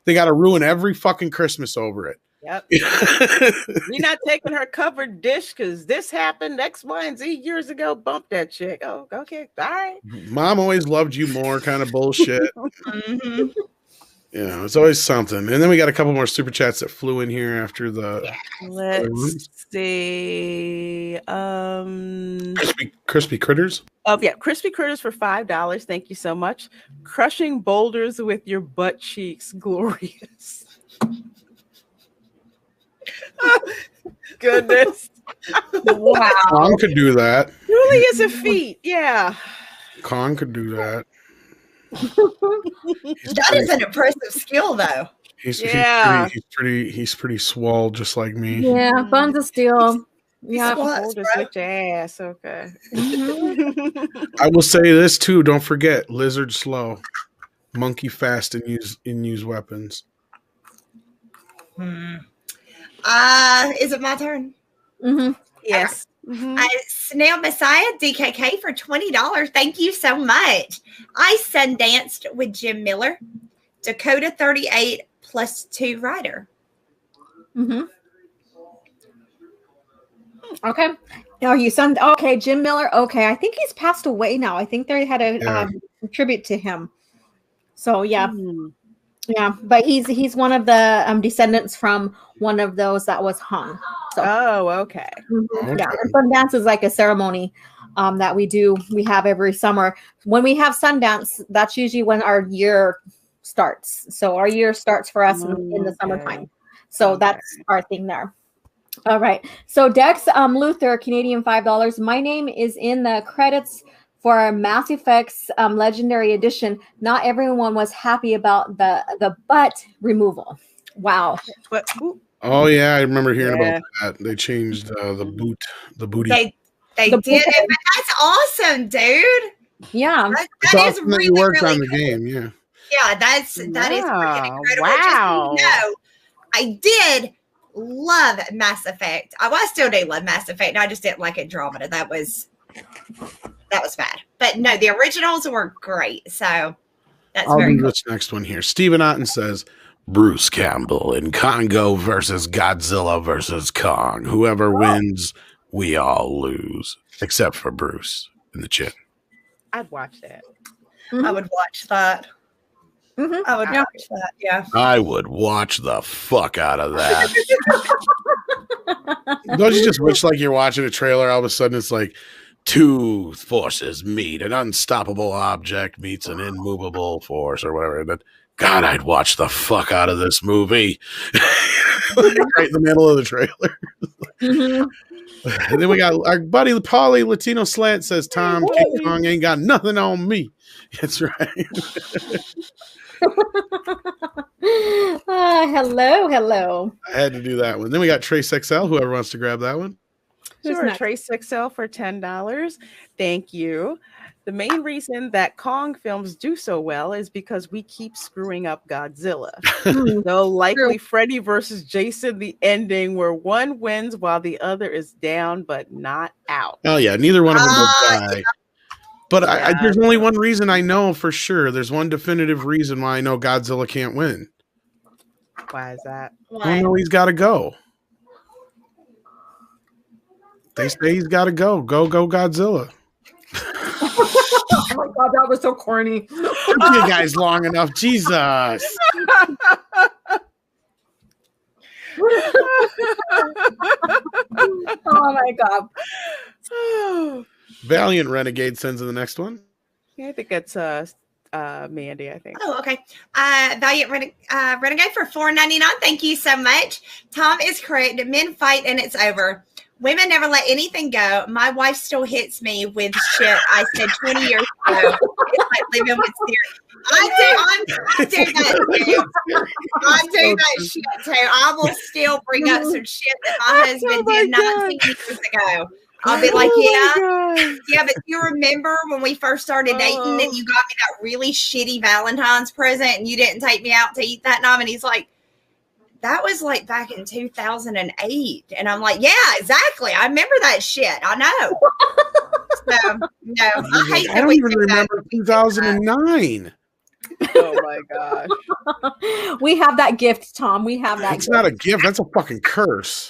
they got to ruin every fucking Christmas over it. Yep. You're not taking her covered dish because this happened X, Y, and Z years ago. Bump that chick. Oh, okay. All right. Mom always loved you more kind of bullshit. Mhm. You know, it's always something. And then we got a couple more super chats that flew in here after the Let's see. crispy critters. Oh yeah, crispy critters for $5. Thank you so much. Crushing boulders with your butt cheeks, glorious. Goodness. Wow. Kong could do that. Really is a feat. Yeah. Kong could do that. That is an impressive skill, though. He's pretty swole, just like me. Yeah, buns of steel. Yeah. Boulders with your ass. Okay. I will say this too. Don't forget, lizard slow, monkey fast, and use weapons. Is it my turn? Mm-hmm. Yes. Snail Messiah DKK for $20. Thank you so much. I sundanced with Jim Miller, Dakota 38 +2 rider. Mm-hmm. Okay. Oh, you son. Okay, Jim Miller. Okay, I think he's passed away now. I think they had a tribute to him. So yeah, yeah. But he's one of the descendants from one of those that was hung. So, okay. Mm-hmm. Yeah, and Sundance is like a ceremony that we have every summer. When we have Sundance, that's usually when our year starts. So our year starts for us in the summertime. So that's our thing there. All right. So Dex Luther, Canadian $5. My name is in the credits for Mass Effect's Legendary Edition. Not everyone was happy about the butt removal. Wow. Oh yeah, I remember hearing about that. They changed the booty. They did it, but that's awesome, dude. Yeah, that is really, you worked really on the cool. game. Yeah. Yeah, that is freaking incredible. Wow. Just so you know, I did love Mass Effect. I still do love Mass Effect. I just didn't like Andromeda. That was bad. But no, the originals were great. So that's I'll very do cool. this next one here. Stephen Otten says Bruce Campbell in Congo versus Godzilla versus Kong. Whoever wins, we all lose, except for Bruce in the chin. I'd watch that. I would watch that. Mm-hmm. I would watch that. Yeah. I would watch the fuck out of that. Don't you just wish like you're watching a trailer, all of a sudden it's like two forces meet, an unstoppable object meets an immovable force or whatever. And then, God, I'd watch the fuck out of this movie. Right in the middle of the trailer. Mm-hmm. And then we got our buddy Paulie Latino Slant says Tom King Kong ain't got nothing on me. That's right. Hello. I had to do that one. Then we got Trace XL. Whoever wants to grab that one. Sure, Trace XL for $10. Thank you. The main reason that Kong films do so well is because we keep screwing up Godzilla. So likely Freddy versus Jason, the ending where one wins while the other is down but not out. Oh yeah, neither one of them will die. But there's only one reason I know for sure. There's one definitive reason why I know Godzilla can't win. Why is that? I know he's got to go. They say he's got to go. Go Godzilla. Oh my god, that was so corny. You guys long enough, Jesus. Oh my god. Valiant Renegade sends in the next one. Yeah, I think it's Mandy, I think. Oh, okay. Valiant Renegade for $4.99. Thank you so much. Tom is correct. Men fight and it's over. Women never let anything go. My wife still hits me with shit I said 20 years ago. It's like living with Siri. I do that too. I do that shit too. I will still bring up some shit that my husband did 19 years ago. I'll be like, yeah, but you remember when we first started dating and you got me that really shitty Valentine's present and you didn't take me out to eat that night? And he's like, that was like back in 2008. And I'm like, yeah, exactly. I remember that shit. I know. So, no, I hate that. I don't even remember 2009. Oh my gosh. We have that gift, Tom. We have that. It's not a gift. That's a fucking curse.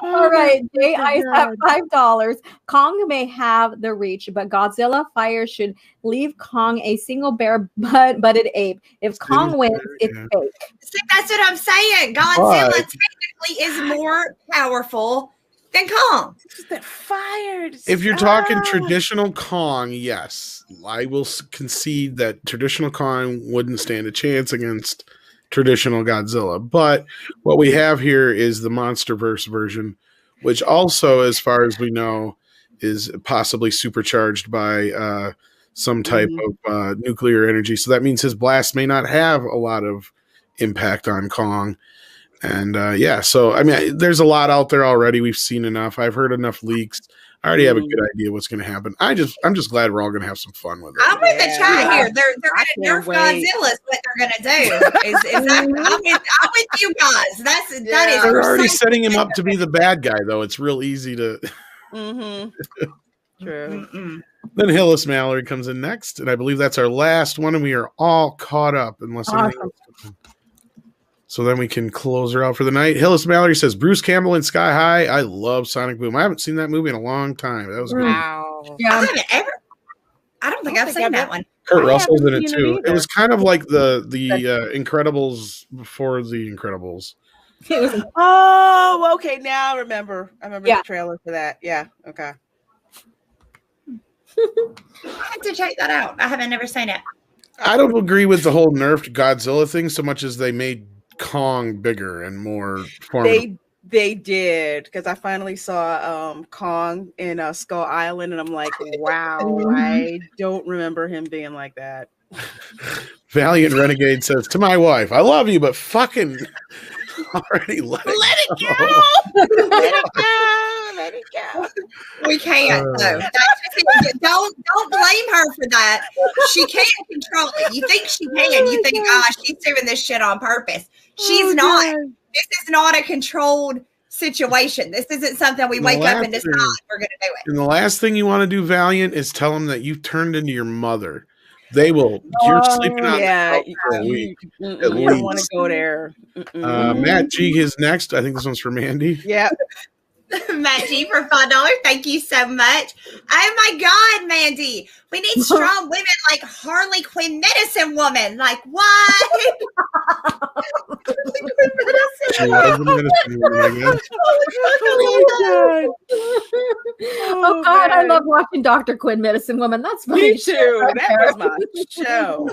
All right, Jay Ice at $5. Kong may have the reach, but Godzilla fire should leave Kong a single bare-butted ape. If Kong wins, it's fake. See, that's what I'm saying. Godzilla technically is more powerful than Kong. That fired. If you're talking traditional Kong, yes, I will concede that traditional Kong wouldn't stand a chance against traditional Godzilla. But what we have here is the MonsterVerse version, which also, as far as we know, is possibly supercharged by some type of nuclear energy. So that means his blast may not have a lot of impact on Kong. And so I mean, there's a lot out there already. We've seen enough. I've heard enough leaks. I already have a good idea what's going to happen. I'm just glad we're all going to have some fun with it. I'm with the chat here. They're going to nerf Godzilla. Is what they're going to do. I'm with you guys. That is. They're already setting him up to be the bad guy, though. It's real easy to. True. Then Hillis Mallory comes in next, and I believe that's our last one, and we are all caught up unless anything else comes in. So then we can close her out for the night. Hillis Mallory says, Bruce Campbell in Sky High. I love Sonic Boom. I haven't seen that movie in a long time. That was good. Wow. Yeah. I don't think I've seen that one. Kurt Russell's in it too. It was kind of like the Incredibles before the Incredibles. Oh, okay. Now I remember the trailer for that. Yeah. Okay. I have to check that out. I haven't never seen it. I don't agree with the whole nerfed Godzilla thing so much as they made Kong bigger and more formidable. They did, because I finally saw Kong in Skull Island, and I'm like, wow, I don't remember him being like that. Valiant Renegade says, to my wife, I love you, but fucking already let it go. Let it go. We can't though. Don't blame her for that. She can't control it. You think she can. You think, she's doing this shit on purpose. She's not. This is not a controlled situation. This isn't something we wake up and decide we're going to do it. And the last thing you want to do, Valiant, is tell them that you've turned into your mother. They will. You're sleeping on the couch for a week. I don't want to go there. Matt G is next. I think this one's for Mandy. Yeah. Matt G for $5. Thank you so much. Oh my God, Mandy. We need strong women like Harley Quinn Medicine Woman. Like what? Harley Quinn Medicine She was a medicine woman, I guess. Oh God, I love watching Dr. Quinn Medicine Woman. That's funny. Me too. That was my show.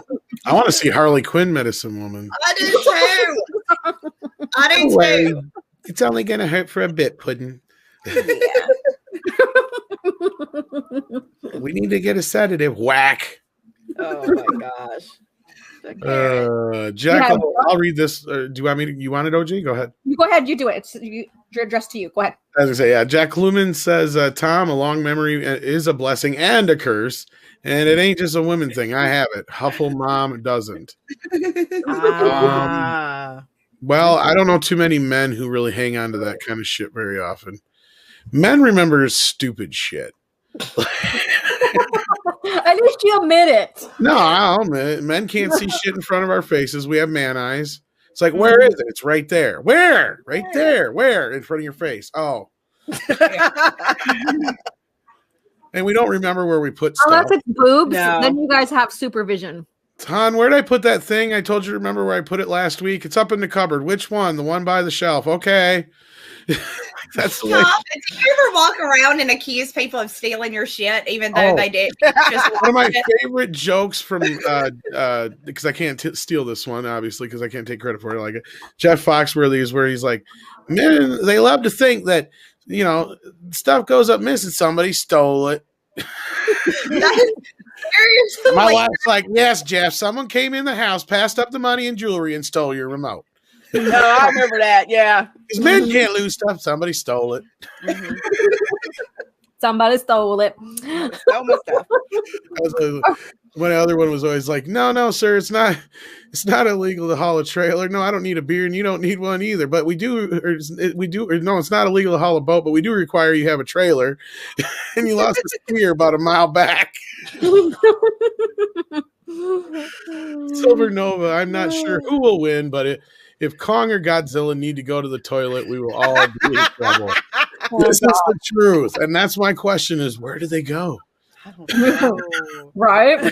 I want to see Harley Quinn Medicine Woman. I do too. I do too. It's only going to hurt for a bit, Puddin'. We need to get a sedative. Whack. Oh my gosh. Jack, I'll read this. Do you want me to? You want it, OG? Go ahead. You go ahead. You do it. addressed to you. Go ahead. As I say, yeah. Jack Lumen says, Tom, a long memory is a blessing and a curse. And it ain't just a women thing. I have it. Huffle mom doesn't. Well, I don't know too many men who really hang on to that kind of shit very often. Men remember stupid shit. At least you admit it. No, I'll admit it. Men can't see shit in front of our faces. We have man eyes. It's like, where is it? It's right there. Where? Right there. Where? In front of your face. Oh. And we don't remember where we put stuff. Unless it's boobs, then you guys have supervision. Hon, where did I put that thing? I told you to remember where I put it last week. It's up in the cupboard. Which one? The one by the shelf. Okay. That's the way. Did you ever walk around and accuse people of stealing your shit, even though they did? One of my favorite jokes from, because I can't steal this one, obviously, because I can't take credit for it. Like Jeff Foxworthy is where he's like, men, they love to think that, you know, stuff goes up missing. Somebody stole it. My wife's like, yes, Jeff, someone came in the house, passed up the money and jewelry, and stole your remote. No, I remember that. Yeah. Because men can't lose stuff. Somebody stole it. Somebody stole it. Stole my stuff. My other one was always like, no, sir, it's not illegal to haul a trailer. No, I don't need a beer, and you don't need one either. But no, it's not illegal to haul a boat, but we do require you have a trailer. And you lost a steer about a mile back. Silver Nova, I'm not sure who will win, but if Kong or Godzilla need to go to the toilet, we will all be in trouble. This is the truth. And that's my question is, where do they go? Right? I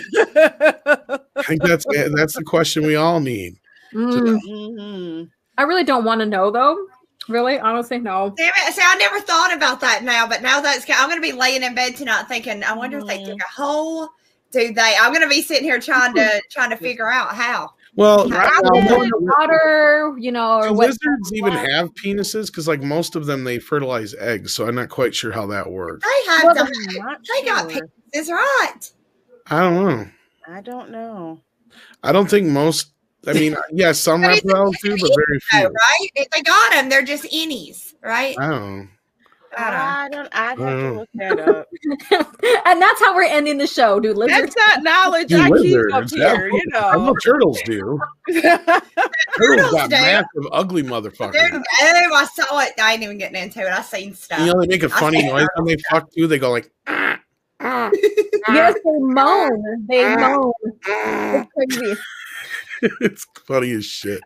think that's the question we all need. I really don't want to know, though. Really? Honestly, no. Damn it. See, I never thought about that now, but now that's I'm going to be laying in bed tonight thinking, I wonder if they took a hole. I'm going to be sitting here trying to figure out how. Well, water, you know, or do lizards even have penises? Because like most of them, they fertilize eggs, so I'm not quite sure how that works. They got penises, right? I don't know. I don't think most. I mean, yes, some reptiles do, but very few. Right? If they got them, they're just innies, right? I don't know. I'd have to look that up. And that's how we're ending the show, dude. Lizards. That's not knowledge I keep up here, you know. I know turtles do. Turtles got massive, ugly motherfuckers. I saw it. I ain't even getting into it. I seen stuff. You know, they make a funny noise when they fuck too. They go like, Yes, they moan. They moan. It's crazy. It's funny as shit.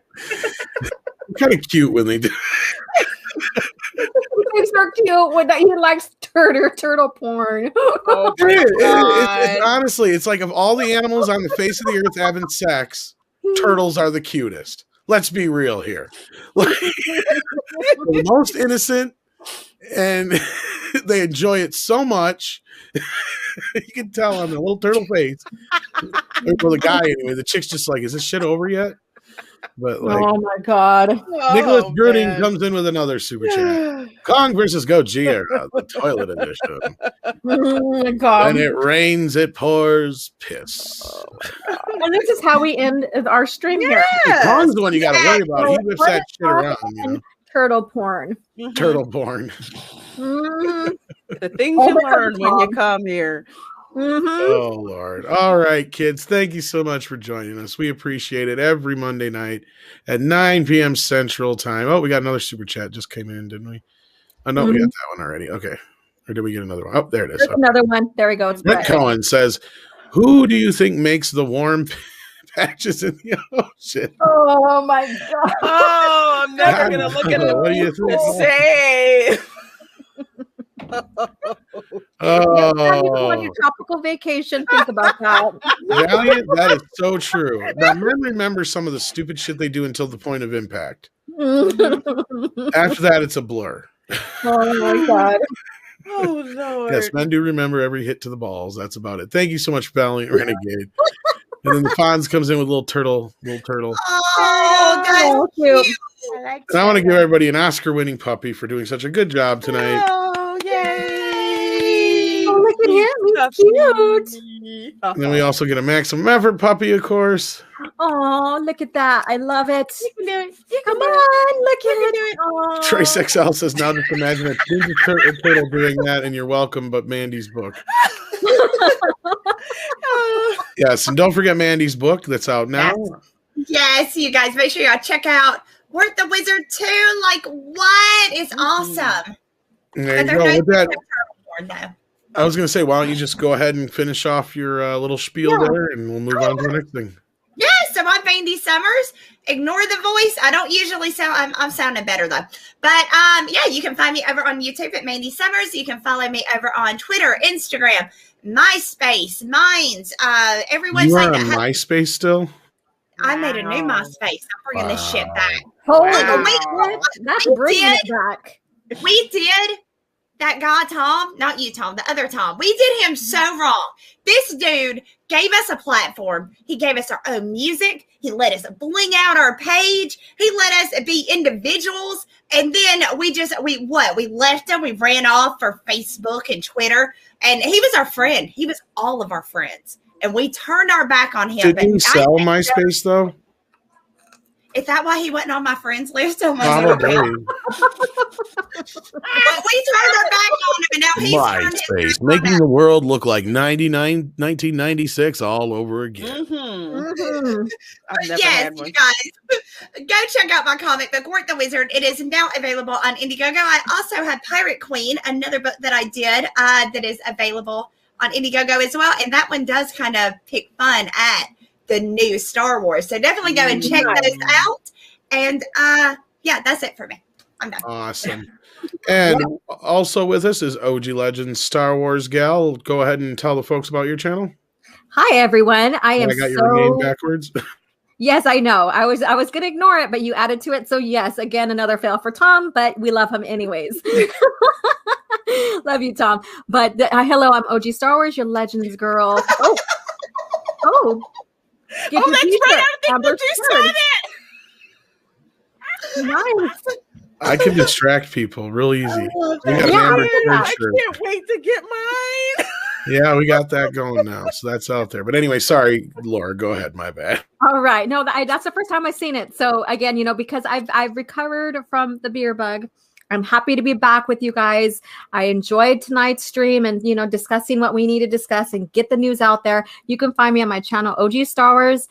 Kind of cute when they do. Things are cute when he likes turtle porn. Oh, it's honestly, it's like of all the animals on the face of the earth having sex, turtles are the cutest. Let's be real here. Like, the most innocent, and they enjoy it so much. You can tell on the little turtle face. Well, the guy anyway, the chick's just like, is this shit over yet? But like, oh my god! Nicholas Bruning comes in with another super chat. Kong versus Gojira, the toilet edition. Oh my god! When it rains, it pours piss. Oh and this is how we end our stream here. Kong's the one you got to worry about. He whips that shit around. You know? Turtle porn. Turtle porn. The things you learn when you come here. Oh Lord. All right, kids, thank you so much for joining us. We appreciate it every Monday night at 9 p.m. Central Time. Oh, we got another super chat just came in, didn't we? Oh no, we got that one already. Okay. Or did we get another one? Oh, there it is. There's another one. There we go. It's Brett Cohen says, who do you think makes the warm patches in the ocean? Oh my god. Oh, I'm never gonna look at it. What do you think? Say. On your tropical vacation, think about that. Valiant, that is so true. Now, men remember some of the stupid shit they do until the point of impact. After that, it's a blur. Oh my god. Oh Lord. Yes, men do remember every hit to the balls. That's about it. Thank you so much, Valiant Renegade. And then the Fonz comes in with little turtle. Oh, that's cute. And I want to give everybody an Oscar-winning puppy for doing such a good job tonight. Oh, yay! Oh, look at him. He's cute. And then we also get a maximum effort puppy, of course. Oh, look at that. I love it. You can do it. You can Come do it. on, look You at can it. do it. Oh. Trace XL says, now just imagine a Ninja Turtle doing that, and you're welcome, but Mandy's book. Yes, and don't forget Mandy's book that's out now. Yes, you guys, make sure y'all check out Worth the Wizard too. Like, what? It's awesome. There But you go. there's With that, no though. I was going to say, why don't you just go ahead and finish off your little spiel there, and we'll move on to the next thing. Yes, so I'm Mandy Summers. Ignore the voice. I don't usually sound. I'm sounding better though. But yeah, you can find me over on YouTube at Mandy Summers. You can follow me over on Twitter, Instagram, MySpace, Minds. Everyone's You like are on MySpace still? I made a new MySpace. I'm bringing this shit back. Holy Look, shit. That's bringing it back. We did that guy, Tom, not you, Tom, the other Tom. We did him so wrong. This dude gave us a platform. He gave us our own music. He let us bling out our page. He let us be individuals. And then we left him. We ran off for Facebook and Twitter. And he was our friend. He was all of our friends. And we turned our back on him. Did he sell MySpace, though? Is that why he wasn't on my friends list? Oh my Probably. God. But we turned our back on him, and now he's turned his MySpace, back on making us. the world look like 1996 all over again. I've never Yes, had one. you guys, go check out my comic book, Work the Wizard. It is now available on Indiegogo. I also have Pirate Queen, another book that I did that is available on Indiegogo as well. And that one does kind of pick fun at the new Star Wars. So definitely go and check those out. And yeah, that's it for me. I'm done. Awesome. And also with us is OG Legends Star Wars Gal. Go ahead and tell the folks about your channel. Hi everyone. I got your name backwards. Yes, I know. I was going to ignore it, but you added to it. So yes, again, another fail for Tom, but we love him anyways. Love you, Tom. But hello, I'm OG Star Wars, your Legends girl. Oh. Get Oh, that's right. I think you said it. Nice. I can distract people real easy. We got an Yeah, Amber I shirt. can't wait to get mine. Yeah, we got that going now. So that's out there. But anyway, sorry, Laura, go ahead. My bad. All right. No, that's the first time I've seen it. So again, because I've recovered from the beer bug. I'm happy to be back with you guys. I enjoyed tonight's stream and, discussing what we need to discuss and get the news out there. You can find me on my channel, OG Star Wars.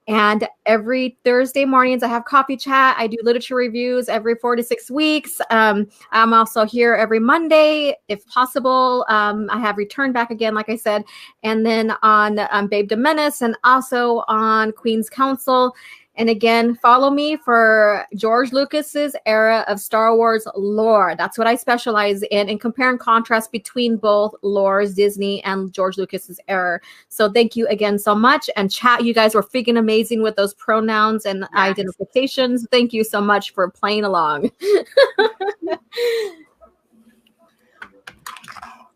And every Thursday mornings, I have coffee chat. I do literature reviews every 4 to 6 weeks. I'm also here every Monday, if possible. I have returned back again, like I said, and then on Fandom Menace and also on Queen's Council. And again, follow me for George Lucas's era of Star Wars lore. That's what I specialize in compare and contrast between both lore's Disney and George Lucas's era. So thank you again so much. And chat, you guys were freaking amazing with those pronouns and identifications. Thank you so much for playing along.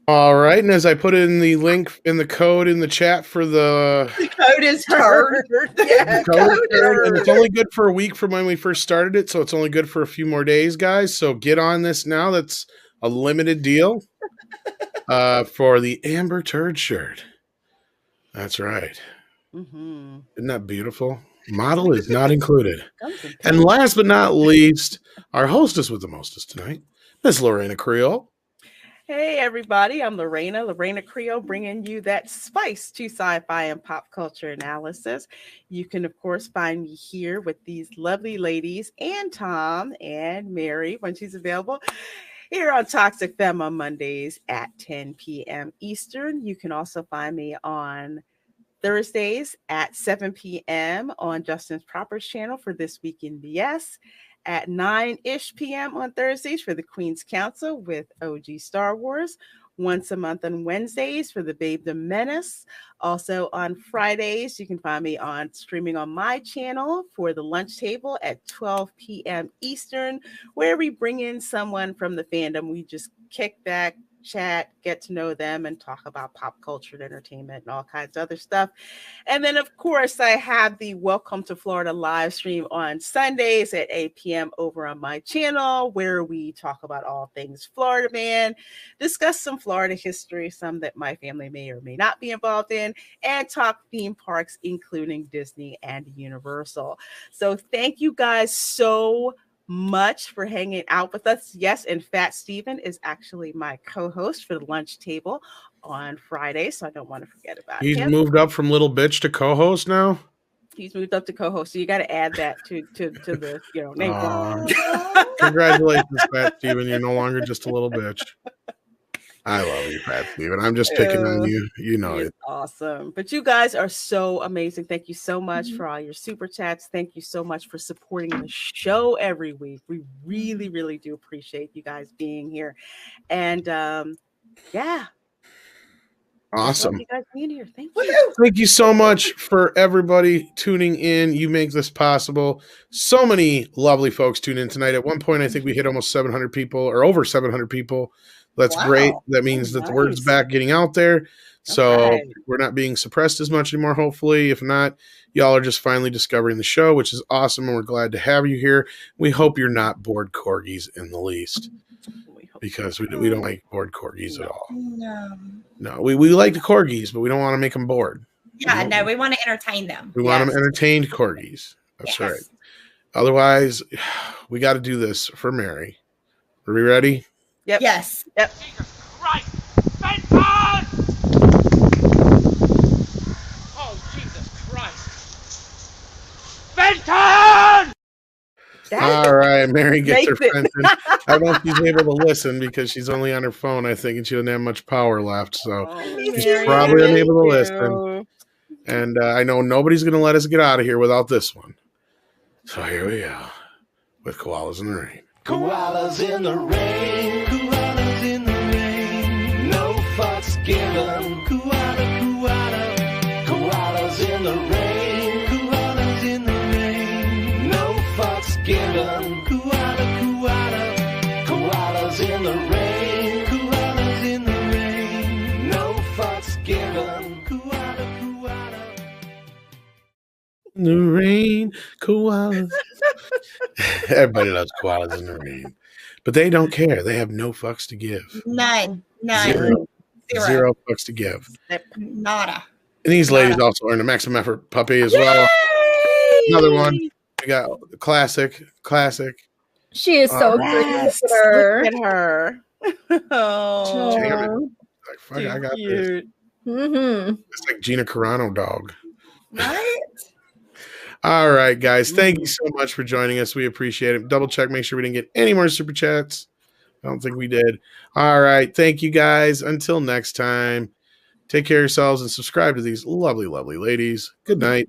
All right, and as I put in the link in the code in the chat for the code is turd. Yeah, and it's only good for a week from when we first started it, so it's only good for a few more days, guys. So get on this now. That's a limited deal for the Amber Turd shirt. That's right. Isn't that beautiful? Model is not included. And last but not least, our hostess with the mostest tonight, Miss Lorena Creole. Hey, everybody. I'm Lorena Creole, bringing you that spice to sci-fi and pop culture analysis. You can, of course, find me here with these lovely ladies and Tom and Mary when she's available here on Toxic Femme on Mondays at 10 p.m. Eastern. You can also find me on Thursdays at 7 p.m. on Justin's Proper's channel for This Week in BS. At 9-ish p.m. on Thursdays for the Queen's Council with OG Star Wars. Once a month on Wednesdays for the Fandom Menace. Also on Fridays, you can find me on streaming on my channel for the Lunch Table at 12 p.m. Eastern, where we bring in someone from the fandom. We just kick back, chat, get to know them, and talk about pop culture and entertainment and all kinds of other stuff. And then, of course, I have the Welcome to Florida live stream on Sundays at 8 p.m. over on my channel, where we talk about all things Florida Man, discuss some Florida history, some that my family may or may not be involved in, and talk theme parks, including Disney and Universal. So thank you guys so much for hanging out with us. Yes, and Fat Steven is actually my co-host for the lunch table on Friday, so I don't want to forget about He's him. moved up from little bitch to co-host now. He's moved up to co-host, so you got to add that to the name. Congratulations, Fat Steven. You're no longer just a little bitch. I love you, Fat Steven. I'm just picking on you. You know it. Awesome. But you guys are so amazing. Thank you so much for all your super chats. Thank you so much for supporting the show every week. We really, really do appreciate you guys being here. And yeah. Awesome. You guys being here. Thank you. Thank you so much for everybody tuning in. You make this possible. So many lovely folks tune in tonight. At one point, I think we hit almost 700 people or over 700 people. That's great. That means that the word's back getting out there. So we're not being suppressed as much anymore, hopefully. If not, y'all are just finally discovering the show, which is awesome. And we're glad to have you here. We hope you're not bored corgis in the least, because we don't like bored corgis at all. No, we like the corgis, but we don't want to make them bored. Yeah, no, we want to entertain them. We want them entertained corgis. That's right. Otherwise, we got to do this for Mary. Are we ready? Yep. Yes. Yep. Jesus Christ! Benton! Oh, Jesus Christ! Benton! All right, Mary gets her Fenton. I don't know if she's able to listen because she's only on her phone, I think, and she doesn't have much power left. So she's probably unable to listen. And I know nobody's going to let us get out of here without this one. So here we go with Koalas in the Rain. Koalas in the rain, koalas in the rain, no fucks given. Koala, koala, koalas in the rain, koalas in the rain, no fucks given. Koala, koala, koalas in the rain, koalas in the rain, no fucks given. Koala, koala. In the rain, koalas. Everybody loves koalas in the rain, but they don't care. They have no fucks to give. None. Zero fucks to give. Nada. And these ladies also earned a maximum effort puppy as well. Another one. We got classic. She is so good. Look at her. Oh, damn it. Like, fuck, I got this. It's like Gina Carano dog. Right? All right, guys. Thank you so much for joining us. We appreciate it. Double check, make sure we didn't get any more super chats. I don't think we did. All right. Thank you, guys. Until next time, take care of yourselves and subscribe to these lovely, lovely ladies. Good night.